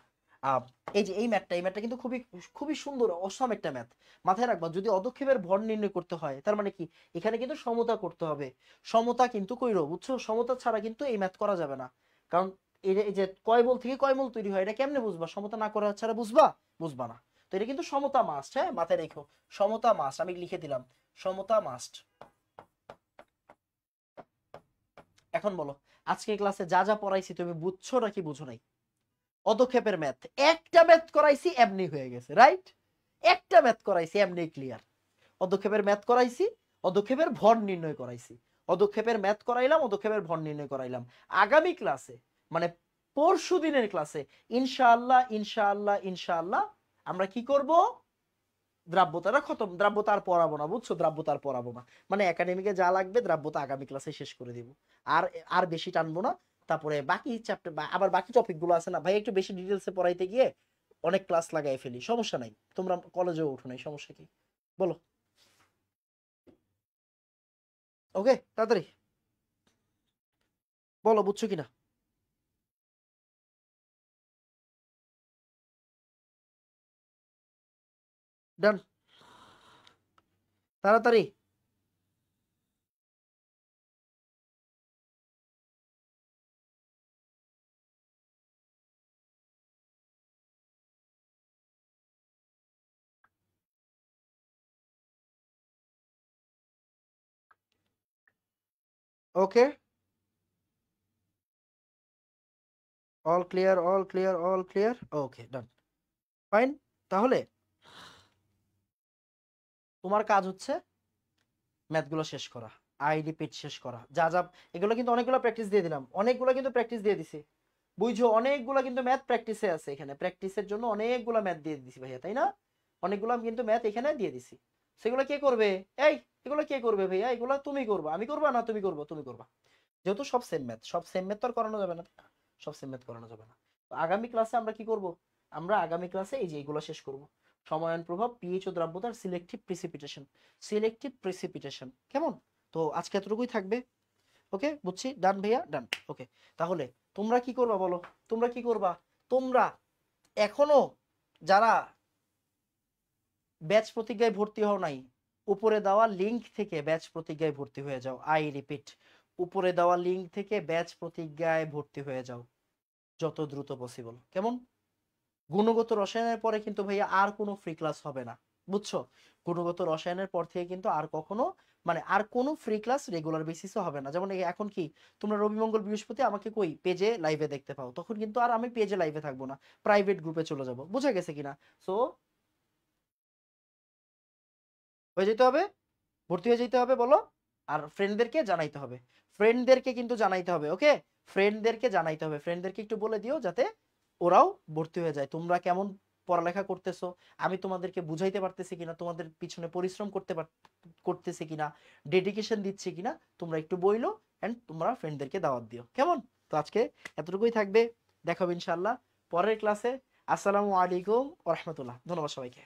Speaker 1: আহ, এই যে এই ম্যাথটা, এই ম্যাথটা কিন্তু খুবই খুবই সুন্দর, অসাম একটা ম্যাথ। মাথায় রাখবা, যদি অদক্ষেপের ভর নির্ণয় করতে হয় তার মানে কি? এখানে কিন্তু সমতা করতে হবে। সমতা কিন্তু কইরো, বুঝছো? সমতা ছাড়া কিন্তু এই ম্যাথ করা যাবে না। কারণ এই যে কয় বল থেকে কয় মল তৈরি হয় এটা কেমনে বুঝবা? সমতা না করা ছাড়া বুঝবা? বুঝবা না। তো এটা কিন্তু সমতা মাস্ট। হ্যাঁ মাথায় রেখো, সমতা মাস্ট। আমি লিখে দিলাম সমতা মাস্ট। এখন বলো, আজকে ক্লাসে যা যা পড়াইছি তুমি বুঝছো নাকি বুঝো নাই? অদক্ষেপের ম্যাথ, একটা ম্যাথ করাইছি এমনি হয়ে গেছে, রাইট? একটা ম্যাথ করাইছি এমনি ক্লিয়ার। অদক্ষেপের ম্যাথ করাইছি, অদক্ষেপের ভর নির্ণয় করাইছি, অদক্ষেপের ম্যাথ করাইলাম, অদক্ষেপের ভর নির্ণয় করাইলাম। আগামী ক্লাসে মানে পরশু দিনের ক্লাসে ইনশাআল্লাহ ইনশাআল্লাহ ইনশাআল্লাহ আমরা কি করব? দ্রাব্যতাটা খতম। দ্রাব্যতা আর পড়াবো না, বুঝছো? দ্রাব্যতা আর পড়াবো না। মানে একাডেমিকে যা লাগবে দ্রাব্যতা আগামী ক্লাসে শেষ করে দিব। আর আর বেশি টানবো না। তারপরে বাকি চ্যাপ্টার আবার বাকি টপিক গুলো আছে না ভাই, একটু বেশি ডিটেলসে পড়াইতে গিয়ে অনেক ক্লাস লাগাই ফেলি। সমস্যা নাই, তোমরা কলেজেও উঠো নাই, সমস্যা কি? বলো। ওকে তাড়াতাড়ি বলো, বুঝছো কিনা? ডান, তাড়াতাড়ি। Okay all clear, all clear, all clear, okay done, fine. তাহলে তোমার কাজ হচ্ছে ম্যাথগুলো শেষ করা, আই রিপিট শেষ করা, যা যা এগুলো কিন্তু অনেকগুলো প্র্যাকটিস দিয়ে দিলাম, অনেকগুলো কিন্তু প্র্যাকটিস দিয়ে দিছি, বুঝছো, অনেকগুলো কিন্তু ম্যাথ প্র্যাকটিসে আছে, এখানে প্র্যাকটিসের জন্য অনেকগুলো ম্যাথ দিয়ে দিছি ভাইয়া, তাই না? অনেকগুলো কিন্তু ম্যাথ এখানে দিয়ে দিছি, সেগুলো কে করবে? এই এগুলো কে করবে ভাইয়া? এগুলো তুমি করবা, আমি করবা না, তুমি করবো, তুমি করবা, যেহেতু সব সেম ম্যাথ, সব সেম ম্যাথ তো আর করানো যাবে না, সব সেম ম্যাথ করানো যাবে না। তো আগামী ক্লাসে আমরা কি করব? আমরা আগামী ক্লাসে এই যে এগুলো শেষ করব, সময়ন প্রভাব, পিএইচ ও দ্রাব্যতার, সিলেক্টিভ প্রিসিপিটেশন, সিলেক্টিভ প্রিসিপিটেশন, কেমন? তো আজকে এতটুকুই থাকবে। ওকে, বুঝছি, ডান ভাইয়া, ডান। ওকে, তাহলে তোমরা কি করবা বলো, তোমরা কি করবা? তোমরা এখনো যারা ব্যাচ প্রতিজ্ঞায় ভর্তি হও নাই, উপরে দেওয়া লিংক থেকে ব্যাচ প্রতিজ্ঞায় ভর্তি হয়ে যাও, আই রিপিট, উপরে দেওয়া লিংক থেকে ব্যাচ প্রতিজ্ঞায় ভর্তি হয়ে যাও যত দ্রুত পসিবল, কেমন? গুণগত রসায়নের পরে কিন্তু ভাইয়া আর কোনো ফ্রি ক্লাস হবে না, বুঝছো? গুণগত রসায়নের পর থেকে কিন্তু আর কখনো, মানে আর কোনো ফ্রি ক্লাস রেগুলার বেসিসে হবে না। যেমন এখন কি তোমরা রবি মঙ্গল বৃহস্পতি আমাকে কই পেজে লাইভে দেখতে পাও, তখন কিন্তু আর আমি পেজে লাইভে থাকবো না, প্রাইভেট গ্রুপে চলে যাব, বুঝা গেছে কিনা? সো হয়ে যেতে হবে, ভর্তি হয়ে যেতে হবে বলো, আর ফ্রেন্ডদেরকে জানাইতে হবে, ফ্রেন্ডদেরকে কিন্তু জানাইতে হবে, ওকে, ফ্রেন্ডদেরকে জানাইতে হবে, ফ্রেন্ডদেরকে একটু বলে দিও যাতে ওরাও ভর্তি হয়ে যায়। তোমরা কেমন পড়ালেখা করতেছো, আমি তোমাদেরকে বুঝাইতে পারতেছি কিনা, তোমাদের পিছনে পরিশ্রম করতেছি কিনা, ডেডিকেশন দিচ্ছি কিনা, তোমরা একটু বইলো, এন্ড তোমরা ফ্রেন্ডদেরকে দাওয়াত দিও, কেমন? তো আজকে এতটুকুই থাকবে, দেখাবো ইনশাআল্লাহ পরের ক্লাসে। আসসালামু আলাইকুম ওয়া রাহমাতুল্লাহ, ধন্যবাদ সবাইকে।